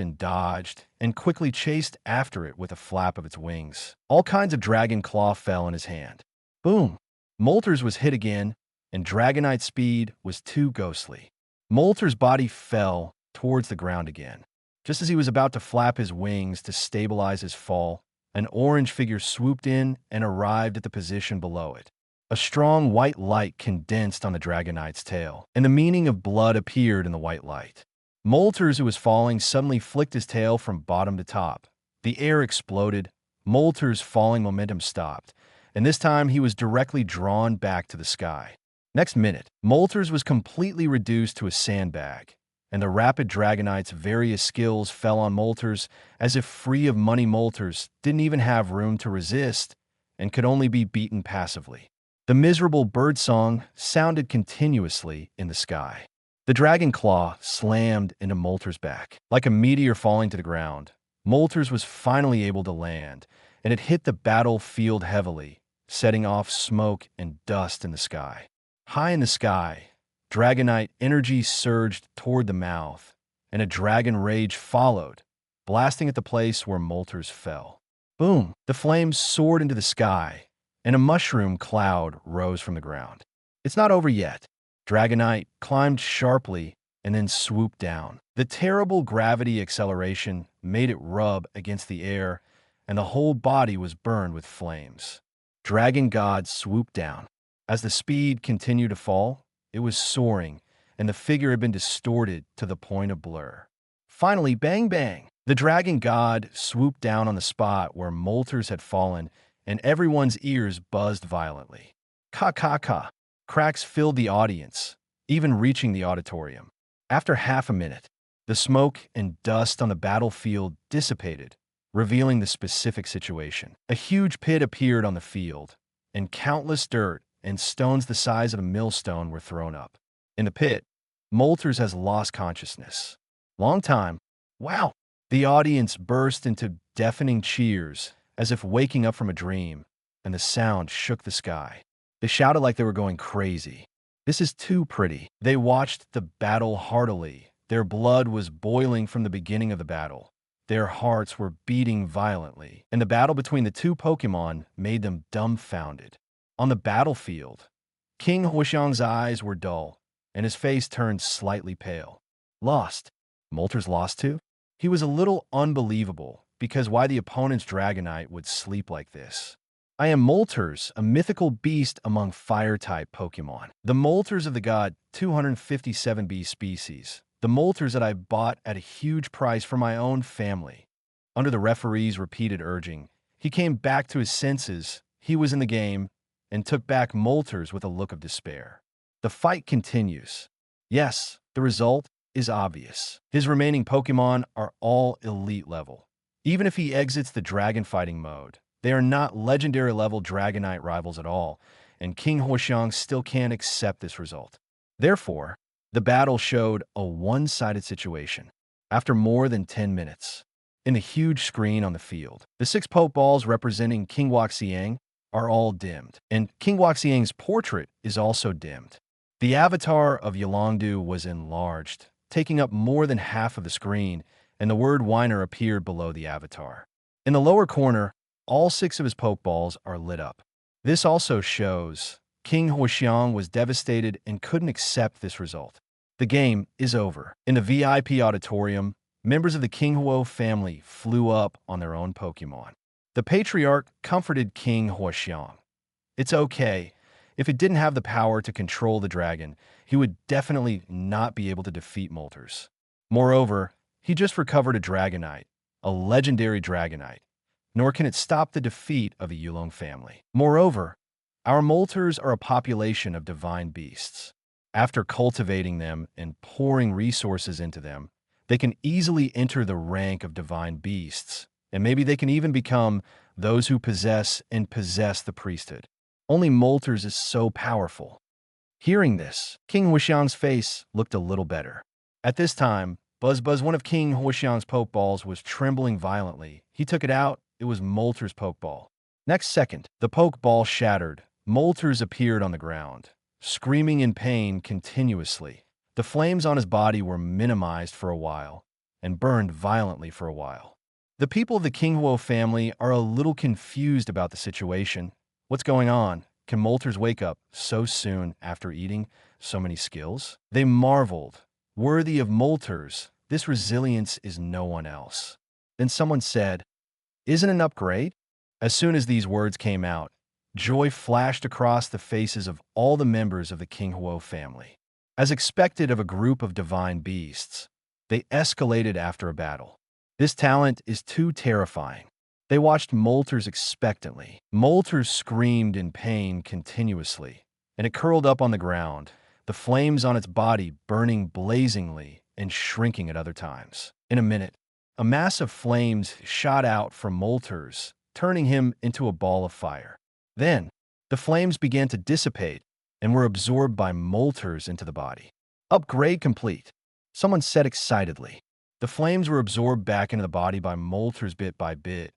and quickly chased after it with a flap of its wings. All kinds of dragon claw fell in his hand. Boom! Moltres was hit again, and Dragonite's speed was too ghostly. Moltres' body fell towards the ground again. Just as he was about to flap his wings to stabilize his fall, an orange figure swooped in and arrived at the position below it. A strong white light condensed on the Dragonite's tail, and the meaning of blood appeared in the white light. Moltres, who was falling, suddenly flicked his tail from bottom to top, The air exploded, Moltres' falling momentum stopped, and this time he was directly drawn back to the sky. Next minute, Moltres was completely reduced to a sandbag, and the rapid Dragonite's various skills fell on Moltres as if free of money. Moltres didn't even have room to resist and could only be beaten passively. The miserable birdsong sounded continuously in the sky. The dragon claw slammed into Moltres' back. Like a meteor falling to the ground, Moltres was finally able to land, and it hit the battlefield heavily, setting off smoke and dust in the sky. High in the sky, Dragonite energy surged toward the mouth, and a dragon rage followed, blasting at the place where Moltres fell. Boom! The flames soared into the sky, and a mushroom cloud rose from the ground. It's not over yet. Dragonite climbed sharply and then swooped down. The terrible gravity acceleration made it rub against the air, and the whole body was burned with flames. Dragon God swooped down. As the speed continued to fall, it was soaring, and the figure had been distorted to the point of blur. Finally, bang bang! The Dragon God swooped down on the spot where Moltres had fallen, and everyone's ears buzzed violently. Ka ka ka! Cracks filled the audience, even reaching the auditorium. After half a minute, the smoke and dust on the battlefield dissipated, revealing the specific situation. A huge pit appeared on the field, and countless dirt and stones the size of a millstone were thrown up. In the pit, Moltres has lost consciousness. Long time. Wow! The audience burst into deafening cheers, as if waking up from a dream, and the sound shook the sky. They shouted like they were going crazy. This is too pretty. They watched the battle heartily. Their blood was boiling from the beginning of the battle. Their hearts were beating violently, and the battle between the two Pokémon made them dumbfounded. On the battlefield, King Huoxiang's eyes were dull, and his face turned slightly pale. Lost. Moltres lost too? He was a little unbelievable, because why the opponent's Dragonite would sleep like this. I am Moltres, a mythical beast among fire-type Pokémon. The Moltres of the god 257B species. The Moltres that I bought at a huge price for my own family. Under the referee's repeated urging, he came back to his senses. He was in the game, and took back Moltres with a look of despair. The fight continues. Yes, the result is obvious. His remaining Pokémon are all elite level. Even if he exits the dragon fighting mode, they are not legendary level Dragonite rivals at all, and King Huoxiang still can't accept this result. Therefore, the battle showed a one-sided situation. After more than 10 minutes, in the huge screen on the field, the 6 Pokeballs representing King Huoxiang are all dimmed, and King Huoxiang's portrait is also dimmed. The avatar of Yolongdu was enlarged, taking up more than half of the screen, and the word Whiner appeared below the avatar. In the lower corner, all 6 of his Pokeballs are lit up. This also shows King Huoxiang was devastated and couldn't accept this result. The game is over. In the VIP auditorium, members of the King Huo family flew up on their own Pokémon. The Patriarch comforted King Huoxiang. It's okay. If it didn't have the power to control the dragon, he would definitely not be able to defeat Moltres. Moreover, he just recovered a Dragonite, a legendary Dragonite, nor can it stop the defeat of the Yulong family. Moreover, our Moltres are a population of divine beasts. After cultivating them and pouring resources into them, they can easily enter the rank of divine beasts, and maybe they can even become those who possess the priesthood. Only Moltres is so powerful. Hearing this, King Huoxiang's face looked a little better. At this time, Buzz, one of King Huoxiang's Pokeballs, was trembling violently. He took it out. It was Moltres' Pokeball. Next second, the Pokeball shattered. Moltres appeared on the ground, screaming in pain continuously. The flames on his body were minimized for a while and burned violently for a while. The people of the King Huo family are a little confused about the situation. What's going on? Can Moltres wake up so soon after eating so many skills? They marveled. Worthy of Moltres, this resilience is no one else. Then someone said, "Isn't an upgrade?" As soon as these words came out, joy flashed across the faces of all the members of the King Huo family. As expected of a group of divine beasts, they escalated after a battle. This talent is too terrifying. They watched Moltres expectantly. Moltres screamed in pain continuously, and it curled up on the ground, the flames on its body burning blazingly and shrinking at other times. In a minute, a mass of flames shot out from Moltres, turning him into a ball of fire. Then, the flames began to dissipate and were absorbed by Moltres into the body. Upgrade complete, someone said excitedly. The flames were absorbed back into the body by Moltres bit by bit,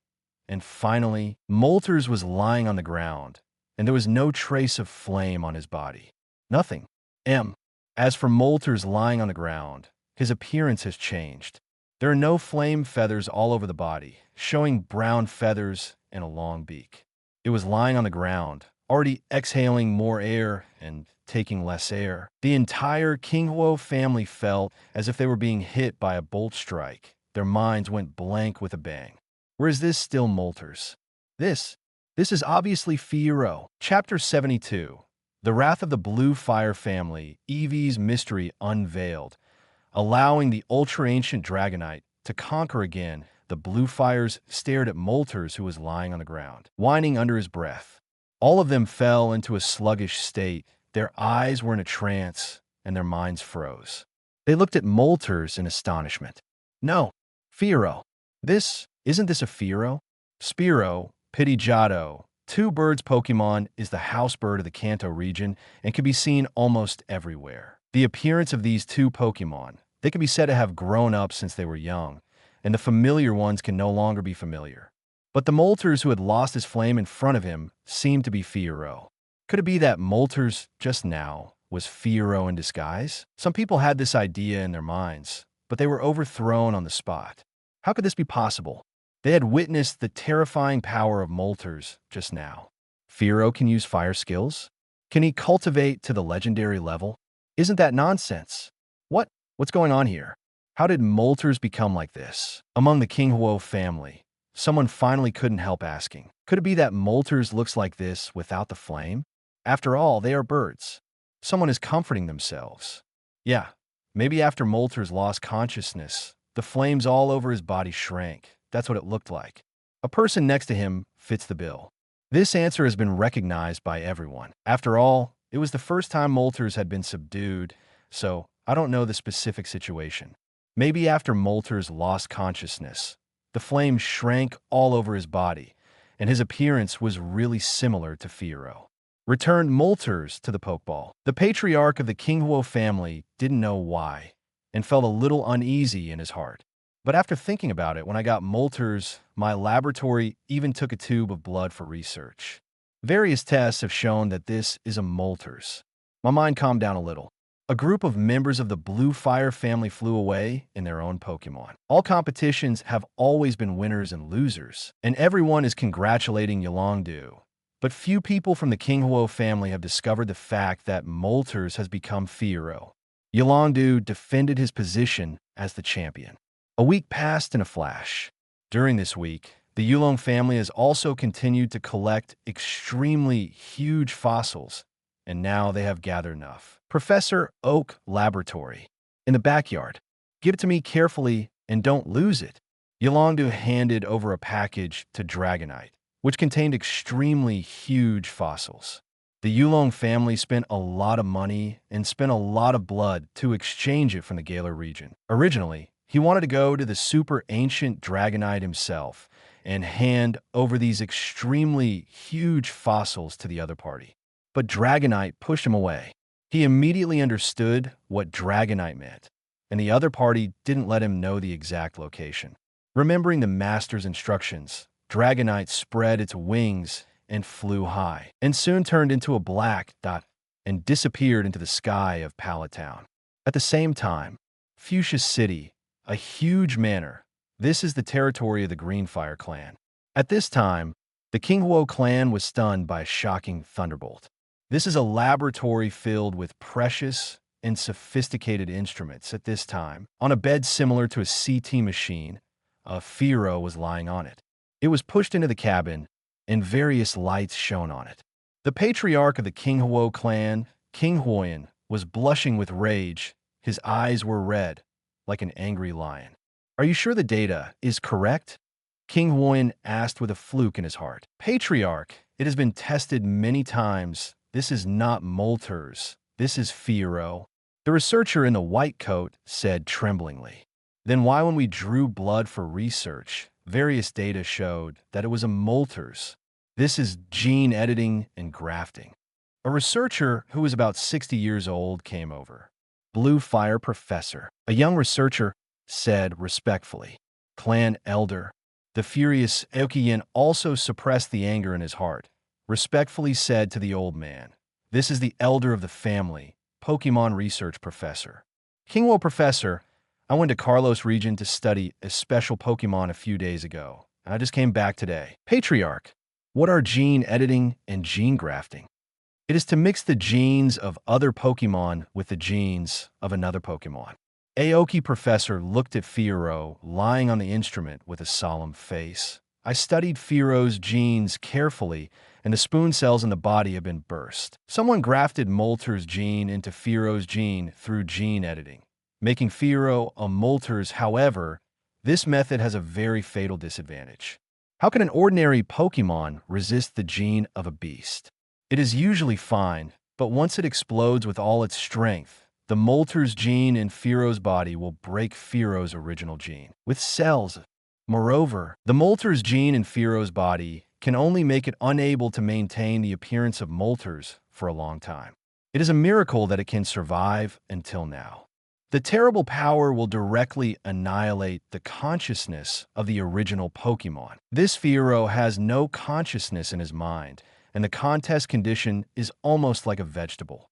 and finally, Moltres was lying on the ground, and there was no trace of flame on his body. Nothing. As for Moltres lying on the ground, his appearance has changed. There are no flame feathers all over the body, showing brown feathers and a long beak. It was lying on the ground, already exhaling more air and taking less air. The entire Kinghuo family felt as if they were being hit by a bolt strike. Their minds went blank with a bang. Or is this still Moltres? This is obviously Fiero. Chapter 72. The Wrath of the Blue Fire Family, Eevee's Mystery Unveiled. Allowing the ultra-ancient Dragonite to conquer again, the Blue Fires stared at Moltres, who was lying on the ground, whining under his breath. All of them fell into a sluggish state. Their eyes were in a trance, and their minds froze. They looked at Moltres in astonishment. No, Fiero. Isn't this a Fiero? Spearow, Pidgeotto, two birds Pokémon, is the house bird of the Kanto region and can be seen almost everywhere. The appearance of these two Pokémon, they can be said to have grown up since they were young, and the familiar ones can no longer be familiar. But the Moltres who had lost his flame in front of him seemed to be Fiero. Could it be that Moltres just now was Fiero in disguise? Some people had this idea in their minds, but they were overthrown on the spot. How could this be possible? They had witnessed the terrifying power of Moltres just now. Fiero can use fire skills? Can he cultivate to the legendary level? Isn't that nonsense? What's going on here? How did Moltres become like this? Among the Kinghuo family, someone finally couldn't help asking. Could it be that Moltres looks like this without the flame? After all, they are birds. Someone is comforting themselves. Yeah, maybe after Moltres lost consciousness, the flames all over his body shrank. That's what it looked like. A person next to him fits the bill. This answer has been recognized by everyone. After all, it was the first time Moltres had been subdued, so I don't know the specific situation. Maybe after Moltres lost consciousness, the flames shrank all over his body, and his appearance was really similar to Fiero. Returned Moltres to the Pokeball. The patriarch of the Kinghuo family didn't know why, and felt a little uneasy in his heart. But after thinking about it, when I got Moltres, my laboratory even took a tube of blood for research. Various tests have shown that this is a Moltres. My mind calmed down a little. A group of members of the Blue Fire family flew away in their own Pokémon. All competitions have always been winners and losers, and everyone is congratulating Yolongdu. But few people from the Kinghuo family have discovered the fact that Moltres has become Fiero. Yolongdu defended his position as the champion. A week passed in a flash. During this week, the Yulong family has also continued to collect extremely huge fossils, and now they have gathered enough. Professor Oak Laboratory. In the backyard. Give it to me carefully and don't lose it. Yolongdu handed over a package to Dragonite, which contained extremely huge fossils. The Yulong family spent a lot of money and spent a lot of blood to exchange it from the Galar region. Originally, he wanted to go to the super ancient Dragonite himself and hand over these extremely huge fossils to the other party. But Dragonite pushed him away. He immediately understood what Dragonite meant, and the other party didn't let him know the exact location. Remembering the master's instructions, Dragonite spread its wings and flew high, and soon turned into a black dot and disappeared into the sky of Pallet Town. At the same time, Fuchsia City, a huge manor. This is the territory of the Greenfire clan. At this time, the Kinghuo clan was stunned by a shocking thunderbolt. This is a laboratory filled with precious and sophisticated instruments. At this time, on a bed similar to a CT machine, a Fiero was lying on it. It was pushed into the cabin, and various lights shone on it. The patriarch of the Kinghuo clan, King Huoyan, was blushing with rage. His eyes were red, like an angry lion. Are you sure the data is correct? King Huoyin asked with a fluke in his heart. Patriarch, it has been tested many times. This is not Moltres. This is Fiero. The researcher in the white coat said tremblingly. Then why, when we drew blood for research, various data showed that it was a Moltres? This is gene editing and grafting. A researcher who was about 60 years old came over. Blue Fire Professor, a young researcher, said respectfully. Clan Elder. The furious Aokiyin also suppressed the anger in his heart, respectfully said to the old man, "This is the elder of the family, Pokémon Research Professor." Kingwo Professor, I went to Carlos region to study a special Pokémon a few days ago. I just came back today. Patriarch, what are gene editing and gene grafting? It is to mix the genes of other Pokémon with the genes of another Pokémon. Aoki Professor looked at Fiero lying on the instrument with a solemn face. I studied Fiero's genes carefully, and the spoon cells in the body have been burst. Someone grafted Moltres' gene into Fiero's gene through gene editing, making Fiero a Moltres. However, this method has a very fatal disadvantage. How can an ordinary Pokémon resist the gene of a beast? It is usually fine, but once it explodes with all its strength, the Moltres gene in Fiero's body will break Fiero's original gene with cells. Moreover, the Moltres gene in Fiero's body can only make it unable to maintain the appearance of Moltres for a long time. It is a miracle that it can survive until now. The terrible power will directly annihilate the consciousness of the original Pokémon. This Fiero has no consciousness in his mind, and the contest condition is almost like a vegetable.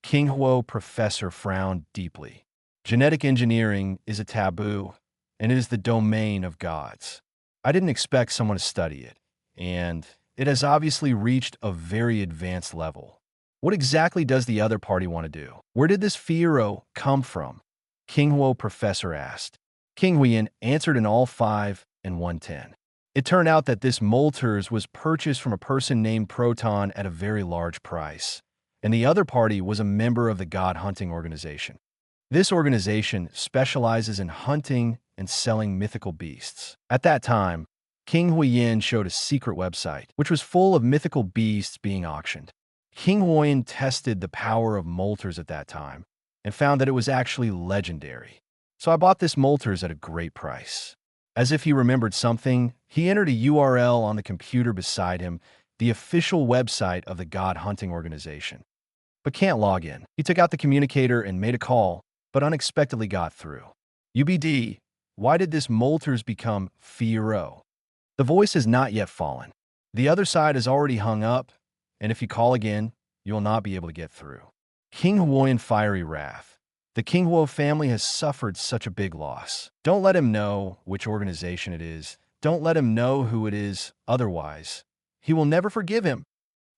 King Huo Professor frowned deeply. Genetic engineering is a taboo, and it is the domain of gods. I didn't expect someone to study it, and it has obviously reached a very advanced level. What exactly does the other party want to do? Where did this Fiero come from? King Huo Professor asked. King Huoyin answered in all 5 and 110. It turned out that this Moltres was purchased from a person named Proton at a very large price, and the other party was a member of the God Hunting Organization. This organization specializes in hunting and selling mythical beasts. At that time, King Huoyin showed a secret website, which was full of mythical beasts being auctioned. King Huoyin tested the power of Moltres at that time and found that it was actually legendary. So I bought this Moltres at a great price. As if he remembered something, he entered a URL on the computer beside him, the official website of the God Hunting Organization, but can't log in. He took out the communicator and made a call, but unexpectedly got through. UBD, why did this Moltres become Fiero? The voice has not yet fallen. The other side has already hung up, and if you call again, you will not be able to get through. King Huoyin fiery wrath. The King Huo family has suffered such a big loss. Don't let him know which organization it is. Don't let him know who it is, otherwise he will never forgive him.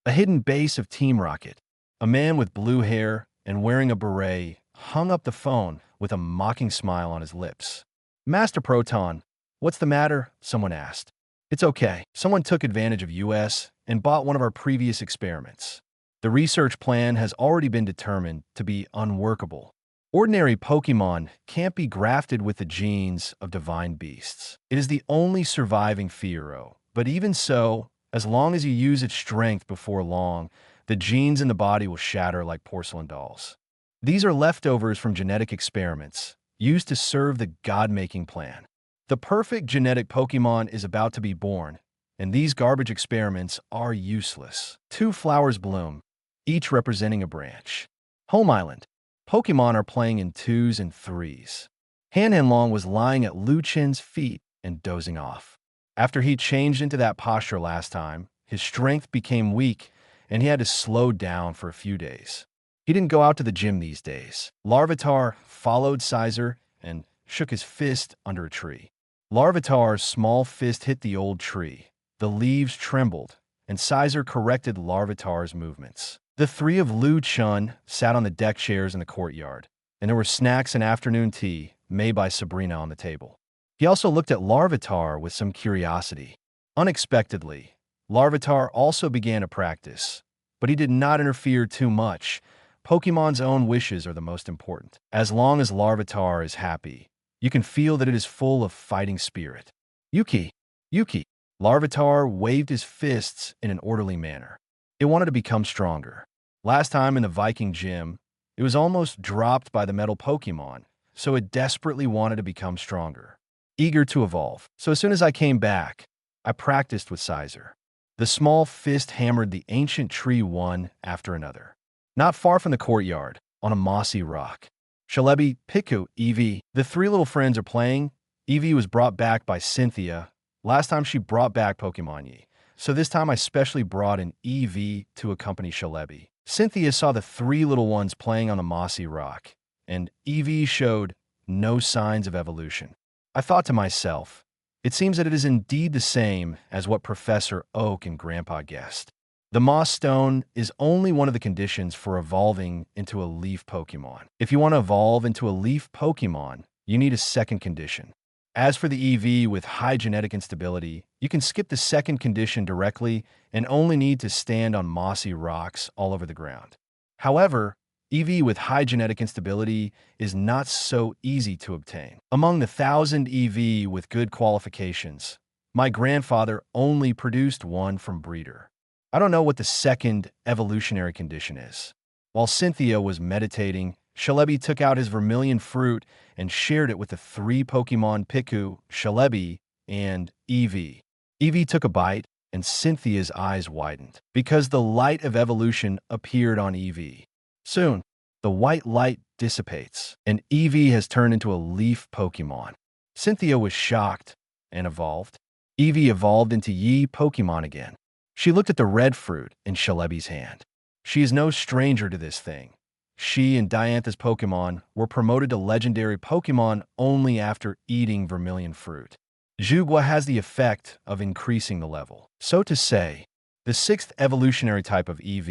A hidden base of Team Rocket. A man with blue hair and wearing a beret hung up the phone with a mocking smile on his lips. Master Proton, what's the matter? Someone asked. It's okay. Someone took advantage of US and bought one of our previous experiments. The research plan has already been determined to be unworkable. Ordinary Pokémon can't be grafted with the genes of divine beasts. It is the only surviving Fiero, but even so, as long as you use its strength before long, the genes in the body will shatter like porcelain dolls. These are leftovers from genetic experiments, used to serve the God-making plan. The perfect genetic Pokémon is about to be born, and these garbage experiments are useless. 2 flowers bloom, each representing a branch. Home Island. Pokémon are playing in 2s and 3s. Han was lying at Lu Chen's feet and dozing off. After he changed into that posture last time, his strength became weak, and he had to slow down for a few days. He didn't go out to the gym these days. Larvitar followed Sizer and shook his fist under a tree. Larvitar's small fist hit the old tree. The leaves trembled, and Sizer corrected Larvitar's movements. The 3 of Lu Chun sat on the deck chairs in the courtyard, and there were snacks and afternoon tea made by Sabrina on the table. He also looked at Larvitar with some curiosity. Unexpectedly, Larvitar also began to practice, but he did not interfere too much. Pokemon's own wishes are the most important. As long as Larvitar is happy, You can feel that it is full of fighting spirit. Yuki! Yuki! Larvitar waved his fists in an orderly manner. It wanted to become stronger. Last time in the Viking gym, it was almost dropped by the metal Pokémon, so it desperately wanted to become stronger, eager to evolve. So as soon as I came back, I practiced with Sizer. The small fist hammered the ancient tree one after another. Not far from the courtyard, on a mossy rock, Celebi, Pikachu, Eevee, the three little friends are playing. Eevee was brought back by Cynthia. Last time she brought back Pokemon Yi. So this time I specially brought an Eevee to accompany Celebi. Cynthia saw the three little ones playing on the mossy rock, and Eevee showed no signs of evolution. I thought to myself, it seems that it is indeed the same as what Professor Oak and Grandpa guessed. The Moss Stone is only one of the conditions for evolving into a leaf Pokemon. If you want to evolve into a leaf Pokemon, you need a second condition. As for the EV with high genetic instability, you can skip the second condition directly and only need to stand on mossy rocks all over the ground. However, EV with high genetic instability is not so easy to obtain. Among the 1,000 EV with good qualifications, my grandfather only produced one from breeder. I don't know what the second evolutionary condition is. While Cynthia was meditating, Celebi took out his vermilion fruit and shared it with the three Pokemon Pikachu, Celebi, and Eevee. Eevee took a bite, and Cynthia's eyes widened, because the light of evolution appeared on Eevee. Soon, the white light dissipates, and Eevee has turned into a leaf Pokemon. Cynthia was shocked and evolved. Eevee evolved into Yi Pokemon again. She looked at the red fruit in Celebi's hand. She is no stranger to this thing. She and Diantha's Pokemon were promoted to legendary Pokemon only after eating vermilion fruit. Jugua has the effect of increasing the level. So to say, the sixth evolutionary type of EV,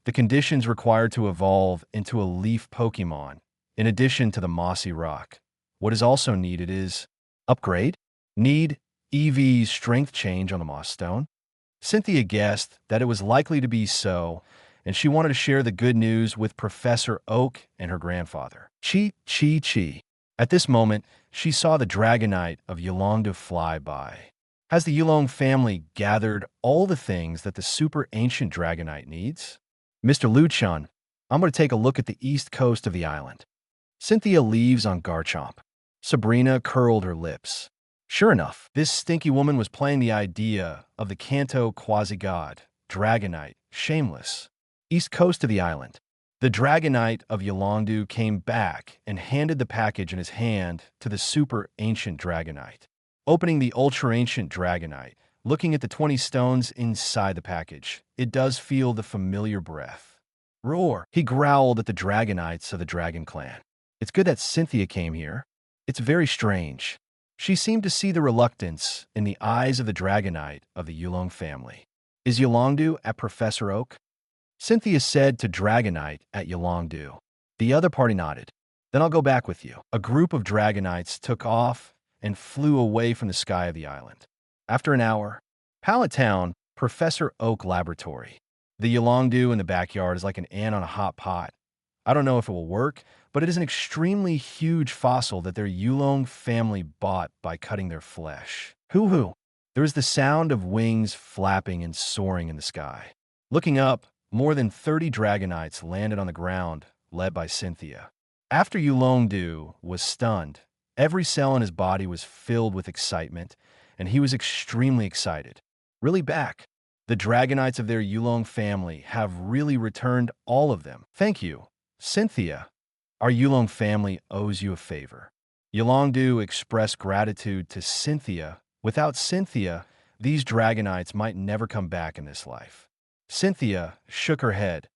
the conditions required to evolve into a leaf Pokemon, in addition to the mossy rock. What is also needed is upgrade, need EV's strength change on the Moss Stone. Cynthia guessed that it was likely to be so, and she wanted to share the good news with Professor Oak and her grandfather. Chi. At this moment, she saw the Dragonite of Yolanda fly by. Has the Yulong family gathered all the things that the super ancient Dragonite needs? Mr. Luchan, I'm going to take a look at the east coast of the island. Cynthia leaves on Garchomp. Sabrina curled her lips. Sure enough, this stinky woman was playing the idea of the Kanto quasi-god, Dragonite, shameless. East coast of the island. The Dragonite of Yolongdu came back and handed the package in his hand to the super ancient Dragonite. Opening the ultra ancient Dragonite, looking at the 20 stones inside the package, it does feel the familiar breath. Roar! He growled at the Dragonites of the Dragon Clan. It's good that Cynthia came here. It's very strange. She seemed to see the reluctance in the eyes of the Dragonite of the Yulong family. Is Yolongdu at Professor Oak? Cynthia said to Dragonite at Yolongdu. The other party nodded. Then I'll go back with you. A group of Dragonites took off and flew away from the sky of the island. After an hour, Pallet Town, Professor Oak Laboratory. The Yolongdu in the backyard is like an ant on a hot pot. I don't know if it will work, but it is an extremely huge fossil that their Yulong family bought by cutting their flesh. Hoo-hoo! There is the sound of wings flapping and soaring in the sky. Looking up, more than 30 Dragonites landed on the ground, led by Cynthia. After Yulongdu was stunned, every cell in his body was filled with excitement, and he was extremely excited. Really back. The Dragonites of their Yulong family have really returned, all of them. Thank you, Cynthia. Our Yulong family owes you a favor. Yolongdu expressed gratitude to Cynthia. Without Cynthia, these Dragonites might never come back in this life. Cynthia shook her head.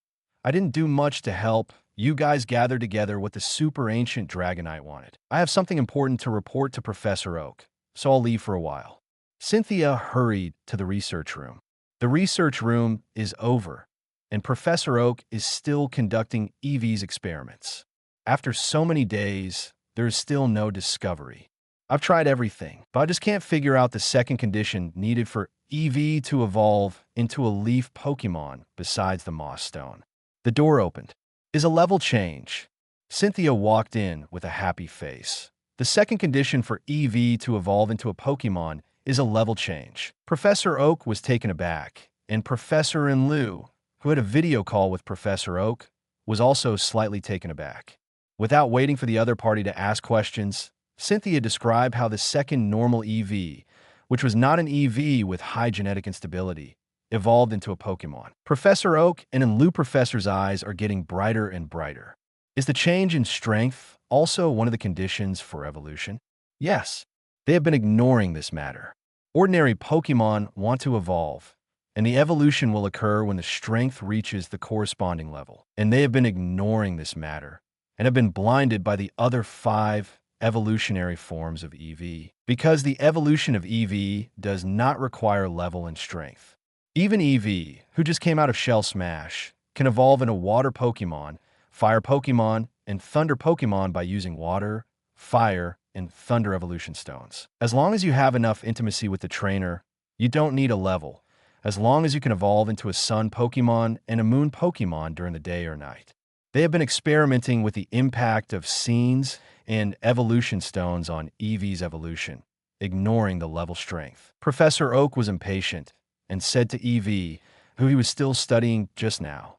I didn't do much to help. You guys gathered together what the super ancient Dragonite wanted. I have something important to report to Professor Oak, so I'll leave for a while. Cynthia hurried to the research room. The research room is over, and Professor Oak is still conducting EV's experiments. After so many days, there is still no discovery. I've tried everything, but I just can't figure out the second condition needed for EV to evolve into a leaf Pokemon besides the Moss Stone. The door opened. Is a level change. Cynthia walked in with a happy face. The second condition for EV to evolve into a Pokémon is a level change. Professor Oak was taken aback, and Professor Enlu, who had a video call with Professor Oak, was also slightly taken aback. Without waiting for the other party to ask questions, Cynthia described how the second normal EV, which was not an EV with high genetic instability, evolved into a Pokémon. Professor Oak and Enlu Professor's eyes are getting brighter and brighter. Is the change in strength also one of the conditions for evolution? Yes, they have been ignoring this matter. Ordinary Pokémon want to evolve, and the evolution will occur when the strength reaches the corresponding level. And they have been ignoring this matter, and have been blinded by the other 5 evolutionary forms of EV, because the evolution of EV does not require level and strength. Even EV, who just came out of Shell Smash, can evolve into Water Pokémon, Fire Pokémon, and Thunder Pokémon by using Water, Fire, and Thunder Evolution Stones. As long as you have enough intimacy with the trainer, you don't need a level, as long as you can evolve into a Sun Pokémon and a Moon Pokémon during the day or night. They have been experimenting with the impact of scenes and evolution stones on EV's evolution, ignoring the level strength. Professor Oak was impatient and said to EV, who he was still studying just now,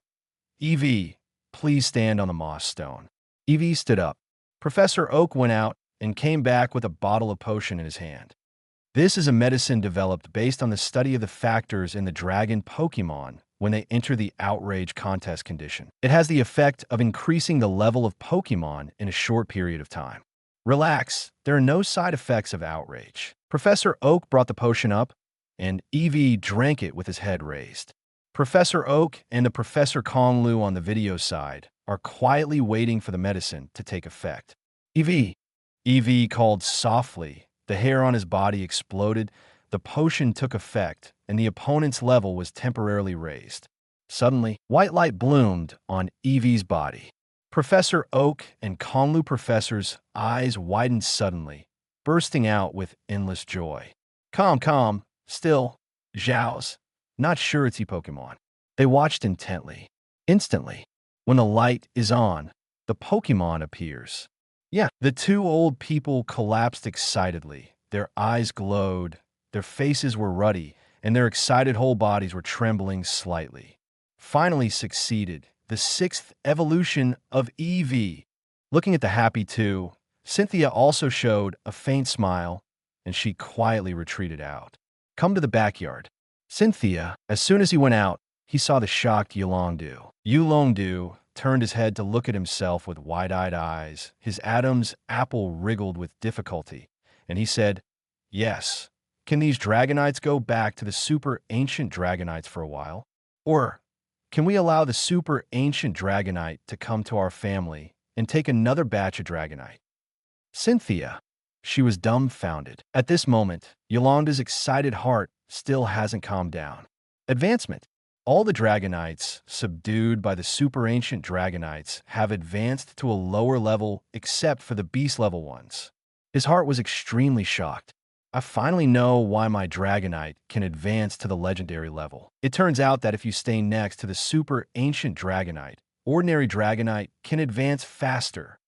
"EV, please stand on the moss stone." EV stood up. Professor Oak went out and came back with a bottle of potion in his hand. This is a medicine developed based on the study of the factors in the dragon Pokémon when they enter the outrage contest condition. It has the effect of increasing the level of Pokémon in a short period of time. Relax, there are no side effects of outrage. Professor Oak brought the potion up, and EV drank it with his head raised. Professor Oak and the Professor Konglu on the video side are quietly waiting for the medicine to take effect. EV called softly. The hair on his body exploded, the potion took effect, and the opponent's level was temporarily raised. Suddenly, white light bloomed on EV's body. Professor Oak and Konglu Professor's eyes widened suddenly, bursting out with endless joy. Calm, still, Zhao's. Not sure it's Pokemon. They watched intently. Instantly, when the light is on, the Pokemon appears. Yeah, the 2 old people collapsed excitedly. Their eyes glowed, their faces were ruddy, and their excited whole bodies were trembling slightly. Finally succeeded, the 6th evolution of EV. Looking at the happy 2, Cynthia also showed a faint smile, and she quietly retreated out. Come to the backyard. Cynthia, as soon as he went out, he saw the shocked Yulongdu. Yulongdu turned his head to look at himself with wide-eyed eyes. His Adam's apple wriggled with difficulty, and he said, "Yes. Can these Dragonites go back to the super ancient Dragonites for a while? Or can we allow the super ancient Dragonite to come to our family and take another batch of Dragonite?" Cynthia, she was dumbfounded. At this moment, Yolanda's excited heart still hasn't calmed down. Advancement. All the Dragonites, subdued by the super ancient Dragonites, have advanced to a lower level except for the beast level ones. His heart was extremely shocked. I finally know why my Dragonite can advance to the legendary level. It turns out that if you stay next to the super ancient Dragonite, ordinary Dragonite can advance faster.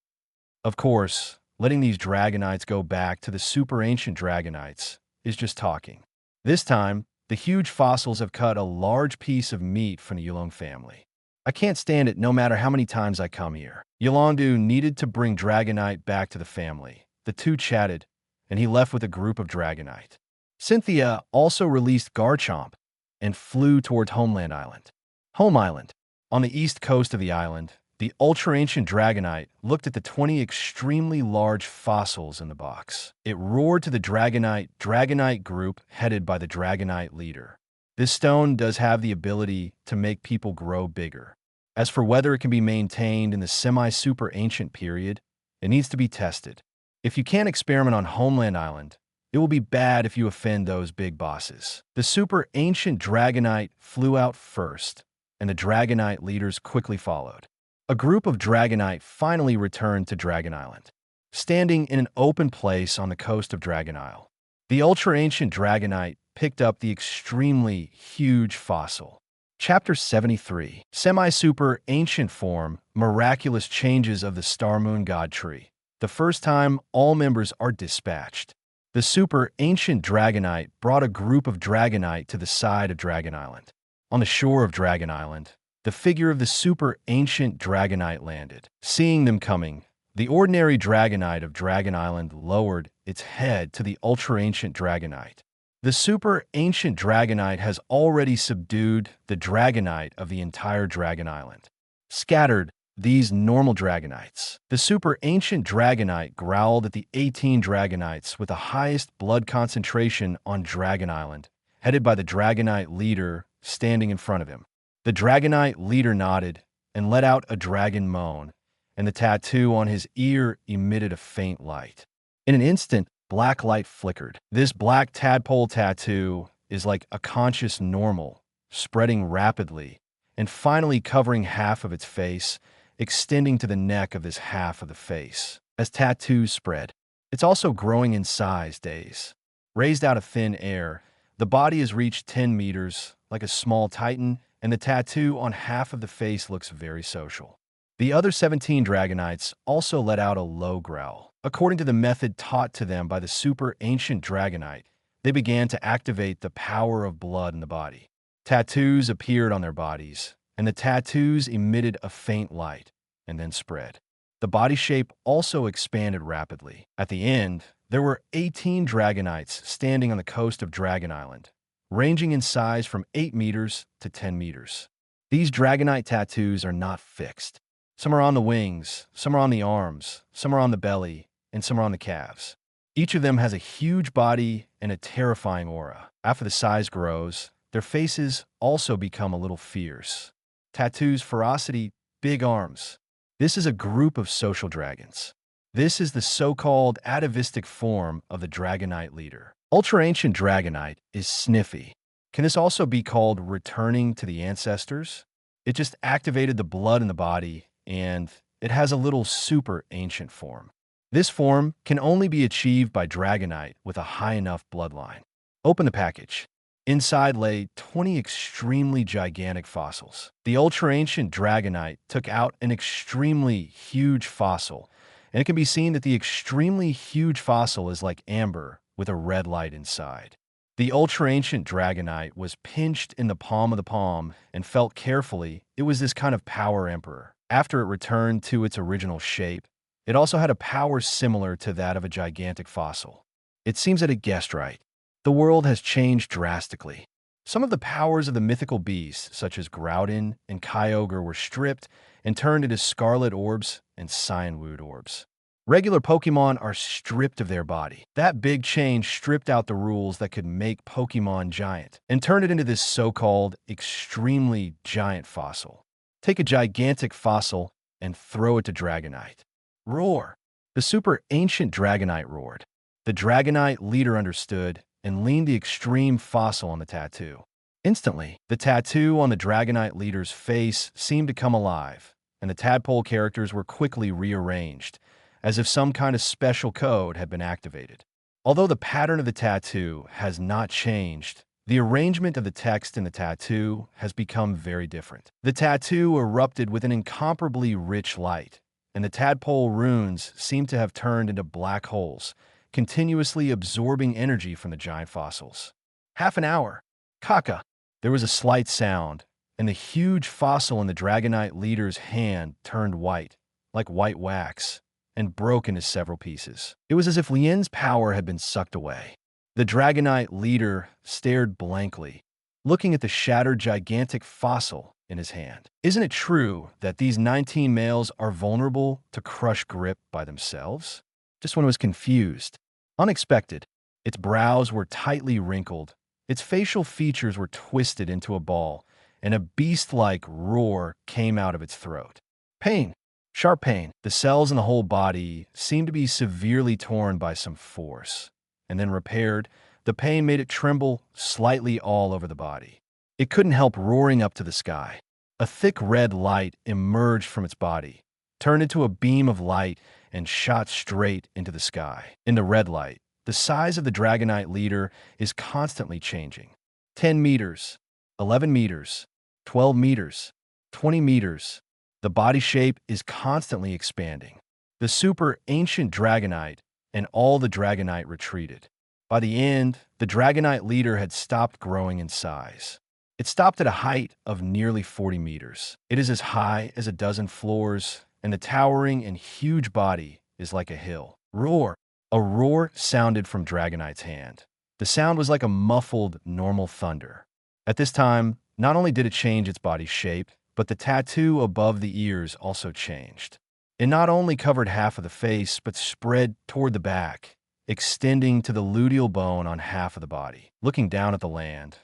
Of course, letting these Dragonites go back to the super ancient Dragonites is just talking. This time, the huge fossils have cut a large piece of meat from the Yulong family. I can't stand it no matter how many times I come here. Yulongdu needed to bring Dragonite back to the family. The 2 chatted, and he left with a group of Dragonite. Cynthia also released Garchomp and flew toward Homeland Island. Home Island. On the east coast of the island, the ultra-ancient Dragonite looked at the 20 extremely large fossils in the box. It roared to the Dragonite group headed by the Dragonite leader. This stone does have the ability to make people grow bigger. As for whether it can be maintained in the semi-super ancient period, it needs to be tested. If you can't experiment on Homeland Island, it will be bad if you offend those big bosses. The super ancient Dragonite flew out first, and the Dragonite leaders quickly followed. A group of Dragonite finally returned to Dragon Island, standing in an open place on the coast of Dragon Isle. The ultra-ancient Dragonite picked up the extremely huge fossil. Chapter 73. Semi-super ancient form, miraculous changes of the Star Moon God Tree. The first time, all members are dispatched. The super ancient Dragonite brought a group of Dragonite to the side of Dragon Island. On the shore of Dragon Island, the figure of the super ancient Dragonite landed. Seeing them coming, the ordinary Dragonite of Dragon Island lowered its head to the ultra-ancient Dragonite. The super ancient Dragonite has already subdued the Dragonite of the entire Dragon Island. Scattered these normal Dragonites. The super ancient Dragonite growled at the 18 Dragonites with the highest blood concentration on Dragon Island, headed by the Dragonite leader standing in front of him. The Dragonite leader nodded and let out a dragon moan, and the tattoo on his ear emitted a faint light. In an instant, black light flickered. This black tadpole tattoo is like a conscious normal, spreading rapidly, and finally covering half of its face, extending to the neck of this half of the face. As tattoos spread, it's also growing in size days. Raised out of thin air, the body has reached 10 meters, like a small titan, and the tattoo on half of the face looks very social. The other 17 Dragonites also let out a low growl. According to the method taught to them by the super ancient Dragonite, they began to activate the power of blood in the body. Tattoos appeared on their bodies, and the tattoos emitted a faint light, and then spread. The body shape also expanded rapidly. At the end, there were 18 Dragonites standing on the coast of Dragon Island, ranging in size from 8 meters to 10 meters. These Dragonite tattoos are not fixed. Some are on the wings, some are on the arms, some are on the belly, and some are on the calves. Each of them has a huge body and a terrifying aura. After the size grows, their faces also become a little fierce. Tattoos, ferocity, big arms. This is a group of social dragons. This is the so-called atavistic form of the Dragonite leader. Ultra-ancient Dragonite is sniffy. Can this also be called returning to the ancestors? It just activated the blood in the body, and it has a little super ancient form. This form can only be achieved by Dragonite with a high enough bloodline. Open the package. Inside lay 20 extremely gigantic fossils. The ultra-ancient Dragonite took out an extremely huge fossil, and it can be seen that the extremely huge fossil is like amber with a red light inside. The ultra-ancient Dragonite was pinched in the palm of the palm and felt carefully it was this kind of power emperor. After it returned to its original shape, it also had a power similar to that of a gigantic fossil. It seems that it guessed right. The world has changed drastically. Some of the powers of the mythical beasts, such as Guladon and Kyogre, were stripped and turned into scarlet orbs and cyanwood orbs. Regular Pokémon are stripped of their body. That big change stripped out the rules that could make Pokémon giant and turned it into this so-called extremely giant fossil. Take a gigantic fossil and throw it to Dragonite. Roar! The super ancient Dragonite roared. The Dragonite leader understood and leaned the extreme fossil on the tattoo. Instantly, the tattoo on the Dragonite leader's face seemed to come alive, and the tadpole characters were quickly rearranged, as if some kind of special code had been activated. Although the pattern of the tattoo has not changed, the arrangement of the text in the tattoo has become very different. The tattoo erupted with an incomparably rich light, and the tadpole runes seem to have turned into black holes, continuously absorbing energy from the giant fossils. Half an hour. Kaka. There was a slight sound, and the huge fossil in the Dragonite leader's hand turned white, like white wax, and broke into several pieces. It was as if Lien's power had been sucked away. The Dragonite leader stared blankly, looking at the shattered gigantic fossil in his hand. Isn't it true that these 19 males are vulnerable to crush grip by themselves? Just when it was confused. Unexpected. Its brows were tightly wrinkled, its facial features were twisted into a ball, and a beast-like roar came out of its throat. Pain. Sharp pain. The cells in the whole body seemed to be severely torn by some force. And then repaired, the pain made it tremble slightly all over the body. It couldn't help roaring up to the sky. A thick red light emerged from its body, turned into a beam of light, and shot straight into the sky. In the red light, the size of the Dragonite leader is constantly changing. 10 meters, 11 meters, 12 meters, 20 meters. The body shape is constantly expanding. the super ancient Dragonite, and all the Dragonite retreated. By the end, the Dragonite leader had stopped growing in size. It stopped at a height of nearly 40 meters. It is as high as a dozen floors, and the towering and huge body is like a hill. Roar! A roar sounded from Dragonite's hand. The sound was like a muffled, normal thunder. At this time, not only did it change its body's shape, but the tattoo above the ears also changed. It not only covered half of the face, but spread toward the back, extending to the luteal bone on half of the body. Looking down at the land,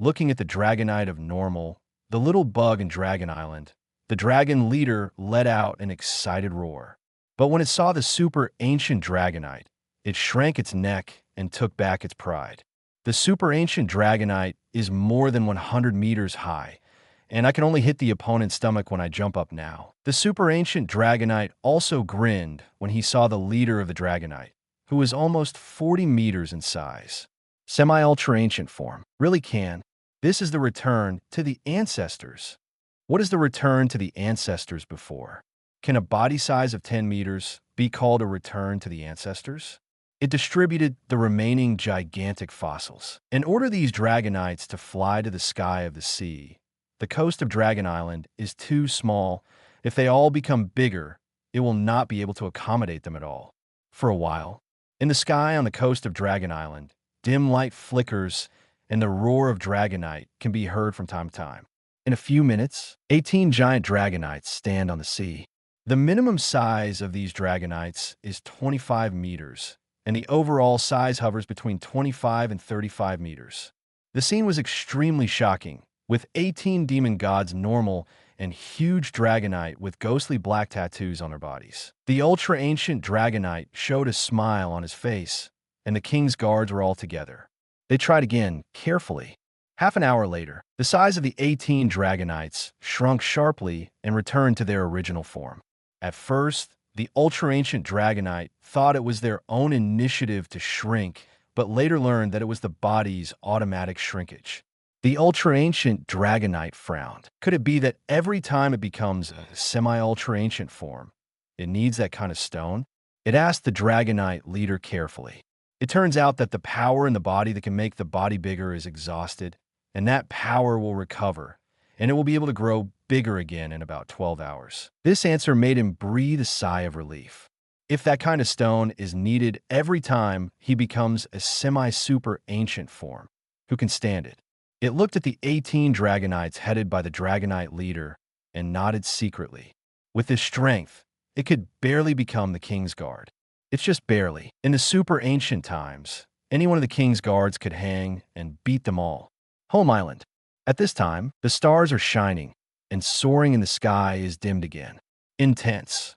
looking at the Dragonite of normal, the little bug in Dragon Island, the dragon leader let out an excited roar. But when it saw the super ancient Dragonite, it shrank its neck and took back its pride. The super ancient Dragonite is more than 100 meters high, and I can only hit the opponent's stomach when I jump up now. The super ancient Dragonite also grinned when he saw the leader of the Dragonite, who was almost 40 meters in size. Semi-ultra ancient form. Really can. This is the return to the ancestors. What is the return to the ancestors before? Can a body size of 10 meters be called a return to the ancestors? It distributed the remaining gigantic fossils. In order these Dragonites to fly to the sky of the sea, the coast of Dragon Island is too small. If they all become bigger, it will not be able to accommodate them at all. For a while, in the sky on the coast of Dragon Island, dim light flickers and the roar of Dragonite can be heard from time to time. In a few minutes, 18 giant Dragonites stand on the sea. The minimum size of these Dragonites is 25 meters, and the overall size hovers between 25 and 35 meters. The scene was extremely shocking, with 18 demon gods normal and huge Dragonite with ghostly black tattoos on their bodies. The ultra-ancient Dragonite showed a smile on his face, and the king's guards were all together. They tried again, carefully. Half an hour later, the size of the 18 Dragonites shrunk sharply and returned to their original form. At first, the ultra-ancient Dragonite thought it was their own initiative to shrink, but later learned that it was the body's automatic shrinkage. The ultra-ancient Dragonite frowned. Could it be that every time it becomes a semi-ultra-ancient form, it needs that kind of stone? It asked the Dragonite leader carefully. It turns out that the power in the body that can make the body bigger is exhausted, and that power will recover, and it will be able to grow bigger again in about 12 hours. This answer made him breathe a sigh of relief. If that kind of stone is needed every time he becomes a semi-super ancient form, who can stand it? It looked at the 18 Dragonites headed by the Dragonite leader and nodded secretly. With this strength, it could barely become the king's guard. It's just barely. In the super ancient times, any one of the king's guards could hang and beat them all. Home Island. At this time, the stars are shining, and soaring in the sky is dimmed again. Intense.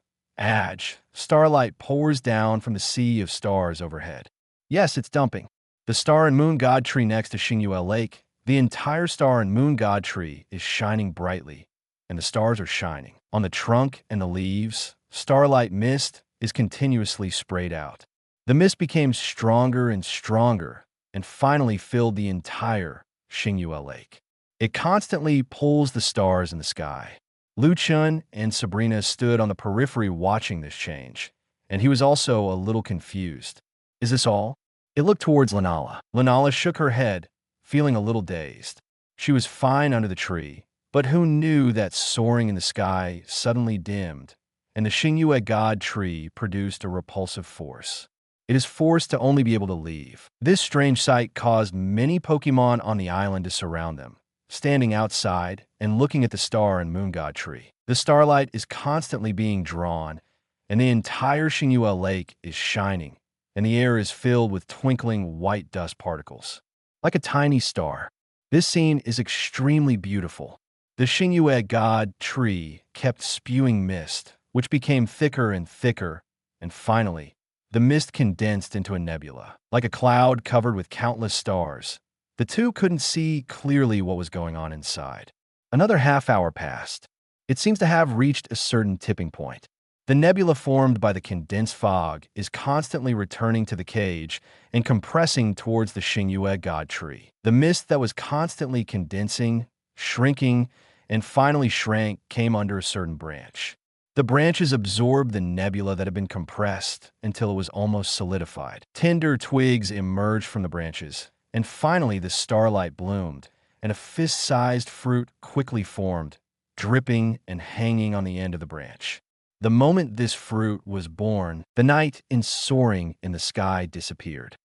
Starlight pours down from the sea of stars overhead. Yes, it's dumping. The star and moon god tree next to Xingyue Lake, the entire star and moon god tree is shining brightly, and the stars are shining. On the trunk and the leaves, starlight mist is continuously sprayed out. The mist became stronger and stronger, and finally filled the entire Xingyue Lake. It constantly pulls the stars in the sky. Lu Chen and Sabrina stood on the periphery watching this change, and he was also a little confused. Is this all? It looked towards Lanala. Lanala shook her head, feeling a little dazed. She was fine under the tree, but who knew that soaring in the sky suddenly dimmed, and the Xingyue God tree produced a repulsive force. It is forced to only be able to leave. This strange sight caused many Pokémon on the island to surround them, standing outside and looking at the star and moon god tree. The starlight is constantly being drawn, and the entire Xingyue Lake is shining, and the air is filled with twinkling white dust particles. Like a tiny star. This scene is extremely beautiful. The Xingyue God tree kept spewing mist, which became thicker and thicker, and finally, the mist condensed into a nebula. Like a cloud covered with countless stars, the two couldn't see clearly what was going on inside. Another half hour passed. It seems to have reached a certain tipping point. The nebula formed by the condensed fog is constantly returning to the cage and compressing towards the Xingyue God tree. The mist that was constantly condensing, shrinking, and finally shrank came under a certain branch. The branches absorbed the nebula that had been compressed until it was almost solidified. Tender twigs emerged from the branches, and finally the starlight bloomed, and a fist-sized fruit quickly formed, dripping and hanging on the end of the branch. The moment this fruit was born, the night in soaring in the sky disappeared.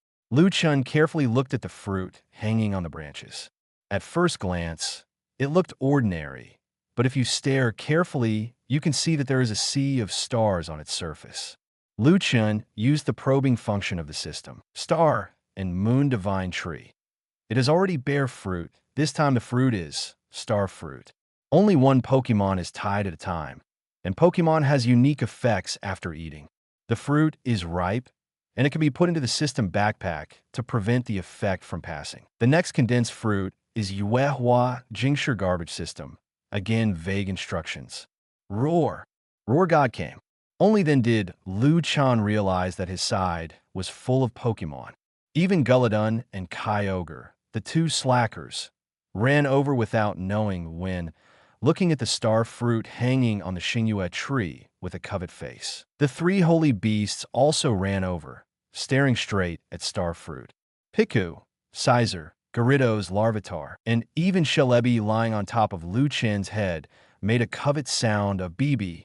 Chen carefully looked at the fruit hanging on the branches. At first glance, it looked ordinary, but if you stare carefully, you can see that there is a sea of stars on its surface. Chen used the probing function of the system, star and moon divine tree. It is already bear fruit. This time the fruit is star fruit. Only one Pokémon is tied at a time, and Pokémon has unique effects after eating. The fruit is ripe, and it can be put into the system backpack to prevent the effect from passing. The next condensed fruit is Yuehua Jingshi garbage system. Again, vague instructions. Roar. Roar God came. Only then did Chen realize that his side was full of Pokémon. Even Guladon and Kyogre, the two slackers, ran over without knowing when, looking at the star fruit hanging on the Xingyue tree with a covet face. The three holy beasts also ran over, staring straight at star fruit. Pikachu, Sizer, Gyarados Larvitar, and even Celebi lying on top of Chen's head made a covet sound of BB.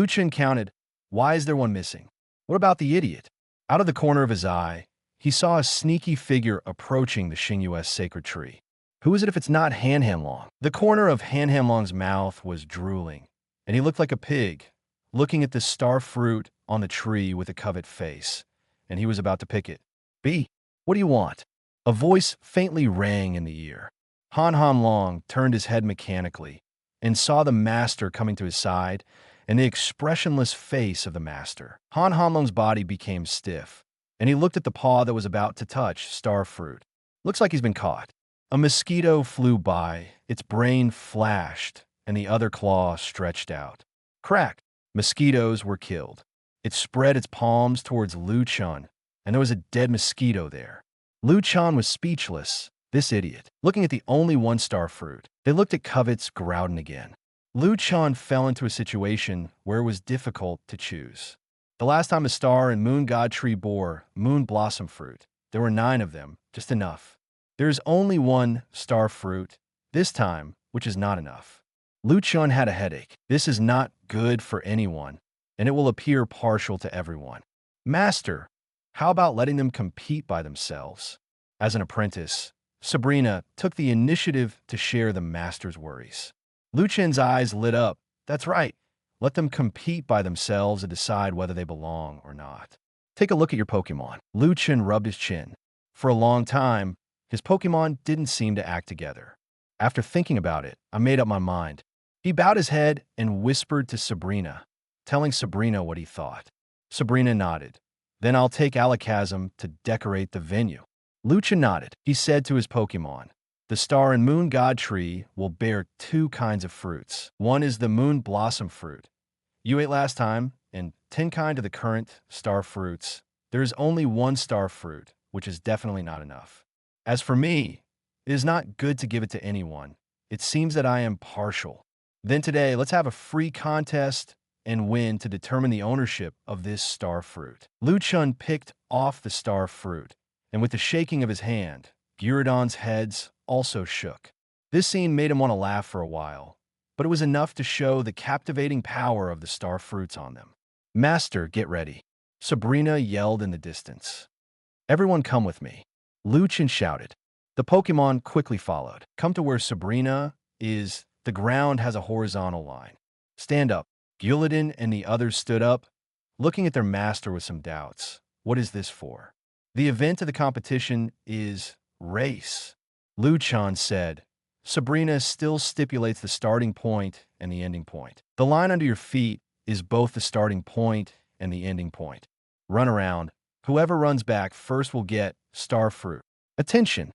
Chen counted, why is there one missing? What about the idiot? Out of the corner of his eye, he saw a sneaky figure approaching the Xingyue's sacred tree. Who is it if it's not Han-Han-Long? The corner of Han-Han-Long's mouth was drooling, and he looked like a pig, looking at the star fruit on the tree with a covet face, and he was about to pick it. B, what do you want? A voice faintly rang in the ear. Han-Han-Long turned his head mechanically and saw the master coming to his side and the expressionless face of the master. Han-Han-Long's body became stiff, and he looked at the paw that was about to touch star fruit. Looks like he's been caught. A mosquito flew by, its brain flashed, and the other claw stretched out. Crack! Mosquitoes were killed. It spread its palms towards Chen, and there was a dead mosquito there. Chen was speechless. This idiot, looking at the only one star fruit. They looked at Covet's Groudon again. Chen fell into a situation where it was difficult to choose. The last time a star and moon god tree bore moon blossom fruit, there were 9 of them, just enough. There is only one star fruit, this time, which is not enough. Chen had a headache. This is not good for anyone, and it will appear partial to everyone. Master, how about letting them compete by themselves? As an apprentice, Sabrina took the initiative to share the master's worries. Chen's eyes lit up. That's right. Let them compete by themselves and decide whether they belong or not. Take a look at your Pokémon. Chen rubbed his chin. For a long time, his Pokémon didn't seem to act together. After thinking about it, I made up my mind. He bowed his head and whispered to Sabrina, telling Sabrina what he thought. Sabrina nodded. Then I'll take Alakazam to decorate the venue. Chen nodded. He said to his Pokémon, the star and moon god tree will bear 2 kinds of fruits. One is the moon blossom fruit you ate last time, and 10 kind of the current star fruits. There is only one star fruit, which is definitely not enough. As for me, it is not good to give it to anyone. It seems that I am partial. Then today, let's have a free contest and win to determine the ownership of this star fruit. Chen picked off the star fruit, and with the shaking of his hand, Guladon's heads also shook. This scene made him want to laugh for a while, but it was enough to show the captivating power of the star fruits on them. Master, get ready. Sabrina yelled in the distance. Everyone come with me. Chen shouted. The Pokémon quickly followed. Come to where Sabrina is. The ground has a horizontal line. Stand up. Guladon and the others stood up, looking at their master with some doubts. What is this for? The event of the competition is race. Chen said. Sabrina still stipulates the starting point and the ending point. The line under your feet is both the starting point and the ending point. Run around. Whoever runs back first will get star fruit. Attention!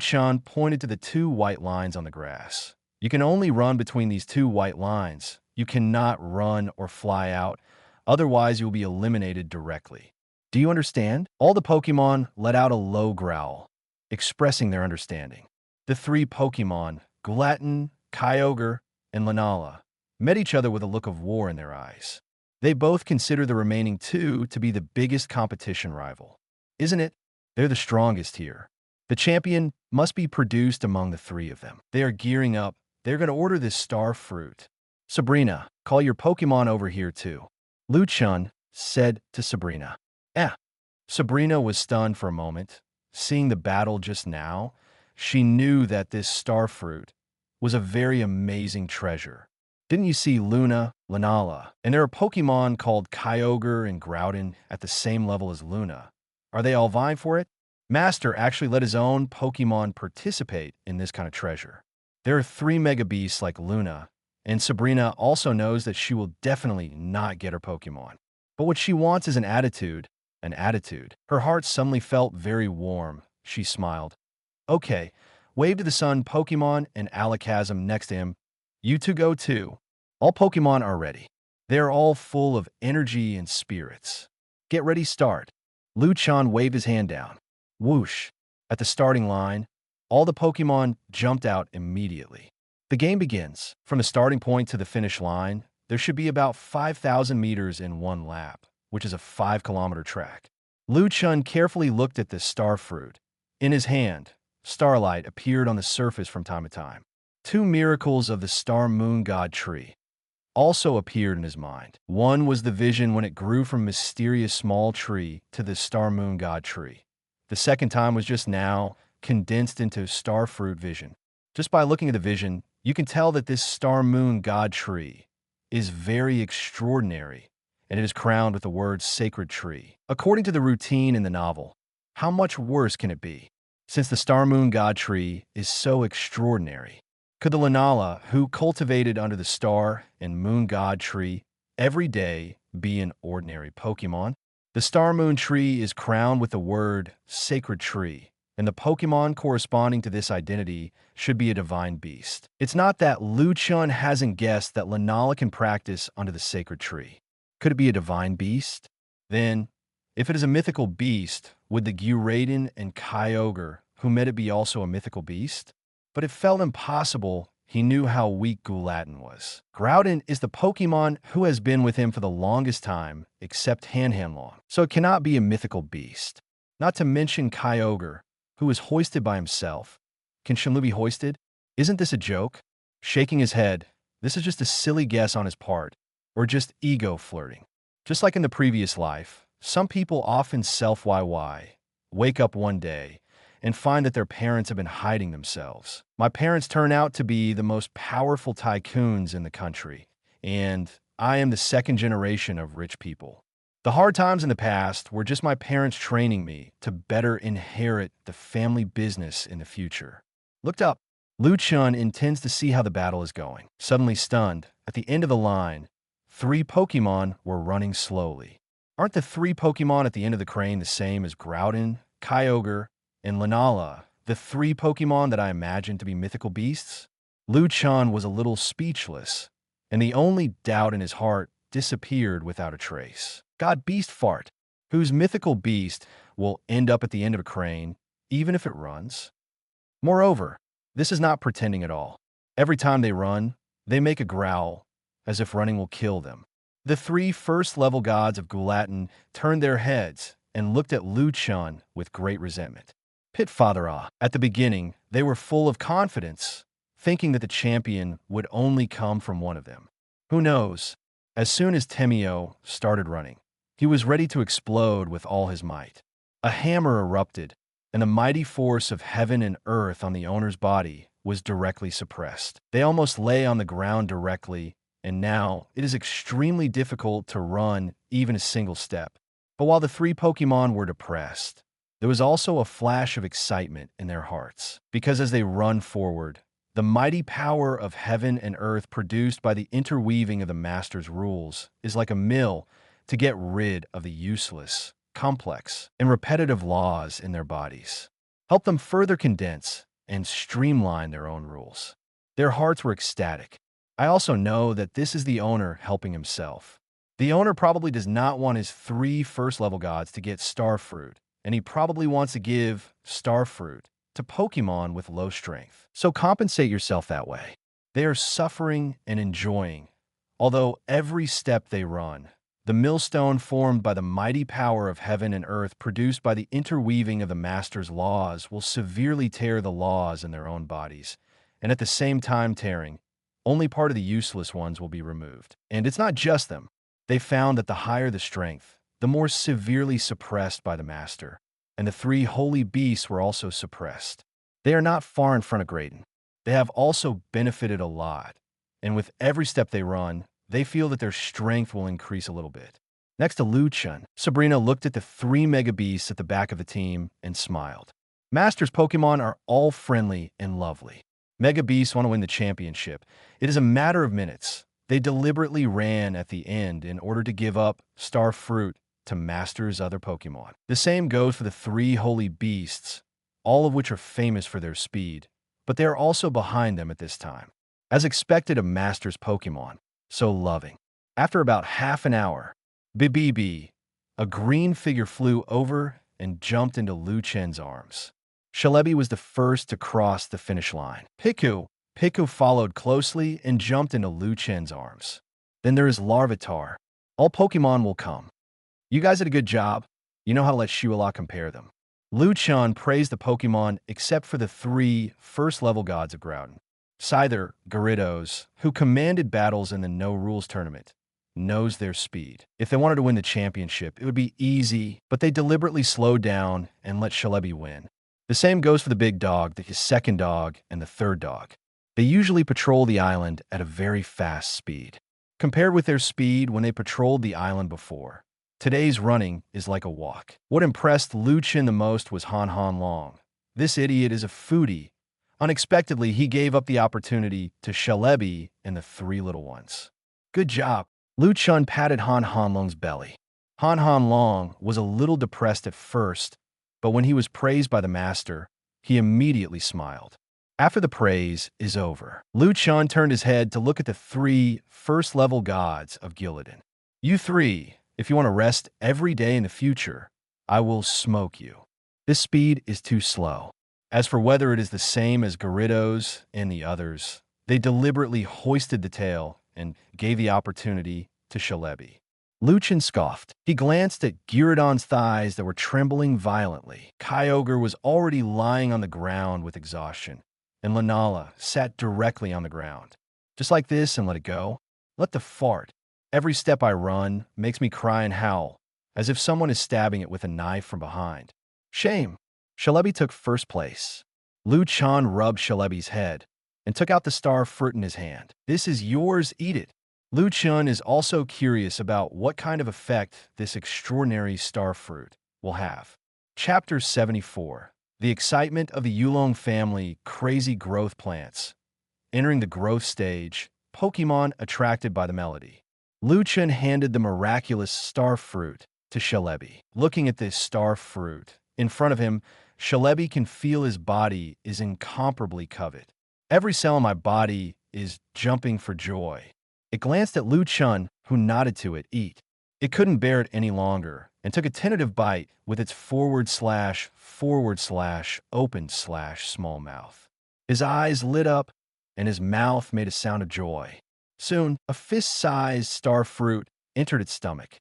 Chen pointed to the 2 white lines on the grass. You can only run between these 2 white lines. You cannot run or fly out, otherwise you will be eliminated directly. Do you understand? All the Pokémon let out a low growl, expressing their understanding. The 3 Pokémon, Guladon, Kyogre, and Lunala, met each other with a look of war in their eyes. They both consider the remaining two to be the biggest competition rival. Isn't it? They're the strongest here. The champion must be produced among the three of them. They are gearing up. They're going to order this star fruit. Sabrina, call your Pokémon over here too. Chen said to Sabrina. Sabrina was stunned for a moment. Seeing the battle just now, she knew that this star fruit was a very amazing treasure. Didn't you see Luna, Lunala, and there are Pokémon called Kyogre and Groudon at the same level as Luna? Are they all vying for it? Master actually let his own Pokémon participate in this kind of treasure. There are 3 Mega Beasts like Luna, and Sabrina also knows that she will definitely not get her Pokémon. But what she wants is an attitude. Her heart suddenly felt very warm. She smiled. Okay, wave to the sun Pokémon and Alakazam next to him. You two go too. All Pokémon are ready. They are all full of energy and spirits. Get ready, start. Chen waved his hand down. Whoosh! At the starting line, all the Pokémon jumped out immediately. The game begins. From the starting point to the finish line, there should be about 5,000 meters in one lap, which is a 5-kilometer track. Chen carefully looked at the star fruit. In his hand, starlight appeared on the surface from time to time. 2 miracles of the star moon god tree also appeared in his mind. One was the vision when it grew from mysterious small tree to the star moon god tree. The second time was just now, condensed into star fruit vision. Just by looking at the vision, you can tell that this star moon god tree is very extraordinary, and it is crowned with the word sacred tree. According to the routine in the novel, how much worse can it be? Since the star moon god tree is so extraordinary, could the Lunala, who cultivated under the star and moon god tree every day, be an ordinary Pokémon? The star moon tree is crowned with the word sacred tree, and the Pokémon corresponding to this identity should be a divine beast. It's not that Chen hasn't guessed that Lunala can practice under the sacred tree. Could it be a divine beast? Then, if it is a mythical beast, would the Guladon and Kyogre who met it be also a mythical beast? But it felt impossible. He knew how weak Guladon was. Groudon is the Pokémon who has been with him for the longest time, except Hanhanlong, so it cannot be a mythical beast. Not to mention Kyogre, who was hoisted by himself. Can Shenlu be hoisted? Isn't this a joke? Shaking his head, this is just a silly guess on his part, or just ego flirting. Just like in the previous life, some people often self-YY, wake up one day, and find that their parents have been hiding themselves. My parents turn out to be the most powerful tycoons in the country, and I am the second generation of rich people. The hard times in the past were just my parents training me to better inherit the family business in the future. Looked up. Chen intends to see how the battle is going. Suddenly stunned, at the end of the line, 3 Pokémon were running slowly. Aren't the 3 Pokémon at the end of the crane the same as Groudon, Kyogre, and Lunala, the 3 Pokémon that I imagined to be mythical beasts? Chen was a little speechless, and the only doubt in his heart disappeared without a trace. God Beast Fart, whose mythical beast will end up at the end of a crane, even if it runs? Moreover, this is not pretending at all. Every time they run, they make a growl, as if running will kill them. The 3 first-level gods of Guladon turned their heads and looked at Chen with great resentment. Pit Father Ah. At the beginning, they were full of confidence, thinking that the champion would only come from one of them. Who knows? As soon as Temio started running, he was ready to explode with all his might. A hammer erupted, and the mighty force of heaven and earth on the owner's body was directly suppressed. They almost lay on the ground directly, and now it is extremely difficult to run even a single step. But while the 3 Pokémon were depressed, there was also a flash of excitement in their hearts, because as they run forward, the mighty power of heaven and earth produced by the interweaving of the Master's rules is like a mill to get rid of the useless, complex, and repetitive laws in their bodies. Help them further condense and streamline their own rules. Their hearts were ecstatic. I also know that this is the owner helping himself. The owner probably does not want his 3 first-level gods to get Starfruit, and he probably wants to give Starfruit to Pokémon with low strength. So compensate yourself that way. They are suffering and enjoying Although every step they run, the millstone formed by the mighty power of heaven and earth produced by the interweaving of the Master's laws will severely tear the laws in their own bodies, and at the same time tearing, only part of the useless ones will be removed. And it's not just them. They found that the higher the strength, the more severely suppressed by the Master, and the three holy beasts were also suppressed. They are not far in front of Guladon. They have also benefited a lot, and with every step they run, they feel that their strength will increase a little bit. Next to Chen, Sabrina looked at the three Mega Beasts at the back of the team and smiled. Master's Pokémon are all friendly and lovely. Mega Beasts want to win the championship. It is a matter of minutes. They deliberately ran at the end in order to give up Star Fruit to Master's other Pokémon. The same goes for the three holy beasts, all of which are famous for their speed, but they are also behind them at this time. As expected of Master's Pokémon, so loving. After about half an hour, BBB, a green figure flew over and jumped into Chen's arms. Celebi was the first to cross the finish line. Pikachu followed closely and jumped into Chen's arms. Then there is Larvitar. All Pokémon will come. You guys did a good job. You know how to let Shuala compare them. Chen praised the Pokémon except for the three first-level gods of Guladon. Scyther, Gyarados, who commanded battles in the no-rules tournament, knows their speed. If they wanted to win the championship, it would be easy, but they deliberately slowed down and let Celebi win. The same goes for the big dog, the second dog, and the third dog. They usually patrol the island at a very fast speed. Compared with their speed when they patrolled the island before, today's running is like a walk. What impressed Chen the most was Han Long. This idiot is a foodie. Unexpectedly, he gave up the opportunity to Celebi and the three little ones. Good job. Chen patted Han Long's belly. Han Long was a little depressed at first, but when he was praised by the Master, he immediately smiled. After the praise is over, Chen turned his head to look at the three first-level gods of Guladon. You three, if you want to rest every day in the future, I will smoke you. This speed is too slow. As for whether it is the same as Gyarados and the others, they deliberately hoisted the tail and gave the opportunity to Celebi. Chen scoffed. He glanced at Guladon's thighs that were trembling violently. Kyogre was already lying on the ground with exhaustion, and Lunala sat directly on the ground. Just like this and let it go. Let the fart. Every step I run makes me cry and howl, as if someone is stabbing it with a knife from behind. Shame. Celebi took first place. Chen rubbed Celebi's head and took out the star fruit in his hand. This is yours, eat it. Chen is also curious about what kind of effect this extraordinary star fruit will have. Chapter 74. The excitement of the Yulong family crazy growth plants. Entering the growth stage, Pokémon attracted by the melody. Chen handed the miraculous star fruit to Celebi. Looking at this star fruit in front of him, Celebi can feel his body is incomparably covet. Every cell in my body is jumping for joy. It glanced at Chen, who nodded to it, eat. It couldn't bear it any longer, and took a tentative bite with its //open/small mouth. His eyes lit up, and his mouth made a sound of joy. Soon, a fist-sized star fruit entered its stomach.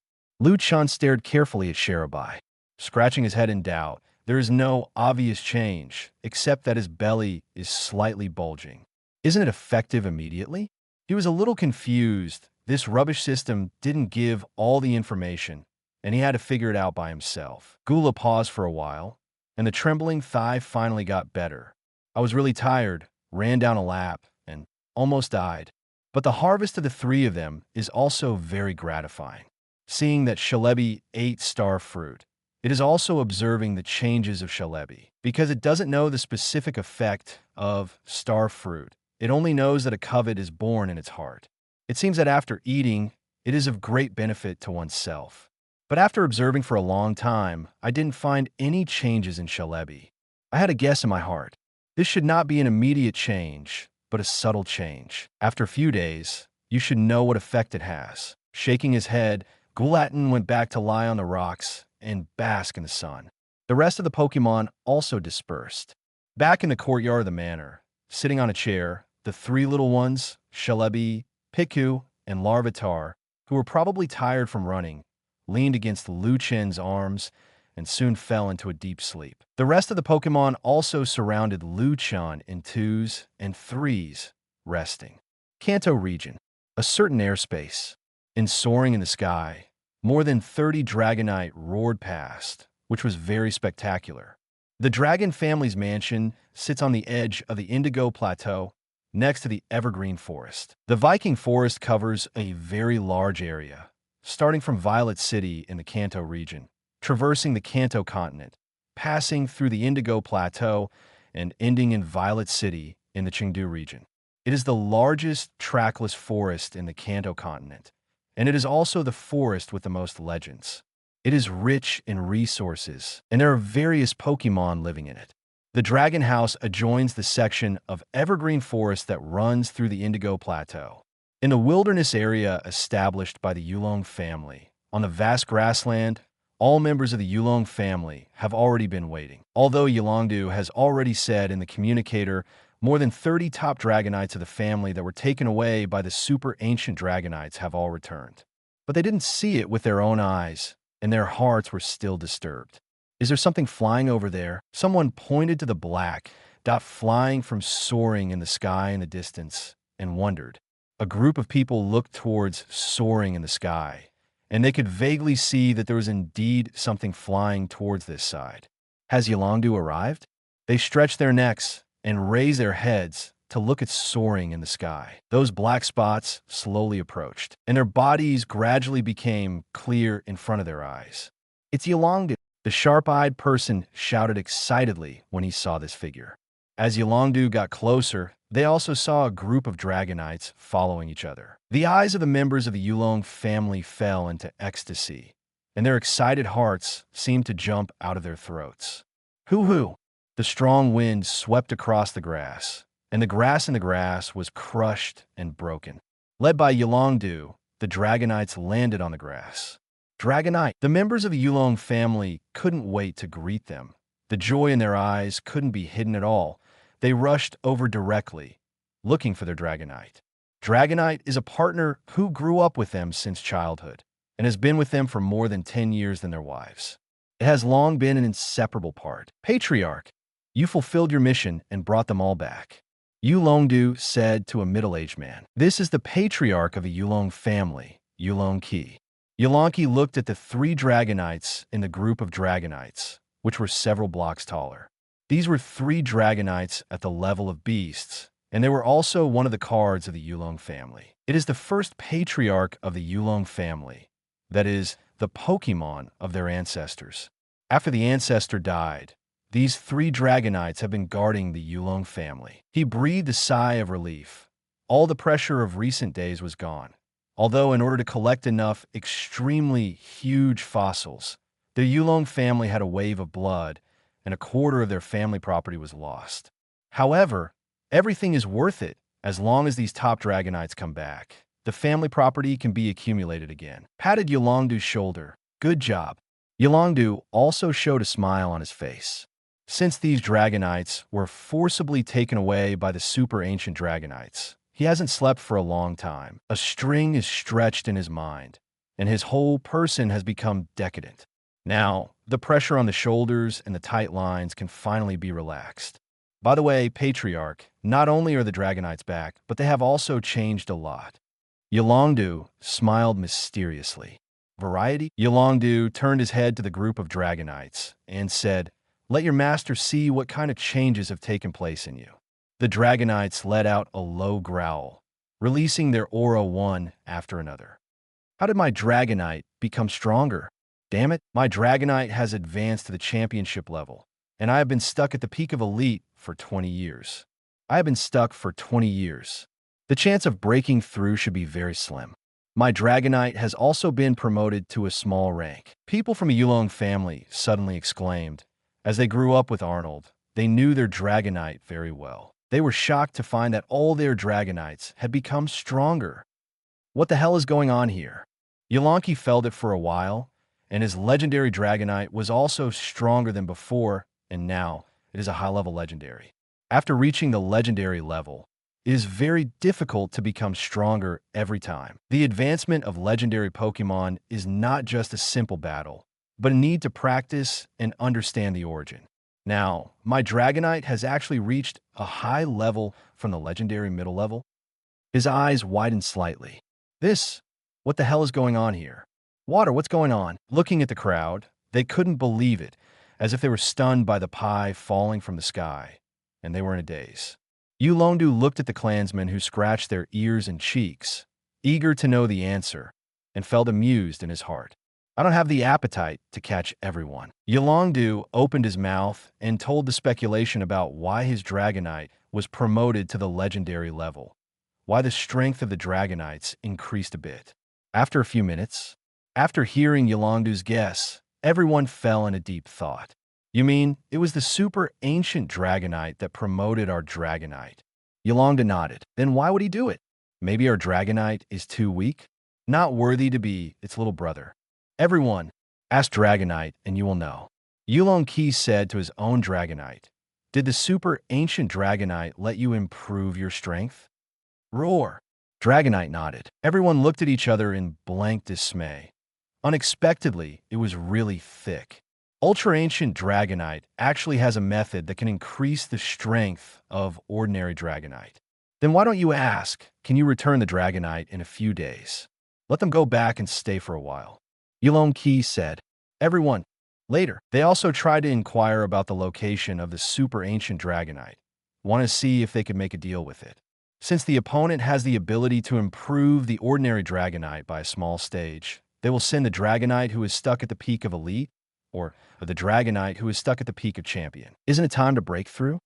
Chen stared carefully at Sharabai. Scratching his head in doubt, there is no obvious change, except that his belly is slightly bulging. Isn't it effective immediately? He was a little confused. This rubbish system didn't give all the information, and he had to figure it out by himself. Gula paused for a while, and the trembling thigh finally got better. I was really tired, ran down a lap, and almost died. But the harvest of the three of them is also very gratifying. Seeing that Celebi ate star fruit, it is also observing the changes of Celebi. Because it doesn't know the specific effect of star fruit, it only knows that a covet is born in its heart. It seems that after eating, it is of great benefit to oneself. But after observing for a long time, I didn't find any changes in Celebi. I had a guess in my heart. This should not be an immediate change, but a subtle change. After a few days, you should know what effect it has. Shaking his head, Guladon went back to lie on the rocks and bask in the sun. The rest of the Pokémon also dispersed. Back in the courtyard of the manor, sitting on a chair, the three little ones, Celebi, Pikachu, and Larvitar, who were probably tired from running, leaned against Liu Chen's arms and soon fell into a deep sleep. The rest of the Pokémon also surrounded Liu Chen in 2s and 3s, resting. Kanto region, a certain airspace. In soaring in the sky, more than 30 Dragonite roared past, which was very spectacular. The Dragon family's mansion sits on the edge of the Indigo Plateau, next to the Evergreen Forest. The Viking Forest covers a very large area, starting from Violet City in the Kanto region, traversing the Kanto continent, passing through the Indigo Plateau, and ending in Violet City in the Chengdu region. It is the largest trackless forest in the Kanto continent, and it is also the forest with the most legends. It is rich in resources, and there are various Pokémon living in it. The Dragon House adjoins the section of Evergreen Forest that runs through the Indigo Plateau. In the wilderness area established by the Yulong family, on the vast grassland, all members of the Yulong family have already been waiting. Although Yulongdu has already said in the communicator more than 30 top Dragonites of the family that were taken away by the super ancient Dragonites have all returned. But they didn't see it with their own eyes, and their hearts were still disturbed. Is there something flying over there? Someone pointed to the black dot flying from soaring in the sky in the distance and wondered. A group of people looked towards soaring in the sky, and they could vaguely see that there was indeed something flying towards this side. Has Yolongdu arrived? They stretched their necks and raised their heads to look at soaring in the sky. Those black spots slowly approached, and their bodies gradually became clear in front of their eyes. It's Yolongdu. The sharp-eyed person shouted excitedly when he saw this figure. As Yolongdu got closer, they also saw a group of Dragonites following each other. The eyes of the members of the Yulong family fell into ecstasy, and their excited hearts seemed to jump out of their throats. Hoo-hoo! The strong wind swept across the grass, and the grass in the grass was crushed and broken. Led by Yolongdu, the Dragonites landed on the grass. Dragonite! The members of the Yulong family couldn't wait to greet them. The joy in their eyes couldn't be hidden at all. They rushed over directly, looking for their Dragonite. Dragonite is a partner who grew up with them since childhood and has been with them for more than 10 years than their wives. It has long been an inseparable part. Patriarch, you fulfilled your mission and brought them all back. Yulongdu said to a middle-aged man. This is the patriarch of a Yulong family, Yulongqi. Yulongqi looked at the 3 Dragonites in the group of Dragonites, which were several blocks taller. These were 3 Dragonites at the level of beasts, and they were also one of the cards of the Yulong family. It is the first patriarch of the Yulong family, that is, the Pokémon of their ancestors. After the ancestor died, these 3 Dragonites have been guarding the Yulong family. He breathed a sigh of relief. All the pressure of recent days was gone. Although in order to collect enough extremely huge fossils, the Yulong family had a wave of blood, and a quarter of their family property was lost. However, everything is worth it as long as these top Dragonites come back. The family property can be accumulated again. Patted Yolongdu's shoulder. Good job. Yolongdu also showed a smile on his face. Since these Dragonites were forcibly taken away by the super ancient Dragonites, he hasn't slept for a long time. A string is stretched in his mind, and his whole person has become decadent. Now, the pressure on the shoulders and the tight lines can finally be relaxed. By the way, Patriarch, not only are the Dragonites back, but they have also changed a lot. Yolongdu smiled mysteriously. Variety? Yolongdu turned his head to the group of Dragonites and said, "Let your master see what kind of changes have taken place in you." The Dragonites let out a low growl, releasing their aura one after another. How did my Dragonite become stronger? Damn it, my Dragonite has advanced to the championship level, and I have been stuck at the peak of Elite for 20 years. I have been stuck for 20 years. The chance of breaking through should be very slim. My Dragonite has also been promoted to a small rank. People from a Yulong family suddenly exclaimed. As they grew up with Arnold, they knew their Dragonite very well. They were shocked to find that all their Dragonites had become stronger. What the hell is going on here? Yolongqi felt it for a while, and his legendary Dragonite was also stronger than before, and now it is a high-level legendary. After reaching the legendary level, it is very difficult to become stronger every time. The advancement of legendary Pokémon is not just a simple battle, but a need to practice and understand the origin. Now, my Dragonite has actually reached a high level from the legendary middle level. His eyes widened slightly. What the hell is going on here? Water, what's going on? Looking at the crowd, they couldn't believe it, as if they were stunned by the pie falling from the sky, and they were in a daze. Yulongdu looked at the clansmen who scratched their ears and cheeks, eager to know the answer, and felt amused in his heart. I don't have the appetite to catch everyone. Yulongdu opened his mouth and told the speculation about why his Dragonite was promoted to the legendary level, why the strength of the Dragonites increased a bit. After a few minutes, after hearing Yulongdu's guess, everyone fell in a deep thought. You mean it was the super ancient Dragonite that promoted our Dragonite? Yulongdu nodded. Then why would he do it? Maybe our Dragonite is too weak? Not worthy to be its little brother. Everyone, ask Dragonite and you will know. Yulongki said to his own Dragonite, did the super ancient Dragonite let you improve your strength? Roar. Dragonite nodded. Everyone looked at each other in blank dismay. Unexpectedly, it was really thick. Ultra Ancient Dragonite actually has a method that can increase the strength of ordinary Dragonite. Then why don't you ask, can you return the Dragonite in a few days? Let them go back and stay for a while. Yulongki said. Everyone. Later, they also tried to inquire about the location of the super ancient Dragonite. Want to see if they could make a deal with it. Since the opponent has the ability to improve the ordinary Dragonite by a small stage, they will send the Dragonite who is stuck at the peak of Elite, or the Dragonite who is stuck at the peak of Champion. Isn't it time to break through?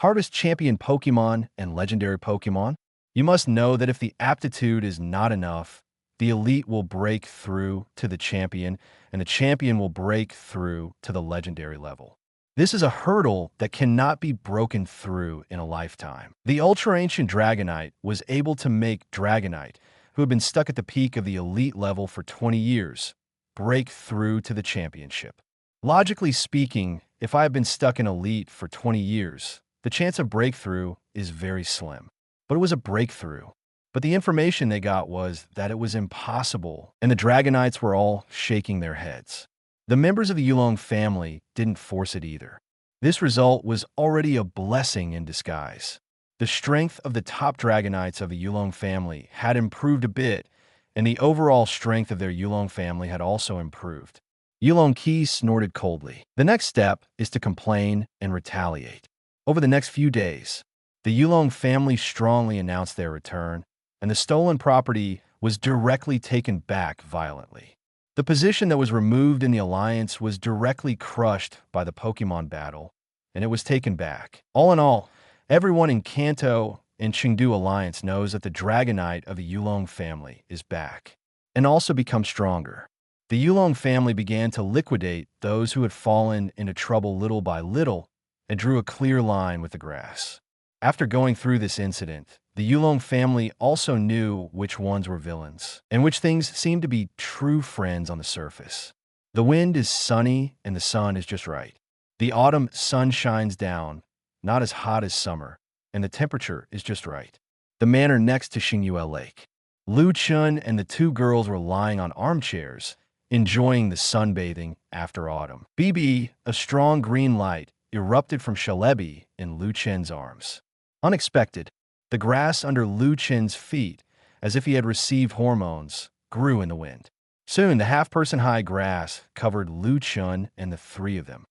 Harvest Champion Pokémon and Legendary Pokémon? You must know that if the aptitude is not enough, the Elite will break through to the Champion, and the Champion will break through to the Legendary level. This is a hurdle that cannot be broken through in a lifetime. The Ultra Ancient Dragonite was able to make Dragonite, who had been stuck at the peak of the Elite level for 20 years, break through to the Championship. Logically speaking, if I have been stuck in Elite for 20 years, the chance of breakthrough is very slim. But it was a breakthrough. But the information they got was that it was impossible, and the Dragonites were all shaking their heads. The members of the Yulong family didn't force it either. This result was already a blessing in disguise. The strength of the top Dragonites of the Yulong family had improved a bit, and the overall strength of their Yulong family had also improved. Yulongki snorted coldly. The next step is to complain and retaliate. Over the next few days, the Yulong family strongly announced their return, and the stolen property was directly taken back violently. The position that was removed in the alliance was directly crushed by the Pokémon battle, and it was taken back. All in all, everyone in Kanto and Chengdu Alliance knows that the Dragonite of the Yulong family is back, and also become stronger. The Yulong family began to liquidate those who had fallen into trouble little by little and drew a clear line with the grass. After going through this incident, the Yulong family also knew which ones were villains, and which things seemed to be true friends on the surface. The wind is sunny and the sun is just right. The autumn sun shines down, not as hot as summer, and the temperature is just right. The manor next to Xingyue Lake. Lu Chen and the two girls were lying on armchairs, enjoying the sunbathing after autumn. BB, a strong green light, erupted from Shalebi in Lu Chen's arms. Unexpected, the grass under Lu Chen's feet, as if he had received hormones, grew in the wind. Soon, the half-person high grass covered Lu Chen and the three of them.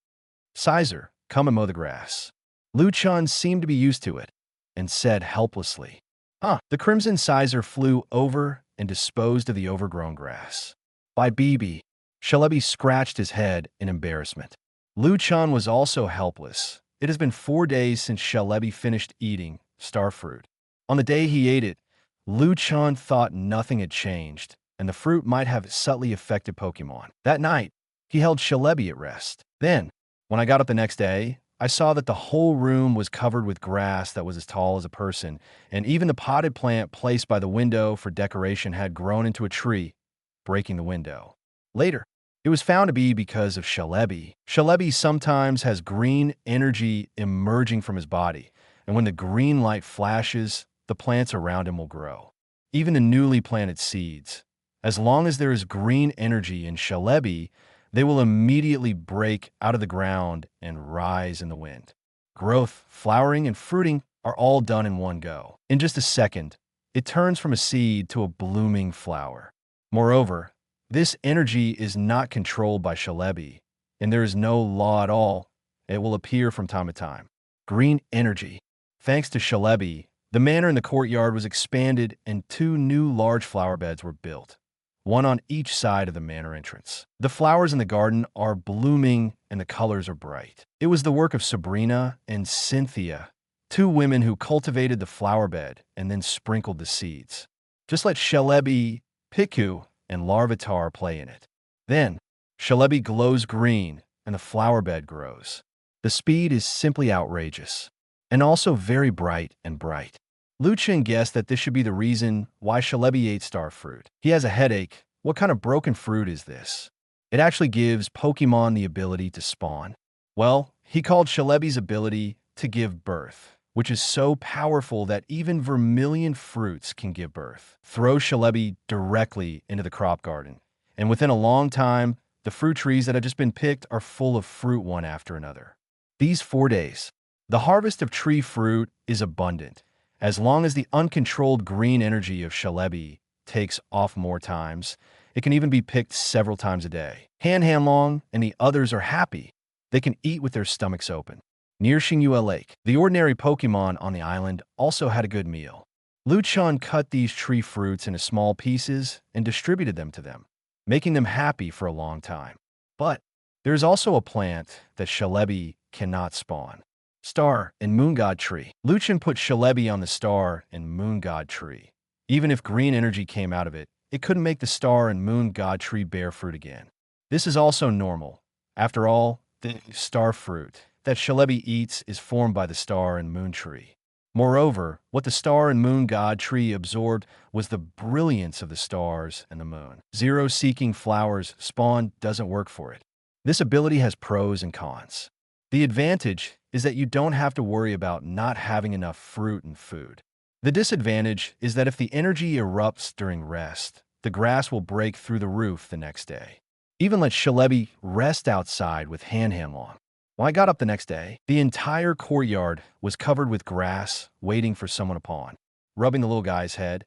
Sizer, come and mow the grass. Lu Chen seemed to be used to it, and said helplessly, The crimson Sizer flew over and disposed of the overgrown grass. By BB, Shalebi scratched his head in embarrassment. Lu Chen was also helpless. It has been 4 days since Shalebi finished eating starfruit. On the day he ate it, Lu Chen thought nothing had changed, and the fruit might have subtly affected Pokémon. That night, he held Shalebi at rest. Then, when I got up the next day, I saw that the whole room was covered with grass that was as tall as a person, and even the potted plant placed by the window for decoration had grown into a tree, breaking the window. Later, it was found to be because of Shalebi. Shalebi sometimes has green energy emerging from his body, and when the green light flashes, the plants around him will grow. Even the newly planted seeds. As long as there is green energy in Celebi, they will immediately break out of the ground and rise in the wind. Growth, flowering, and fruiting are all done in one go. In just a second, it turns from a seed to a blooming flower. Moreover, this energy is not controlled by Celebi, and there is no law at all. It will appear from time to time. Green energy. Thanks to Celebi, the manor in the courtyard was expanded and 2 new large flower beds were built, one on each side of the manor entrance. The flowers in the garden are blooming and the colors are bright. It was the work of Sabrina and Cynthia, 2 women who cultivated the flower bed and then sprinkled the seeds. Just let Celebi, Pikachu, and Larvitar play in it. Then, Celebi glows green and the flower bed grows. The speed is simply outrageous, and also very bright and bright. Chen guessed that this should be the reason why Celebi ate star fruit. He has a headache. What kind of broken fruit is this? It actually gives Pokémon the ability to spawn. Well, he called Celebi's ability to give birth, which is so powerful that even vermilion fruits can give birth. Throw Celebi directly into the crop garden, and within a long time, the fruit trees that have just been picked are full of fruit one after another. These 4 days, the harvest of tree fruit is abundant, as long as the uncontrolled green energy of Celebi takes off more times. It can even be picked several times a day. Hanhanlong and the others are happy. They can eat with their stomachs open. Near Xingyue Lake, the ordinary Pokémon on the island also had a good meal. Chen cut these tree fruits into small pieces and distributed them to them, making them happy for a long time. But there is also a plant that Celebi cannot spawn. Star and Moon God Tree. Chen put Celebi on the Star and Moon God Tree. Even if green energy came out of it, it couldn't make the Star and Moon God Tree bear fruit again. This is also normal. After all, the star fruit that Celebi eats is formed by the Star and Moon Tree. Moreover, what the Star and Moon God Tree absorbed was the brilliance of the stars and the moon. Zero-seeking flowers spawn doesn't work for it. This ability has pros and cons. The advantage is that you don't have to worry about not having enough fruit and food. The disadvantage is that if the energy erupts during rest, the grass will break through the roof the next day. Even let Celebi rest outside with Hanhanlong. When I got up the next day, the entire courtyard was covered with grass, waiting for someone upon. Rubbing the little guy's head.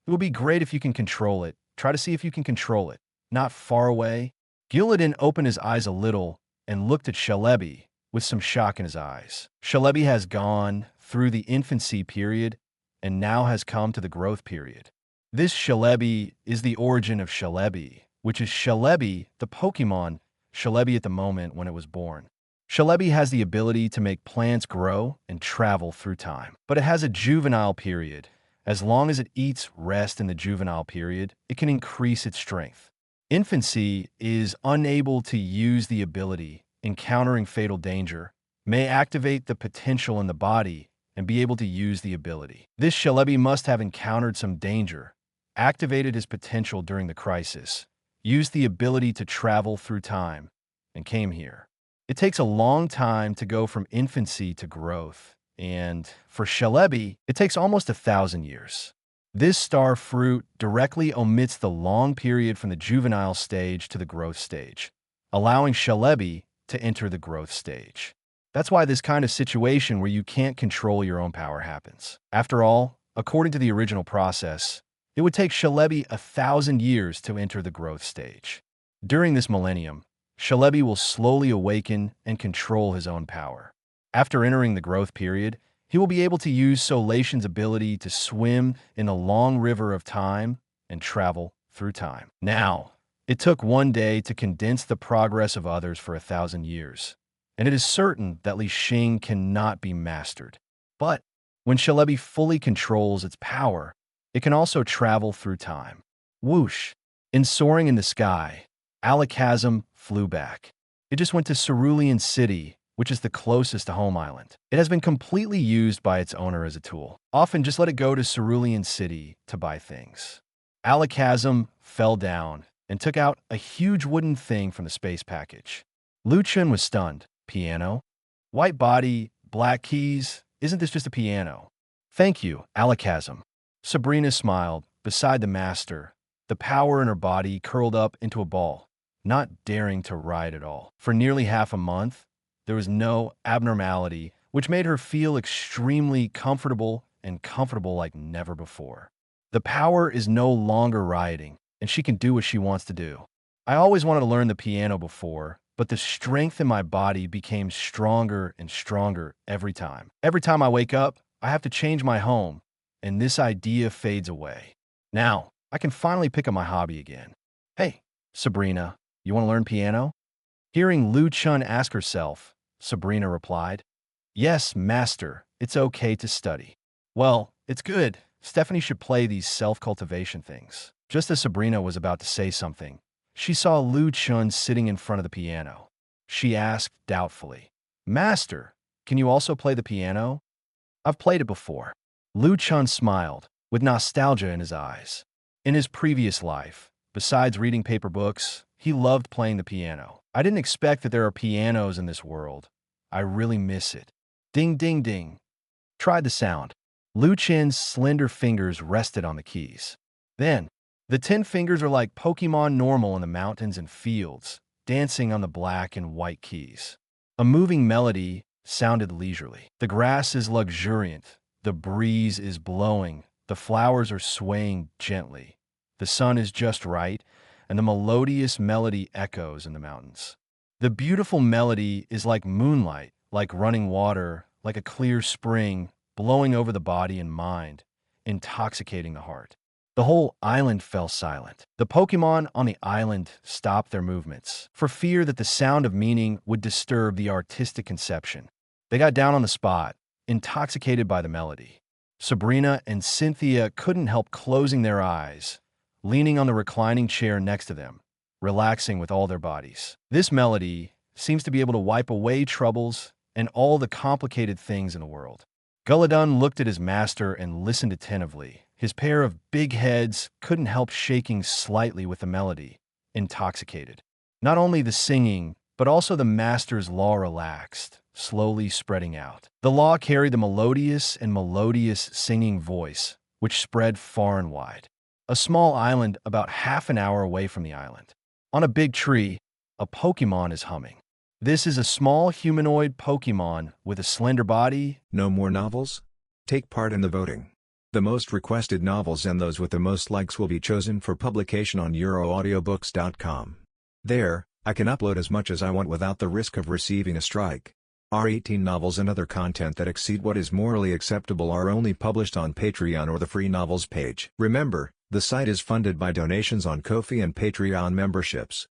It would be great if you can control it. Try to see if you can control it. Not far away. Guladon opened his eyes a little and looked at Celebi with some shock in his eyes. Celebi has gone through the infancy period and now has come to the growth period. This Celebi is the origin of Celebi, which is Celebi, the Pokémon Celebi at the moment when it was born. Celebi has the ability to make plants grow and travel through time, but it has a juvenile period. As long as it eats rest in the juvenile period, it can increase its strength. Infancy is unable to use the ability, encountering fatal danger, may activate the potential in the body and be able to use the ability. This Celebi must have encountered some danger, activated his potential during the crisis, used the ability to travel through time, and came here. It takes a long time to go from infancy to growth, and for Celebi, it takes almost 1,000 years. This star fruit directly omits the long period from the juvenile stage to the growth stage, allowing Celebi to enter the growth stage. That's why this kind of situation where you can't control your own power happens. After all, according to the original process, it would take Celebi 1,000 years to enter the growth stage. During this millennium, Celebi will slowly awaken and control his own power. After entering the growth period, he will be able to use Solation's ability to swim in the long river of time and travel through time. Now, it took 1 day to condense the progress of others for 1,000 years, and it is certain that Li Xing cannot be mastered. But when Celebi fully controls its power, it can also travel through time. Whoosh! In soaring in the sky, Alakazam flew back. It just went to Cerulean City, which is the closest to Home Island. It has been completely used by its owner as a tool. Often just let it go to Cerulean City to buy things. Alakazam fell down and took out a huge wooden thing from the space package. Chen was stunned. Piano? White body, black keys, isn't this just a piano? Thank you, Alakazam. Sabrina smiled, beside the master, the power in her body curled up into a ball, not daring to ride at all. For nearly half a month, there was no abnormality, which made her feel extremely comfortable and comfortable like never before. The power is no longer rioting, and she can do what she wants to do. I always wanted to learn the piano before, but the strength in my body became stronger and stronger every time. Every time I wake up, I have to change my home, and this idea fades away. Now, I can finally pick up my hobby again. Hey, Sabrina, you want to learn piano? Hearing Chen ask herself, Sabrina replied, Yes, master, it's okay to study. Well, it's good. Stephanie should play these self-cultivation things. Just as Sabrina was about to say something, she saw Chen sitting in front of the piano. She asked doubtfully, Master, can you also play the piano? I've played it before. Chen smiled, with nostalgia in his eyes. In his previous life, besides reading paper books, he loved playing the piano. I didn't expect that there are pianos in this world. I really miss it. Ding, ding, ding. Tried the sound. Chen's slender fingers rested on the keys. Then, the 10 fingers are like Pokémon normal in the mountains and fields, dancing on the black and white keys. A moving melody sounded leisurely. The grass is luxuriant. The breeze is blowing. The flowers are swaying gently. The sun is just right, and the melodious melody echoes in the mountains. The beautiful melody is like moonlight, like running water, like a clear spring, blowing over the body and mind, intoxicating the heart. The whole island fell silent. The Pokémon on the island stopped their movements, for fear that the sound of meaning would disturb the artistic conception. They got down on the spot, intoxicated by the melody. Sabrina and Cynthia couldn't help closing their eyes, leaning on the reclining chair next to them, relaxing with all their bodies. This melody seems to be able to wipe away troubles and all the complicated things in the world. Guladon looked at his master and listened attentively. His pair of big heads couldn't help shaking slightly with the melody, intoxicated. Not only the singing, but also the master's law relaxed, slowly spreading out. The law carried the melodious singing voice, which spread far and wide. A small island about half an hour away from the island. On a big tree, a Pokémon is humming. This is a small humanoid Pokémon with a slender body. No more novels? Take part in the voting. The most requested novels and those with the most likes will be chosen for publication on euroaudiobooks.com. There, I can upload as much as I want without the risk of receiving a strike. Our 18 novels and other content that exceed what is morally acceptable are only published on Patreon or the free novels page. Remember, the site is funded by donations on Ko-fi and Patreon memberships.